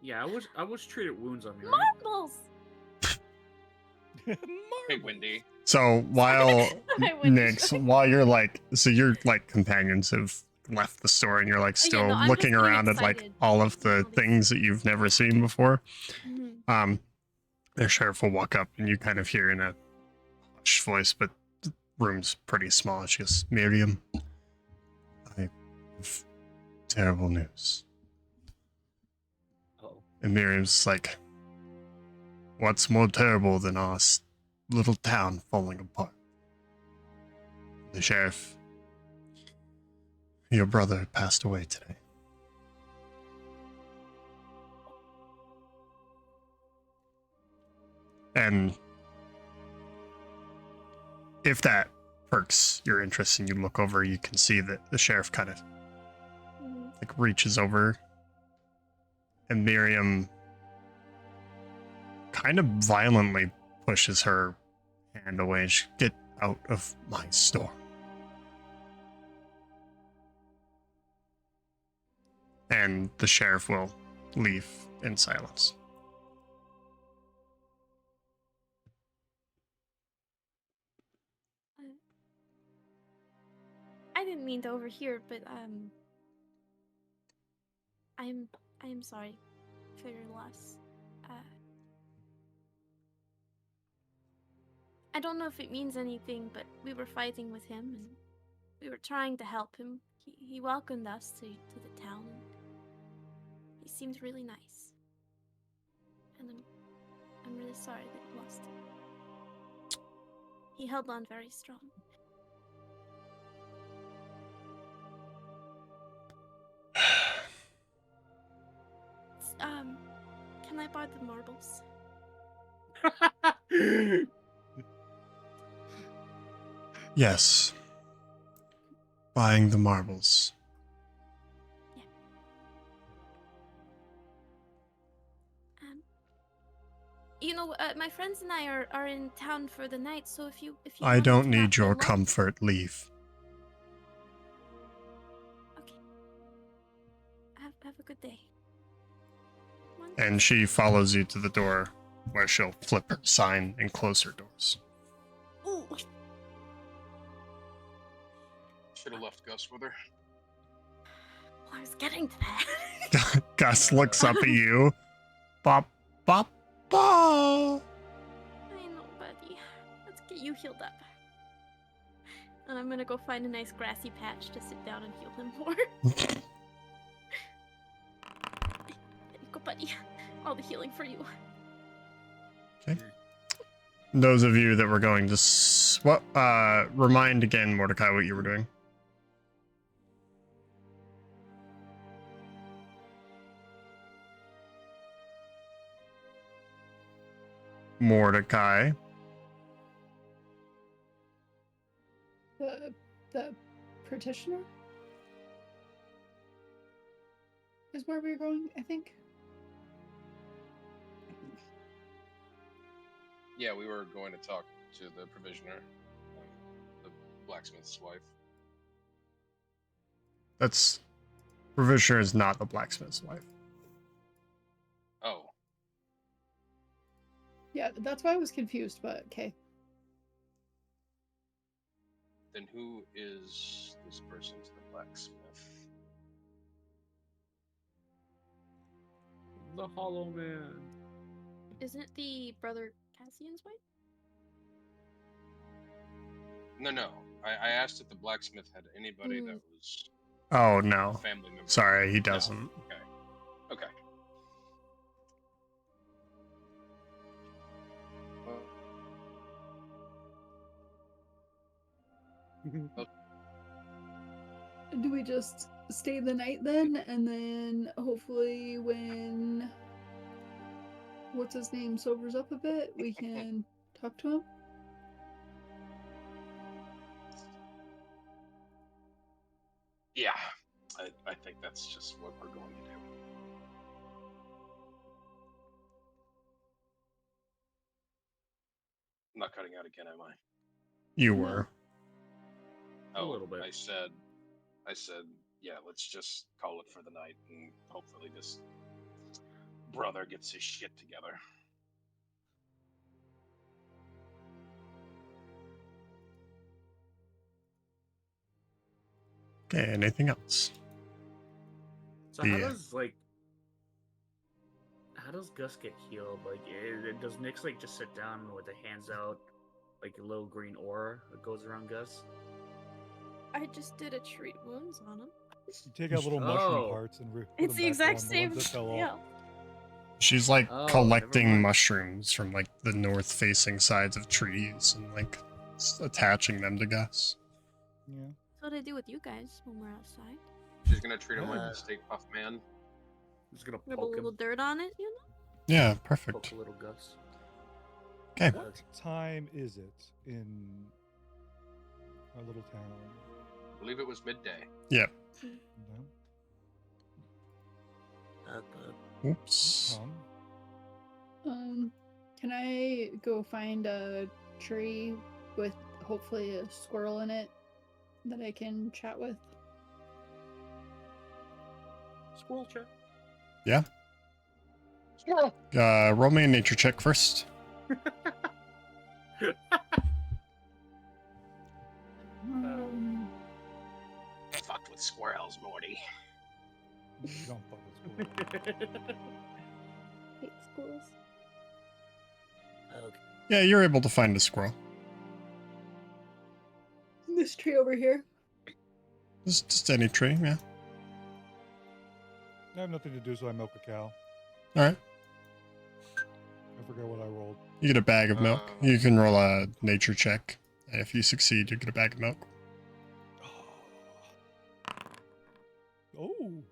Yeah, I was treated wounds on me. Right? Marbles! Hey, Wendy. So while I wouldn't Nix, say. while you're your companions have left the store and you're like Yeah, still no, I'm looking just getting around at like excited. all of the All these- things that you've never seen before, Mhm. the sheriff will walk up and you kind of hear in a hushed voice, but the room's pretty small. She goes, Miriam, I have terrible news. Oh. And Miriam's like, what's more terrible than our little town falling apart? The sheriff, your brother passed away today. And if that perks your interest and you look over, you can see that the sheriff kind of Mhm. like reaches over and Miriam kind of violently pushes her hand away and she, get out of my store. And the sheriff will leave in silence. I didn't mean to overhear, but I am sorry for your loss. I don't know if it means anything, but we were fighting with him and we were trying to help him. He welcomed us to the town and he seemed really nice. And I'm really sorry that you lost him. He held on very strong. Can I buy the marbles? Yes. Buying the marbles. You know, my friends and I are in town for the night, so if you I wanted don't to need drop your along- comfort. Leave. Okay. Have a good day. Come on. And she follows you to the door where she'll flip her sign and close her doors. Ooh. Should have left Gus with her. Well, I was getting to that. Gus looks up at you. Bop, Papa. I know, buddy. Let's get you healed up. And I'm gonna go find a nice grassy patch to sit down and heal him more. There you go, buddy. All the healing for you. Okay. Those of you that were going to remind again, Mordecai, what you were doing. Mordecai. The petitioner is where we're going, I think. Yeah, we were going to talk to the provisioner, the blacksmith's wife. That's Provisioner is not the blacksmith's wife. Oh, Yeah, that's why I was confused, but okay. then who is this person to the blacksmith? The Hollow Man. Isn't it the brother Cassian's wife? No. I asked if the blacksmith had anybody that was Oh a no. family member. Sorry, he No. doesn't. Okay. Do we just stay the night then, and then hopefully when what's his name sobers up a bit, we can talk to him? Yeah, I think that's just what we're going to do. I'm not cutting out again, am I? You No. were. Oh, little bit. I said, yeah, let's just call it for the night, and hopefully this brother gets his shit together. Okay, anything else? So Yeah. how does Gus get healed? Like, does Nyx like just sit down with the hands out, like a little green aura that goes around Gus? I just did a treat wounds on him. You take out little mushroom Oh. parts and put It's them the back exact on, the same. ones that fell off. Yeah. She's like Oh, never collecting mind. mushrooms from like the north facing sides of trees and like attaching them to Gus. Yeah. That's what I do with you guys when we're outside. She's gonna treat him like Uh, a steak puff man. Just gonna Rub a poke little him, dirt on it, you know? Yeah, poke perfect. a little Gus. Okay. What time is it in our little town? I believe it was midday. Yep. No? Oops. Can I go find a tree with hopefully a squirrel in it that I can chat with? Squirrel chat. Yeah. Roll me a nature check first. Fucked with squirrels, Morty. You don't fuck with squirrels. Hate squirrels. Okay. Yeah, you're able to find a squirrel. This tree over here. Just any tree, yeah. I have nothing to do, so I milk a cow. All right. I forget what I rolled. You get a bag of milk. You can roll a nature check. And if you succeed, you get a bag of milk. Oh.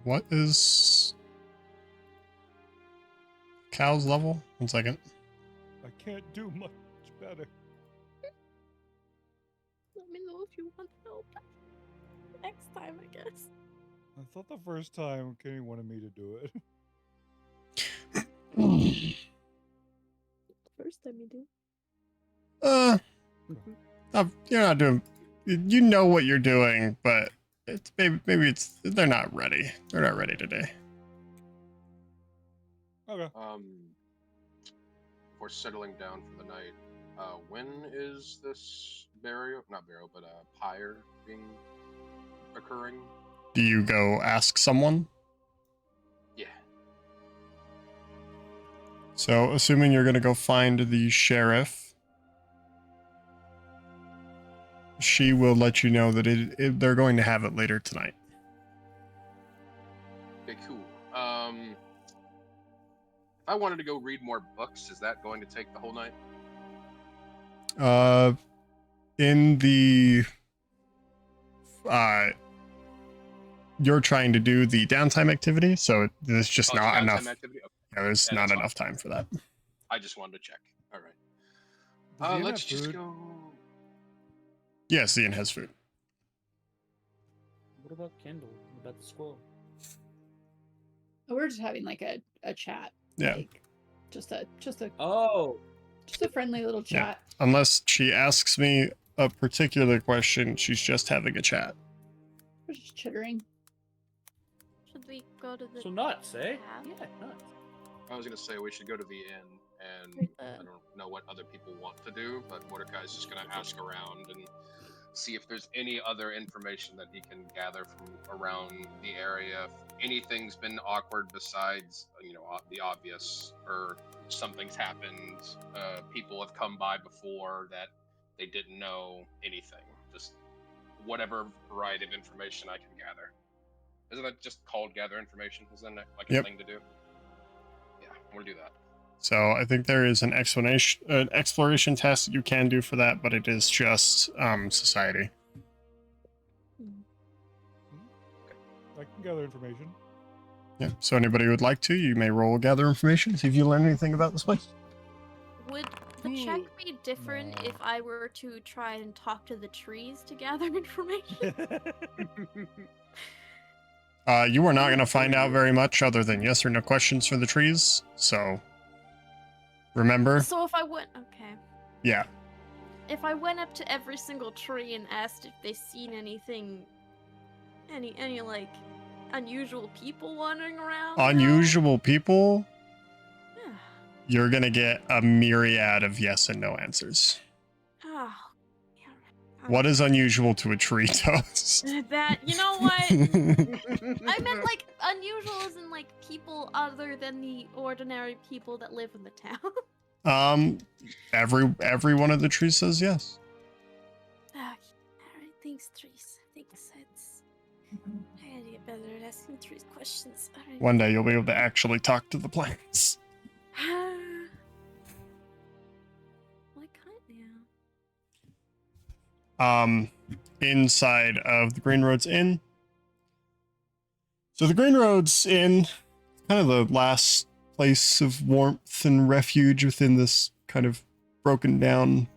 What is cow's level? 1 second. I can't do much better. Let me know if you want help. Next time, I guess. I thought the first time Kenny wanted me to do it. First time you do. You're not doing. You know what you're doing, but it's maybe it's they're not ready. They're not ready today. Okay. We're settling down for the night. When is this burial? Not burial, but pyre occurring? Do you go ask someone? Yeah. So, assuming you're going to go find the sheriff, she will let you know that they're going to have it later tonight. Okay, cool. If I wanted to go read more books, is that going to take the whole night? In the you're trying to do the downtime activity, so there's just Oh, it's a not downtime enough. activity? Okay. Yeah, there's Yeah, not that's enough time for that. I just wanted to check. All right. Does Ian Let's have just food? go. Yes, Ian has food. What about Kendall? What about the squirrel? We're just having like a chat. Yeah. Like just a Oh, friendly little Yeah. chat. Unless she asks me a particular question, she's just having a chat. We're just chittering. Should we go to the so nuts, eh? tab? Yeah, nuts. I was gonna say we should go to the inn, and I don't know what other people want to do, but Mordecai's just gonna ask around and see if there's any other information that he can gather from around the area. If anything's been awkward besides, the obvious, or something's happened, people have come by before that they didn't know anything. Just whatever variety of information I can gather. Isn't that just called gather information? Isn't that like a Yep. thing to do? Yeah, we'll do that. So I think there is an exploration test that you can do for that, but it is just society. I can gather information. Yeah. So anybody who would like to, you may roll gather information, see if you learn anything about this place. Would the check be different if I were to try and talk to the trees to gather information? You are not going to find out very much other than yes or no questions for the trees. So remember, So if I went, okay. yeah. If I went up to every single tree and asked if they seen anything, any like unusual people wandering around. Unusual people, Yeah. you're going to get a myriad of yes and no answers. Oh. What is unusual to a tree, Toast? That, you know what? I meant like unusual as in like people other than the ordinary people that live in the town. Every one of the trees says yes. Alright, thanks, trees. Thanks, it's... I gotta get better at asking trees questions. Alright. One day you'll be able to actually talk to the plants. Well, I can't now. Inside of the Green Roads Inn. So the Green Roads Inn, kind of the last place of warmth and refuge within this kind of broken down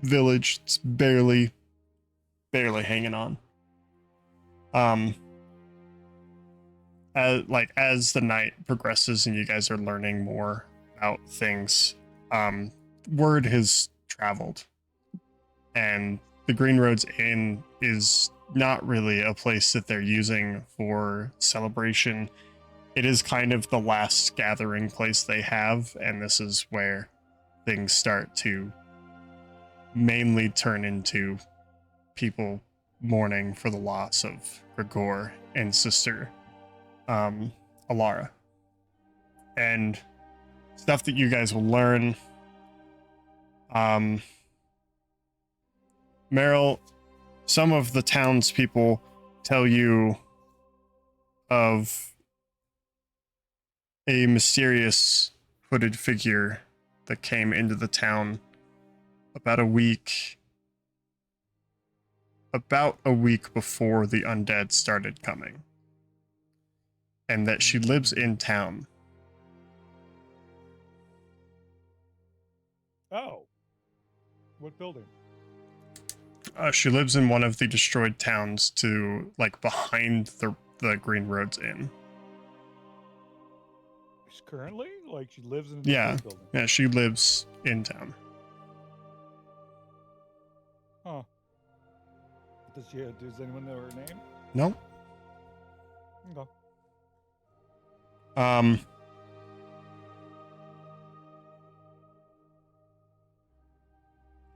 village. It's barely hanging on. As the night progresses and you guys are learning more about things, word has traveled, and the Green Roads Inn is not really a place that they're using for celebration. It is kind of the last gathering place they have, and this is where things start to mainly turn into people mourning for the loss of Gregor and sister Alara. And stuff that you guys will learn. Meryl, some of the townspeople tell you of a mysterious hooded figure that came into the town about a week before the undead started coming, and that she lives in town. Oh. What building? She lives in one of the destroyed towns behind the Green Roads Inn. Currently? Like she lives in a Yeah. building? Yeah, she lives in town. Huh. Does anyone know her name? No? Okay.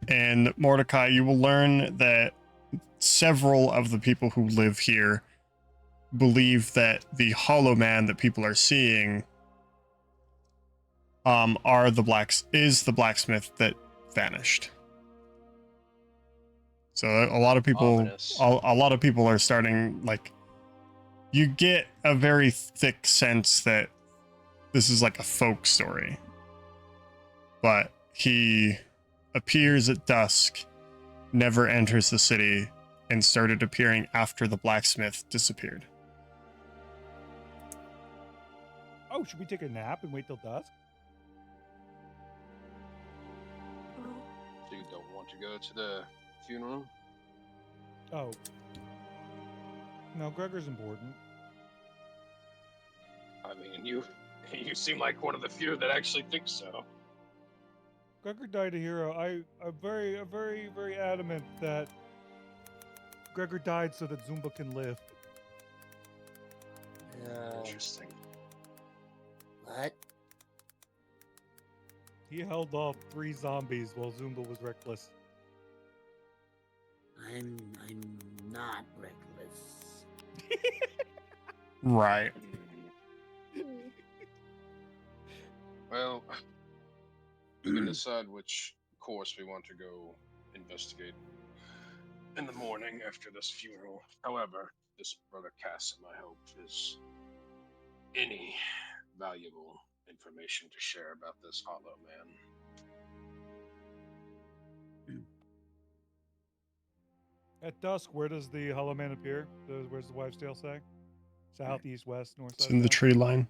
And Mordecai, you will learn that several of the people who live here believe that the Hollow Man that people are seeing is the blacksmith that vanished. So a lot of people, Ominous. a lot of people are starting, like, you get a very thick sense that this is like a folk story. But he appears at dusk, never enters the city, and started appearing after the blacksmith disappeared. Oh, should we take a nap and wait till dusk? So you don't want to go to the funeral? Oh. No, Gregor's important. I mean, you seem like one of the few that actually think so. Gregor died a hero. I'm very adamant that Gregor died so that Zumba can live. Interesting. What? He held off 3 zombies while Zumba was reckless. I'm not reckless. Right. Well, we can decide which course we want to go investigate in the morning after this funeral. However, this Brother Cassim, I hope, is any valuable information to share about this Hollow Man. At dusk, where does the Hollow Man appear? Where's the wives' tale say? South, east, west, north, It's south, in the south? tree line.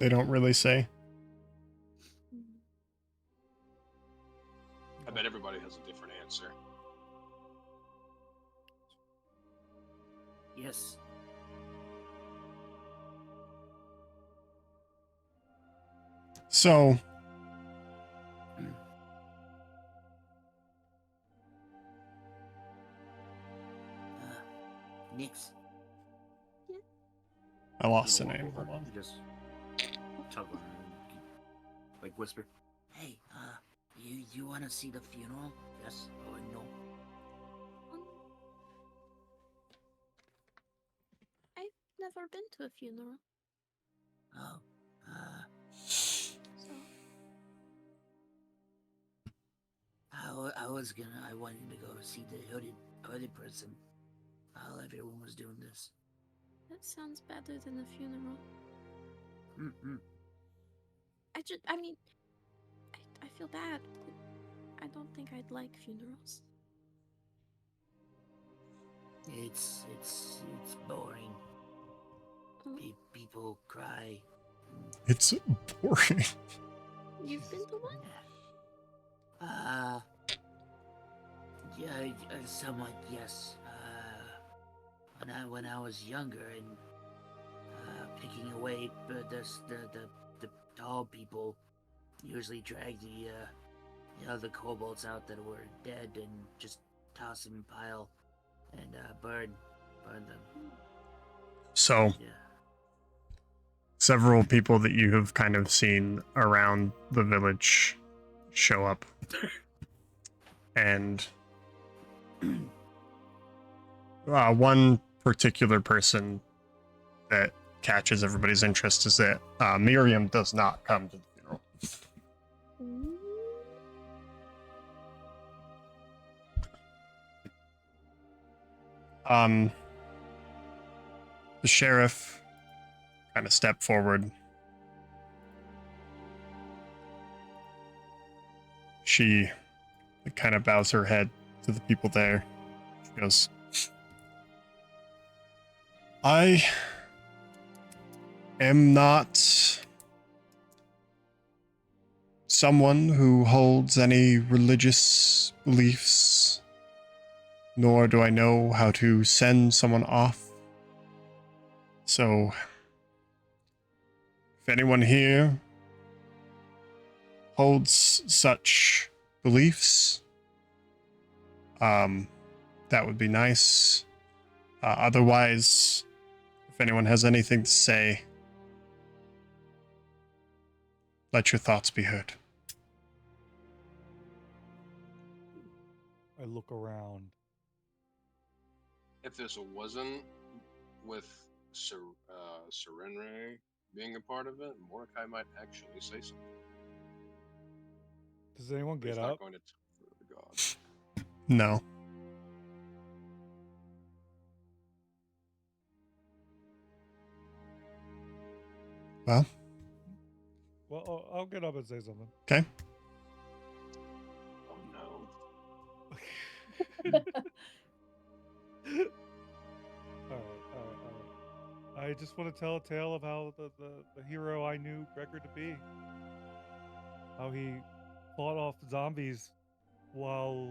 They don't really say. I bet everybody has a different answer. Yes. So, Nix. I lost the name. Hold on. Just tug on her, like whisper. Hey, you wanna see the funeral? Yes or no? I've never been to a funeral, Oh, so I wanted to go see the hooded person while everyone was doing this. that sounds better than a funeral. Mm-mm. I mean, I feel bad, but I don't think I'd like funerals. It's boring. Oh, People cry. It's boring. you've been to one? Yeah, somewhat, yes. When I was younger and picking away, the tall people usually drag the kobolds out that were dead and just toss them in a pile and burn them. So, Yeah. several people that you have kind of seen around the village show up. And one particular person that catches everybody's interest is that Miriam does not come to the funeral. The sheriff kind of stepped forward. She kind of bows her head to the people there. She goes, I am not someone who holds any religious beliefs, nor do I know how to send someone off. So, if anyone here holds such beliefs, that would be nice. Otherwise, if anyone has anything to say, let your thoughts be heard. I look around. If this wasn't with Serenre, being a part of it, Mordecai might actually say something. Does anyone But he's get not up? going to God. No. Well, Well, I'll get up and say something. okay. Oh no. All right. I just want to tell a tale of how the hero I knew Gregor to be. How he fought off zombies while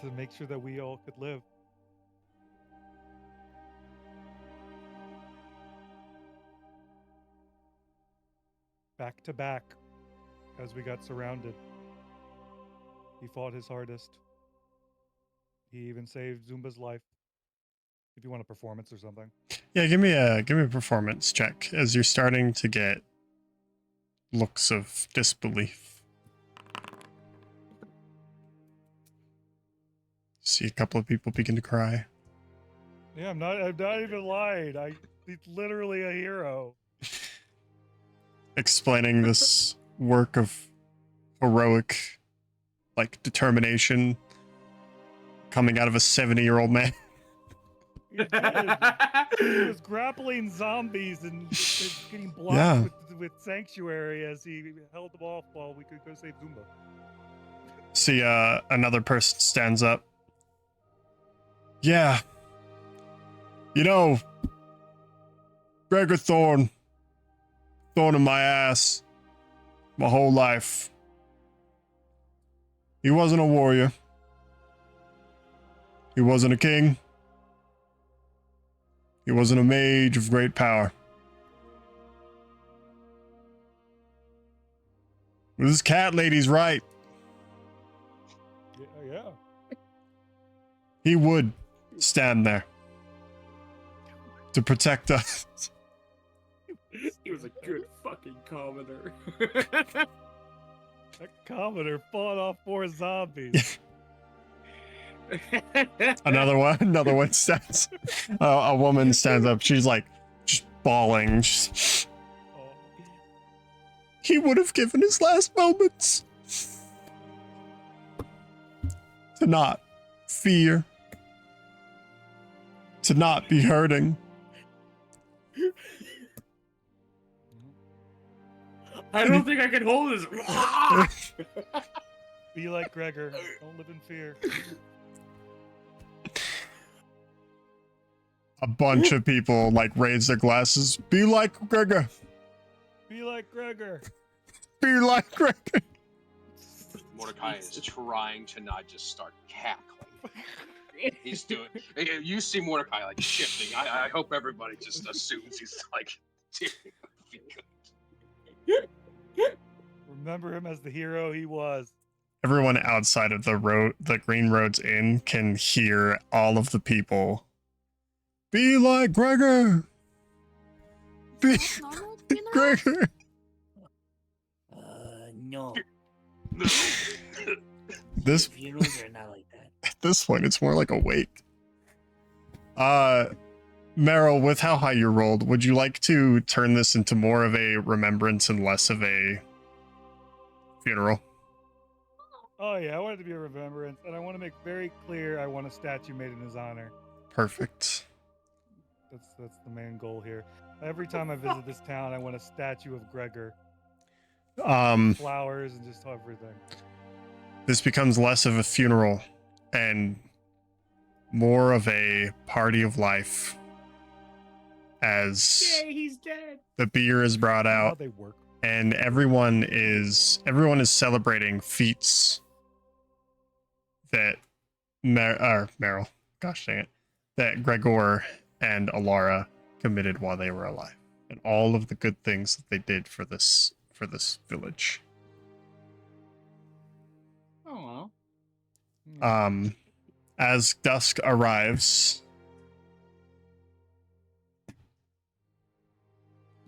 to make sure that we all could live. Back to back, as we got surrounded. He fought his hardest. He even saved Zumba's life. If you want a performance or something. Yeah, give me a performance check as you're starting to get looks of disbelief. See a couple of people begin to cry. Yeah, I'm not even lying. He's literally a hero. Explaining this work of heroic, like, determination coming out of a 70-year-old man. He did. He was grappling zombies and getting blocked Yeah. with sanctuary as he held them off while we could go save Zumba. See, another person stands up. Yeah. You know, Gregor Thorn in my ass my whole life. He wasn't a warrior. He wasn't a king. He wasn't a mage of great power. This cat lady's right. Yeah. He would stand there to protect us. He was a good fucking commoner. That commoner fought off 4 zombies. Another one stands. A woman stands up. She's like, just bawling. He would have given his last moments to not fear, to not be hurting. I don't think I can hold this. Be like Gregor. Don't live in fear. A bunch of people like raise their glasses. Be like Gregor. Be like Gregor. Be like Gregor. Mordecai is trying to not just start cackling. He's doing. You see Mordecai like shifting. I hope everybody just assumes he's like. Remember him as the hero he was. Everyone outside of the Green Roads Inn can hear all of the people. Be like Gregor. Be Normal funeral? Gregor. No. This Funerals are not like that. at this point, it's more like a wake. Meryl, with how high you rolled, would you like to turn this into more of a remembrance and less of a funeral? Oh yeah, I want it to be a remembrance, and I want to make very clear I want a statue made in his honor. Perfect. That's the main goal here. Every time I visit this town, I want a statue of Gregor. Flowers and just everything. This becomes less of a funeral and more of a party of life as Yay, he's dead. the beer is brought How out they work. and everyone is celebrating feats that Meryl, gosh dang it, that Gregor and Alara committed while they were alive, and all of the good things that they did for this village. Oh well. As dusk arrives,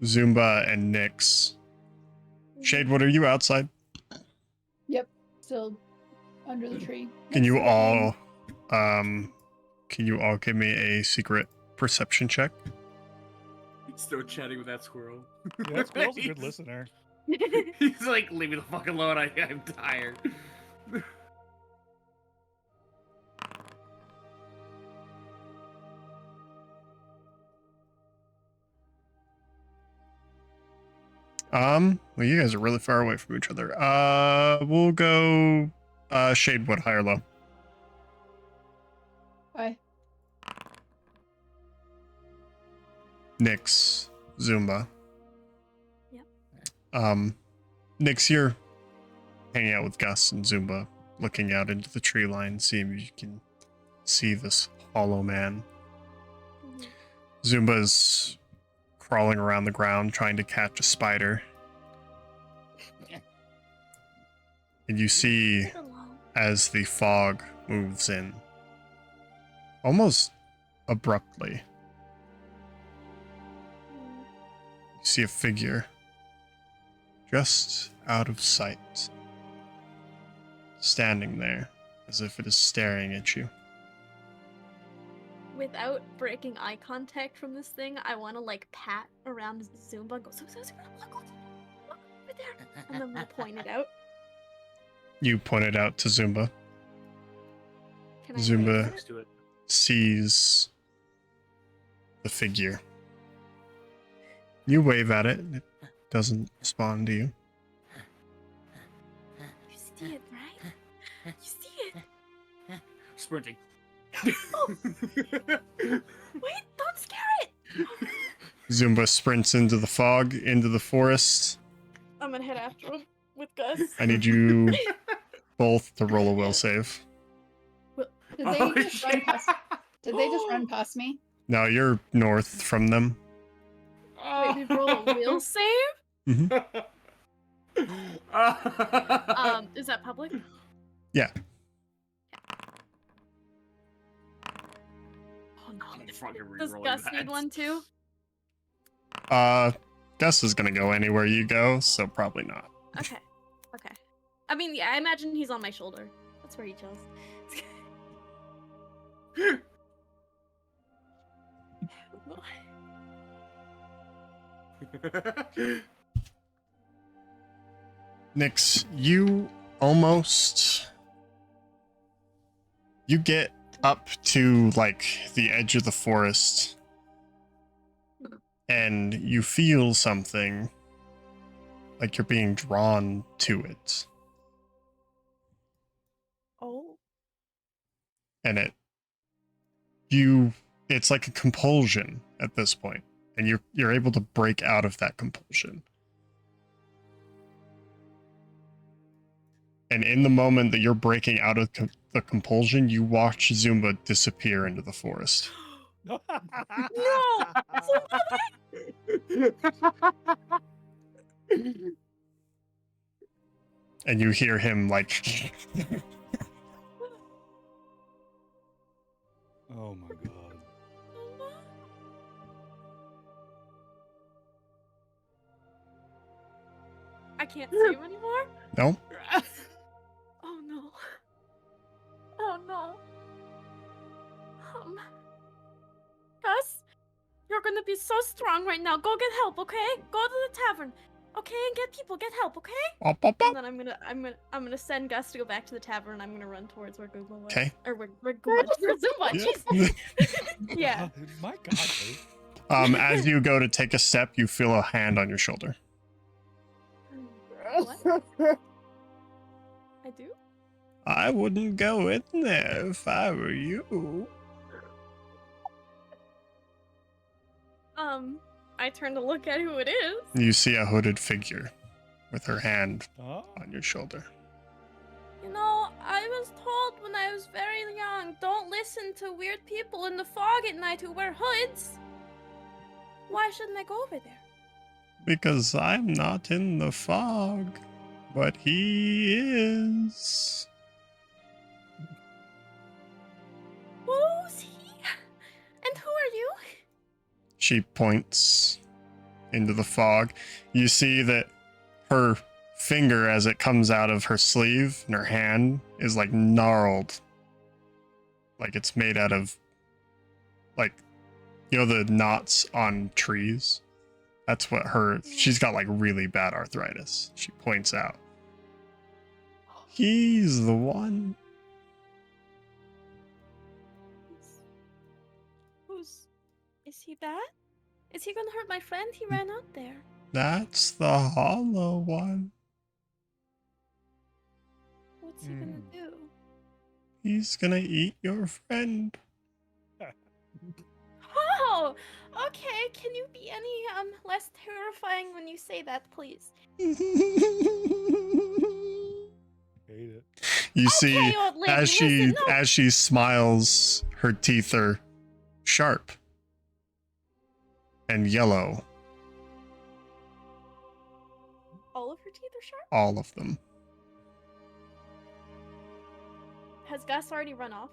Zumba and Nyx. Shadewood, are you outside? Yep, still under the tree. Can next you to the all inn. give me a secret perception check? Still chatting with that squirrel. Yeah, that squirrel's a good listener. He's like, leave me the fuck alone. I'm tired. Well, you guys are really far away from each other. We'll go Shadewood, high or low. Bye. Nyx, Zumba. Yep. Nyx, you're hanging out with Gus and Zumba, looking out into the tree line, seeing if you can see this hollow man. Mhm. Zumba's crawling around the ground trying to catch a spider. And you see, Get along. as the fog moves in, almost abruptly, Mm. you see a figure just out of sight, standing there as if it is staring at you. Without breaking eye contact from this thing, I want to like pat around Zumba and go, Zumba, look over there. And then I'm gonna point it out. You pointed out to Zumba. Can I Zumba. wave at Next it? to it. Sees the figure. You wave at it, and it doesn't respond to you. You see it, right? You see it. Sprinting. Oh. Wait, don't scare it. Zumba sprints into the fog, into the forest. I'm gonna head after him with Gus. I need you both to roll a will save. Did they Oh, just run shit. past? Did they just run past me? Now you're north from them. Wait, we roll a will save? Is that public? Yeah. Oh no. I'm fucking Does rerolling Gus that. need one too? Gus is gonna go anywhere you go, so probably not. Okay. Okay. I mean, yeah, I imagine he's on my shoulder. That's where he chills. Nyx, you almost... You get up to, like, the edge of the forest, and you feel something, like you're being drawn to it. Oh. And it's like a compulsion at this point, and you're able to break out of that compulsion. And in the moment that you're breaking out of the compulsion, you watch Zumba disappear into the forest. No! And you hear him like Oh my god. I can't see him anymore? no. Oh no. Oh no. Gus, you're gonna be so strong right now. Go get help, okay? Go to the tavern, okay? And get people, get help, okay? Op, op, And op. then I'm gonna send Gus to go back to the tavern, and I'm gonna run towards where Google was. Okay. Or where Google was. Where Zumba, jeez. Yeah. My god, dude. As you go to take a step, you feel a hand on your shoulder. What? I do? I wouldn't go in there if I were you. I turn to look at who it is. You see a hooded figure with her hand Oh. on your shoulder. You know, I was told when I was very young, don't listen to weird people in the fog at night who wear hoods. Why shouldn't I go over there? Because I'm not in the fog, but he is. Who's he? And who are you? She points into the fog. You see that her finger, as it comes out of her sleeve and her hand, is like gnarled. Like it's made out of, like, you know, the knots on trees? That's what she's got like really bad arthritis. She points out. He's the one. Is he bad? Is he gonna hurt my friend? He ran out there. That's the hollow one. What's he gonna do? He's gonna eat your friend. Oh, okay. Can you be any less terrifying when you say that, please? Hate it. You see, Okay, old lady, listen, no. as she smiles, her teeth are sharp and yellow. All of her teeth are sharp? All of them. Has Gus already run off?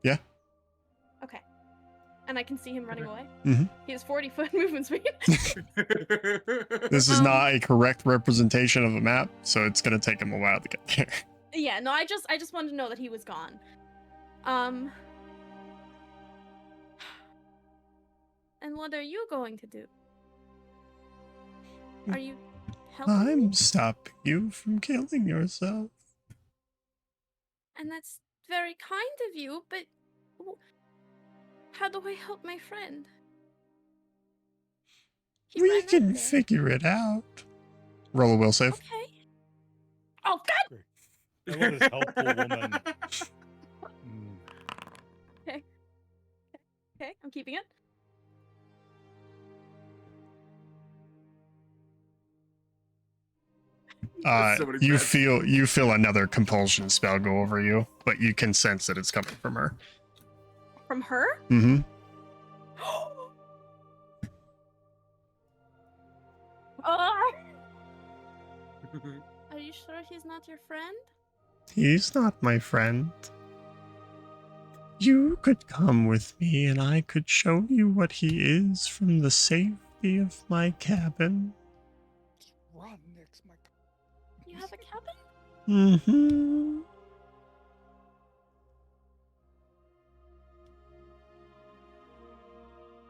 Yeah. Okay. And I can see him running away? Mm-hmm. He has 40-foot movement speed. This is not a correct representation of a map, so it's gonna take him a while to get there. Yeah, no, I just wanted to know that he was gone. And what are you going to do? Are you helping me? I'm stopping you from killing yourself. And that's very kind of you, but how do I help my friend? He We ran out can there. figure it out. Roll a will save. Okay. Oh God! I love this helpful woman. Okay, I'm keeping it. You feel another compulsion spell go over you, but you can sense that it's coming from her. From her? Mm-hmm. Are you sure he's not your friend? He's not my friend. You could come with me and I could show you what he is from the safety of my cabin. Run, Nix, my You have a cabin? Mm-hmm.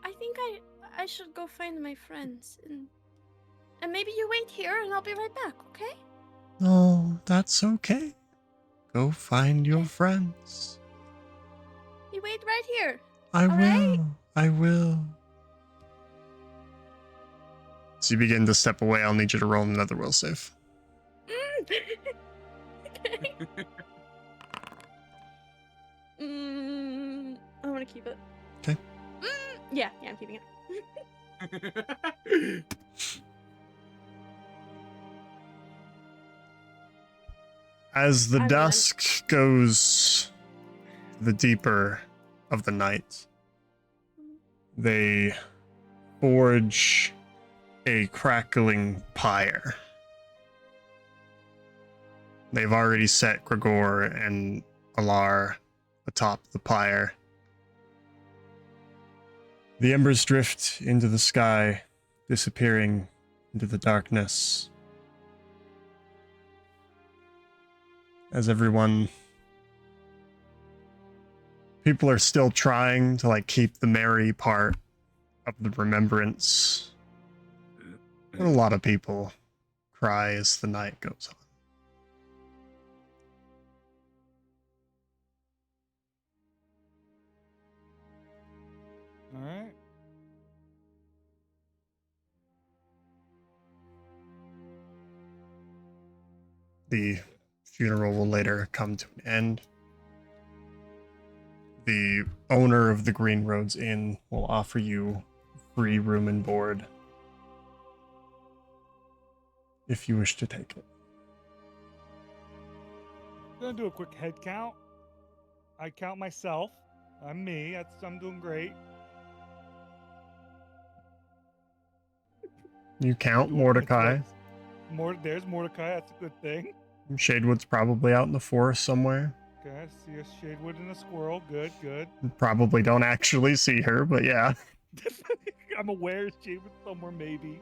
I think I should go find my friends and maybe you wait here and I'll be right back, okay? Oh, that's okay. Go find your friends. You wait right here. I All will. right? I will. As you begin to step away, I'll need you to roll another will save. Okay. I want to keep it. Okay. Yeah, I'm keeping it. As the I'm dusk goes the deeper of the night, they forge a crackling pyre. They've already set Gregor and Alar atop the pyre. The embers drift into the sky, disappearing into the darkness. As people are still trying to keep the merry part of the remembrance. And a lot of people cry as the night goes on. All right. The funeral will later come to an end. The owner of the Green Roads Inn will offer you free room and board if you wish to take it. I'm gonna do a quick head count. I count myself. I'm me. I'm doing great. You count Mordecai. There's Mordecai. That's a good thing. Shadewood's probably out in the forest somewhere. Okay, I see a Shadewood and a squirrel. Good. Probably don't actually see her, but yeah. I'm aware Shadewood's somewhere, maybe.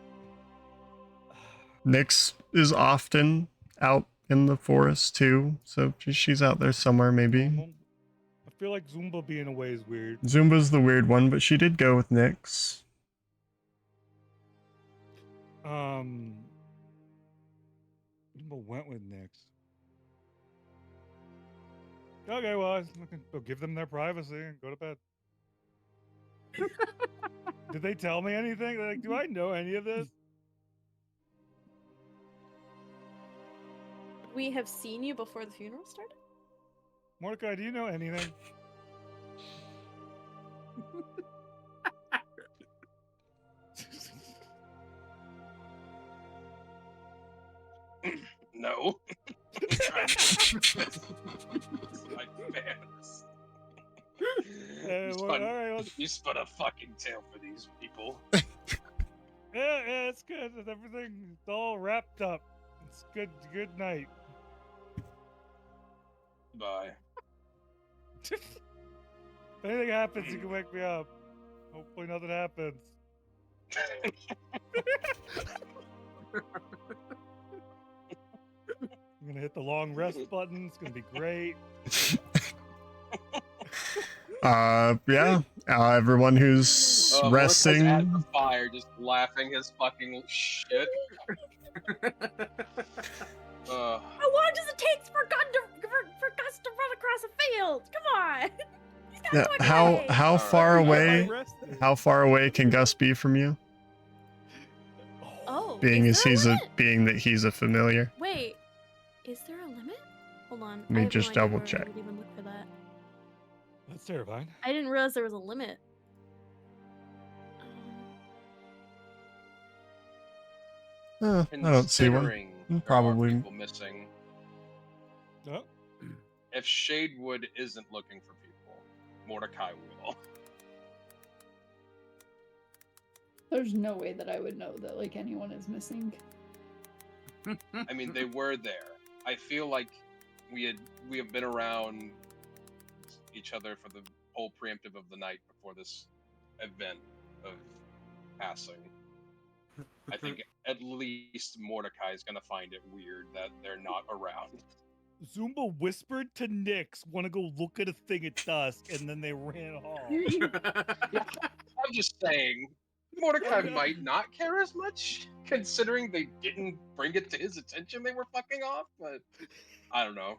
Nyx is often out in the forest too, so she's out there somewhere maybe. I feel like Zumba being away is weird. Zumba's the weird one, but she did go with Nyx. What went with next? Okay, well, we'll give them their privacy and go to bed. Did they tell me anything? Like, do I know any of this? We have seen you before the funeral started? Mordecai, do you know anything? No. Trying to my fans. All right, well, You spun a fucking tale for these people. yeah, it's good. Everything's all wrapped up. It's good. Good night. Bye. If anything happens, you can wake me up. Hopefully nothing happens. I'm gonna hit the long rest button. It's gonna be great. Yeah. Everyone who's Mordecai's at resting. the fire, just laughing his fucking shit. How long does it take for Gus to run across a field? Come on. He's got Yeah, to away. how far Alright, away? I'm rested. How far away can Gus be from you? Oh, Being is there a limit? being that he's a familiar. Wait, is there a limit? Hold on. me I have just no idea double where check. I would even look for that. That's terrifying. I didn't realize there was a limit. I don't see one. Considering there are Probably. people missing. No. If Shadewood isn't looking for people, Mordecai will. There's no way that I would know that like anyone is missing. I mean, they were there. I feel like we have been around each other for the whole preemptive of the night before this event of passing. I think at least Mordecai is gonna find it weird that they're not around. Zumba whispered to Nyx, "Want to go look at a thing at dusk," and then they ran off. I'm just saying, Mordecai might not care as much, considering they didn't bring it to his attention they were fucking off, but I don't know.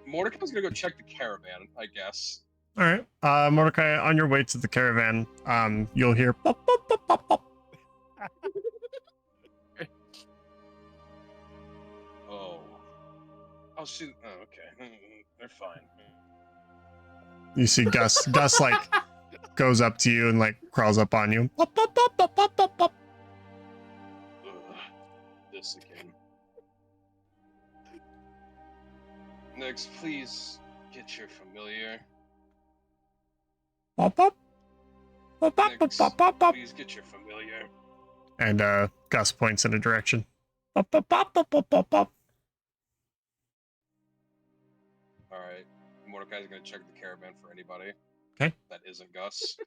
Mordecai's gonna go check the caravan, I guess. All right. Mordecai, on your way to the caravan, you'll hear pop, pop, pop, pop, pop. Oh, shoot. Oh, okay. They're fine. You see Gus like goes up to you and like crawls up on you. Pop, pop, pop, pop, pop, pop, pop. Ugh, this again. Next, please get your familiar. Pop, pop. Pop, pop, pop, Next, pop, pop, pop. please get your familiar. And Gus points in a direction. Pop, pop, pop, pop, pop, pop, pop. Alright. Mordecai's gonna check the caravan for anybody. Okay. That isn't Gus.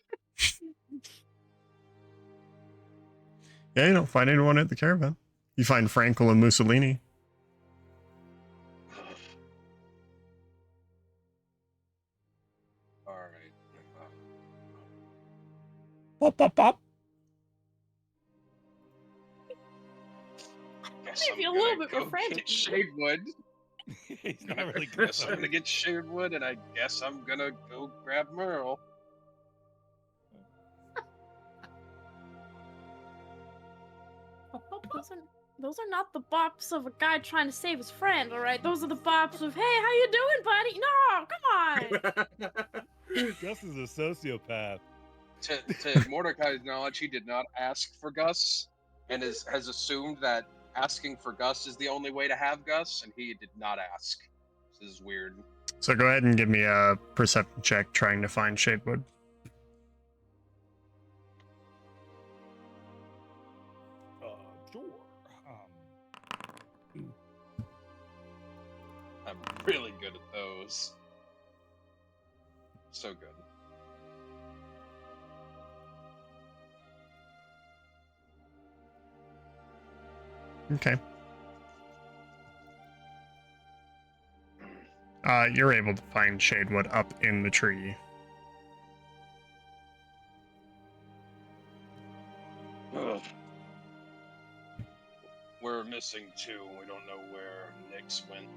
Yeah, you don't find anyone at the caravan. You find Frankel and Mussolini. Alright. Pop, pop, pop. Guess Maybe I'm a little gonna bit more go frantic. get Shadewood. He's not really good. Guess I'm gonna get Shadewood, and I guess I'm gonna go grab Merle. Those are not the bops of a guy trying to save his friend, all right? Those are the bops of, hey, how you doing, buddy? No, come on. Gus is a sociopath. To Mordecai's knowledge, he did not ask for Gus, and has assumed that asking for Gus is the only way to have Gus, and he did not ask. This is weird. So go ahead and give me a perception check trying to find Shadewood. Sure. I'm really good at those. So good. Okay. You're able to find Shadewood up in the tree. Ugh. missing too. We don't know where Nyx went.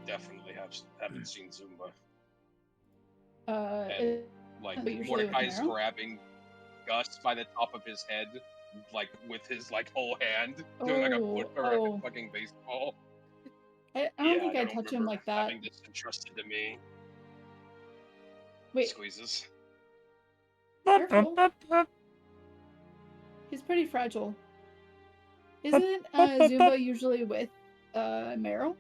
Definitely haven't seen Zumba. And like usually with Mordecai's Meryl? grabbing Gus by the top of his head, like with his like whole hand, doing like a fucking baseball. I don't think I touch him remember like that. having this entrusted to me. Wait, Squeezes. careful. He's pretty fragile. Isn't Zumba usually with Meryl?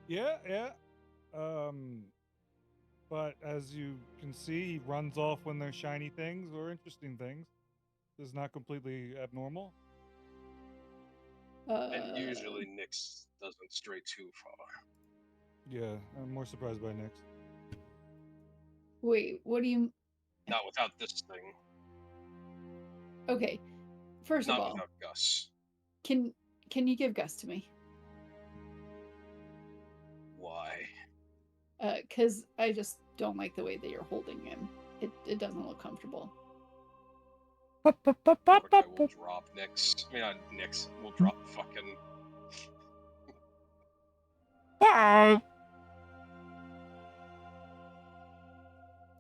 Yeah. But as you can see, he runs off when there's shiny things or interesting things. This is not completely abnormal. And usually Nyx doesn't stray too far. Yeah, I'm more surprised by Nyx. Wait, what do you... Not without this thing. Okay, first of Not all, without Gus. can you give Gus to me? Why? Because I just don't like the way that you're holding him. It doesn't look comfortable. Mordecai will drop Nyx. I mean, not Nyx. We'll drop fucking...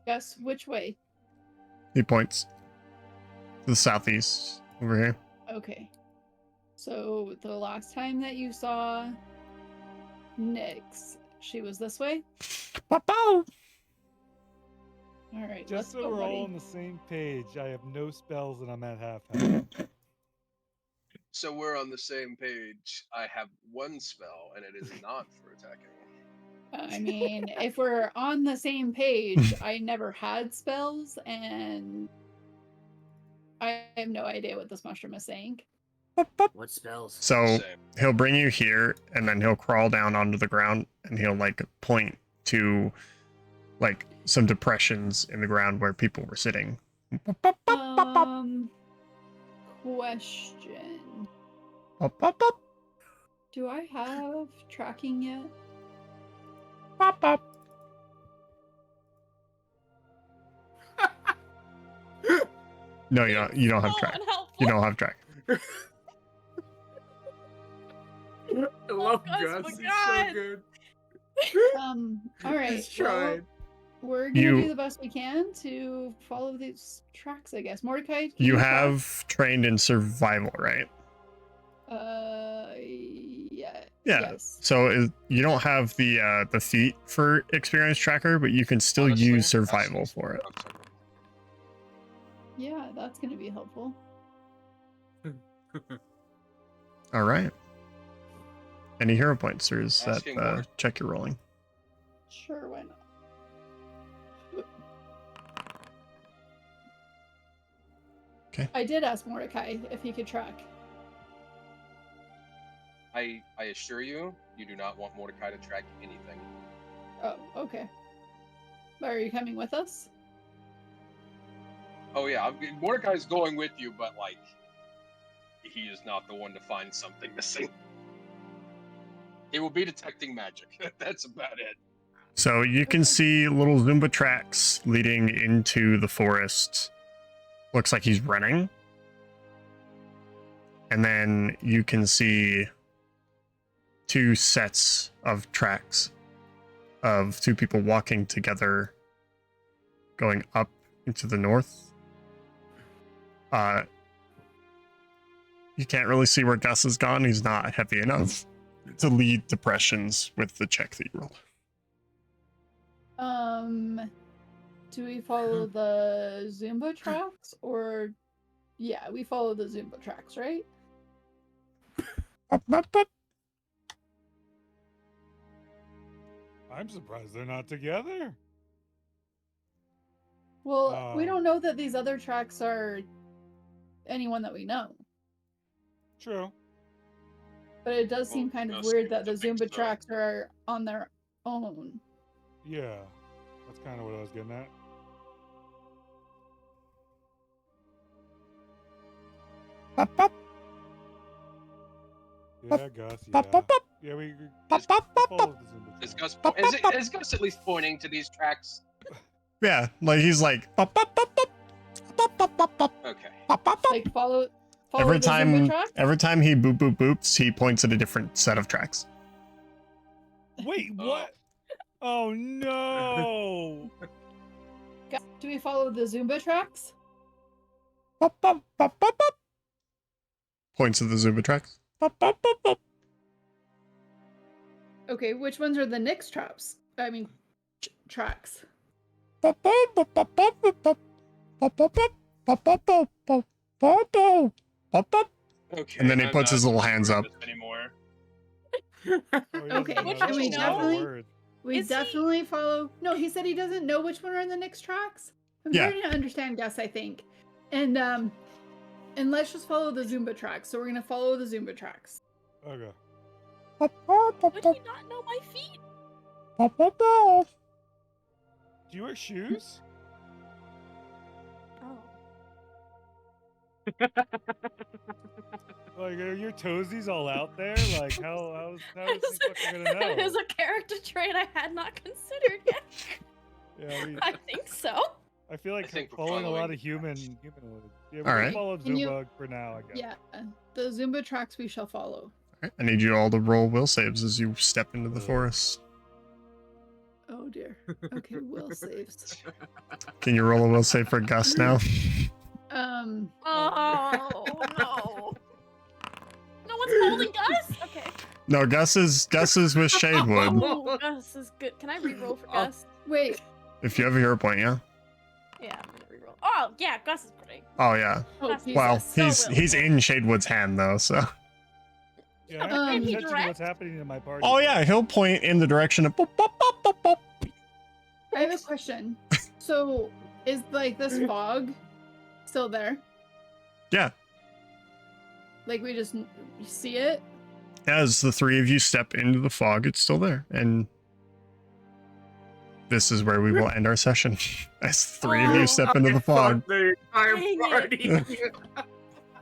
Gus, which way? He points to the southeast over here. Okay. So the last time that you saw Nyx, she was this way? Alright, let's Just so go, we're buddy. all on the same page, I have no spells and I'm at half. So we're on the same page. I have one spell, and it is not for attacking. I mean, if we're on the same page, I never had spells, and I have no idea what this mushroom is saying. What spells? So Same. he'll bring you here, and then he'll crawl down onto the ground, and he'll like point to like some depressions in the ground where people were sitting. Question. Do I have tracking yet? No, you don't have So track. unhelpful. You don't have track. I love Gus, Gus. my He's God. so good. Alright. He's Well, trying. we're gonna You- do the best we can to follow these tracks, I guess. Mordecai, can You track? have trained in survival, right? Yeah. Yeah. Yes. So you don't have the feat for experience tracker, but you can still Honestly, use I've survival seen for it. Gus. Yeah, that's gonna be helpful. All right. Any hero points, or is that Asking Mordecai. check you're rolling? Sure, why not? Okay. I did ask Mordecai if he could track. I assure you, you do not want Mordecai to track anything. Oh, okay. Are you coming with us? Oh yeah, Mordecai's going with you, but like, he is not the one to find something missing. He will be detecting magic. That's about it. So you can see little Zumba tracks leading into the forest. Looks like he's running. And then you can see two sets of tracks of two people walking together going up into the north. You can't really see where Gus has gone. He's not heavy enough to lead depressions with the check that you rolled. Do we follow the Zumba tracks or... Yeah, we follow the Zumba tracks, right? I'm surprised they're not together. Well, we don't know that these other tracks are anyone that we know. True. But it does seem kind of weird that the Zumba so. tracks are on their own. Yeah, that's kind of what I was getting at. Yeah, Gus. Yeah. Yeah, we follow the Zumba Is track. Gus, is Gus at least pointing to these tracks? Yeah, like he's like Okay. Like follow Follow Every the Zumba every tracks? time he boops, he points at a different set of tracks. Wait, what? Oh no! Guys, do we follow the Zumba tracks? Bop, bop, bop, bop, bop. Points at the Zumba tracks. Bop, bop, bop, bop. Okay, which ones are the Nyx traps? I mean, tracks. Bop, bop, bop, bop, bop, bop, bop. Bop, bop, bop, bop, bop, bop, bop, bop, bop, bop, bop. Okay. And then he I'm puts not his little sure hands up. this Anymore. Oh, he doesn't Okay, know. Which That's one a you lot of know? words. We Is he- definitely follow. No, he said he doesn't know which one are the Nyx tracks. I'm Yeah. starting to understand Gus, I think. And let's just follow the Zumba tracks. So we're gonna follow the Zumba tracks. Okay. Bop, bop, bop, Would bop, he not know my feet? bop, bop, bop. Do you wear shoes? Oh. Like, are your toesies all out there? Like, how is he fucking gonna That is know? a character trait I had not considered yet. Yeah, I think so. I feel like I think we're following a lot following. of humanoids. Yeah, All we'll right. follow Can you- Zumba for now, I guess. Yeah, the Zumba tracks we shall follow. Alright, I need you all to roll will saves as you step into the forest. Oh dear. Okay, will saves. Can you roll a will save for Gus now? Oh no. No one's holding Gus? Okay. No, Gus is with Shadewood. Oh, Gus is good. Can I re-roll for Gus? Wait. If you have a hero point, yeah. Yeah, I'm gonna re-roll. Oh yeah, Gus is great. Oh yeah. Oh, That's- Jesus. Well, so he's will. in Shadewood's hand though, so. Yeah, Um, I'm he attention to direct? what's happening in my party. Oh yeah, he'll point in the direction of bop, bop, bop, bop, bop. I have a question. So, is like this fog still there? Yeah. Like we just see it? As the three of you step into the fog, it's still there. And this is where we will end our session. As the three of Oh, you step into the fog. The entire Dang it. party.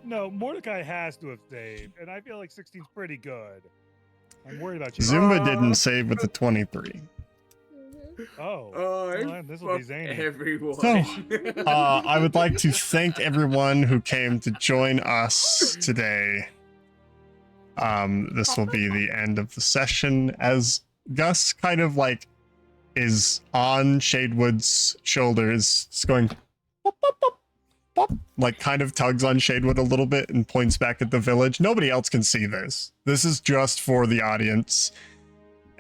No, Mordecai has to have saved, and I feel like 16's pretty good. I'm worried about you. Zumba didn't save with the 23. Oh, Oh, this will be fuck zany. everyone. So, I would like to thank everyone who came to join us today. This will be the end of the session as Gus kind of like is on Shadewood's shoulders, just going pop, pop, pop, pop, like kind of tugs on Shadewood a little bit and points back at the village. Nobody else can see this. This is just for the audience.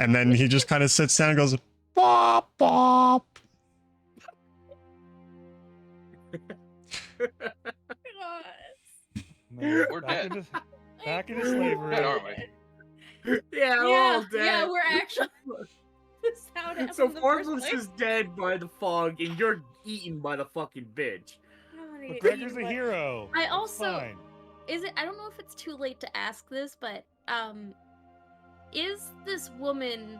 And then he just kind of sits down and goes, bop, bop. No, We're back dead. back into slavery. Dead, aren't we? Yeah, we're all Yeah, dead. yeah, we're actually. This is how it happened So in the first Formless place. is dead by the fog, and you're eaten by the fucking bitch. I'm gonna But get Gregor's eaten a by- hero. I It's also- fine. Is it? I don't know if it's too late to ask this, but is this woman?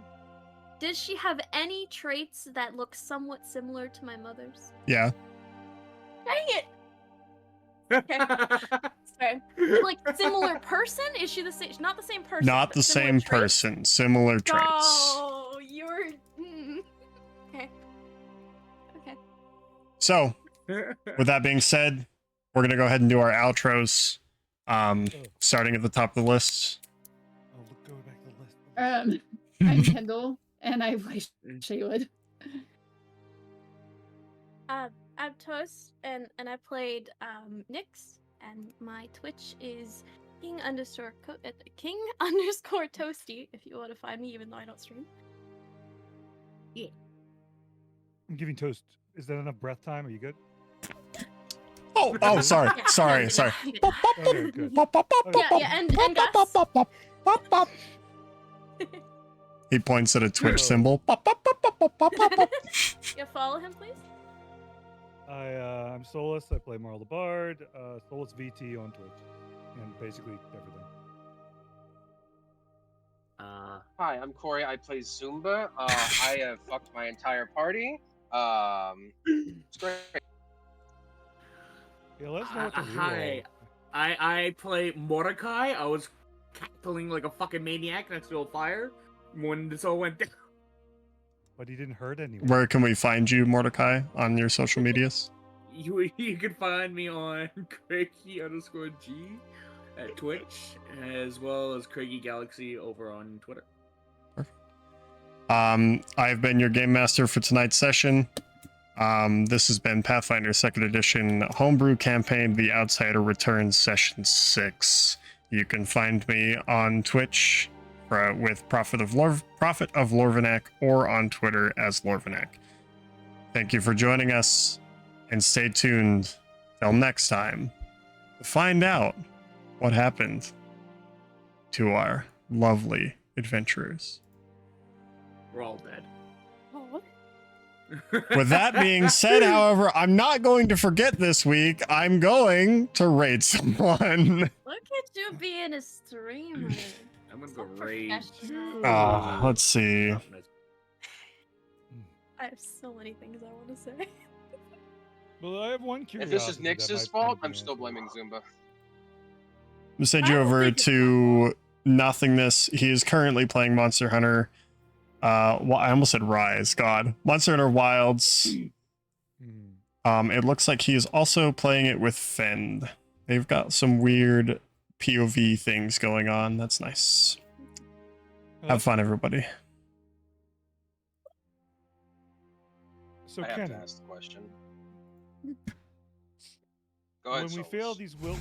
Does she have any traits that look somewhat similar to my mother's? Yeah. Dang it! Okay. Sorry. Like similar person? Is she the same? Not the same person. Not but the similar same traits? person. Similar traits. Oh, you're. Okay. Okay. So, with that being said, we're going to go ahead and do our outros. Starting at the top of the list. Oh, look, go back to the list. I'm Kendall, and I play Shaywood. I'm Toast, and I played Nyx, and my Twitch is king underscore toasty. If you want to find me, even though I don't stream. I'm giving toast. Is that enough breath time? Are you good? Oh, sorry. Yeah, Sorry, yeah, sorry. yeah, Pop, pop, pop, Okay, good. pop, pop, pop, Okay. Yeah, pop, yeah, and pop, Gus. pop, pop, pop, pop, pop. He points at a Twitch symbol. Pop, pop, pop, pop, pop, pop, pop, pop. Yeah, follow him, please. I'm Solus. I play Marl the Bard. Solus VT on Twitch, and basically everything. Hi, I'm Corey. I play Zumba. I have fucked my entire party. It's great. Yeah, let us know what to reroll. Hi, I play Mordecai. I was cackling like a fucking maniac next to a fire when this all went down. But he didn't hurt anyone. Where can we find you, Mordecai, on your social medias? you can find me on Craigie_G at Twitch, as well as Craigie Galaxy over on Twitter. I've been your game master for tonight's session. This has been Pathfinder 2nd Edition Homebrew Campaign, The Outsider Returns, Session 6. You can find me on Twitch with Prophet of Lorvenak, or on Twitter as Lorvenak. Thank you for joining us, and stay tuned till next time to find out what happened to our lovely adventurers. We're all dead. Oh. With that being said, however, I'm not going to forget this week. I'm going to raid someone. Look at you being a streamer. I'm gonna So go raid. professional. Let's see. I have so many things I want to say. Well, I have one If curiosity. this is Nyx's fault, I'm still blaming Zumba. I'll send you I don't over think it's to Nothingness. He is currently playing Monster Hunter. I almost said Rise. God, Monster Hunter Wilds. It looks like he is also playing it with Fend. They've got some weird POV things going on. That's nice. Have fun, everybody. So I have to Ken, ask the question. Go ahead, when we Solus. fail these will.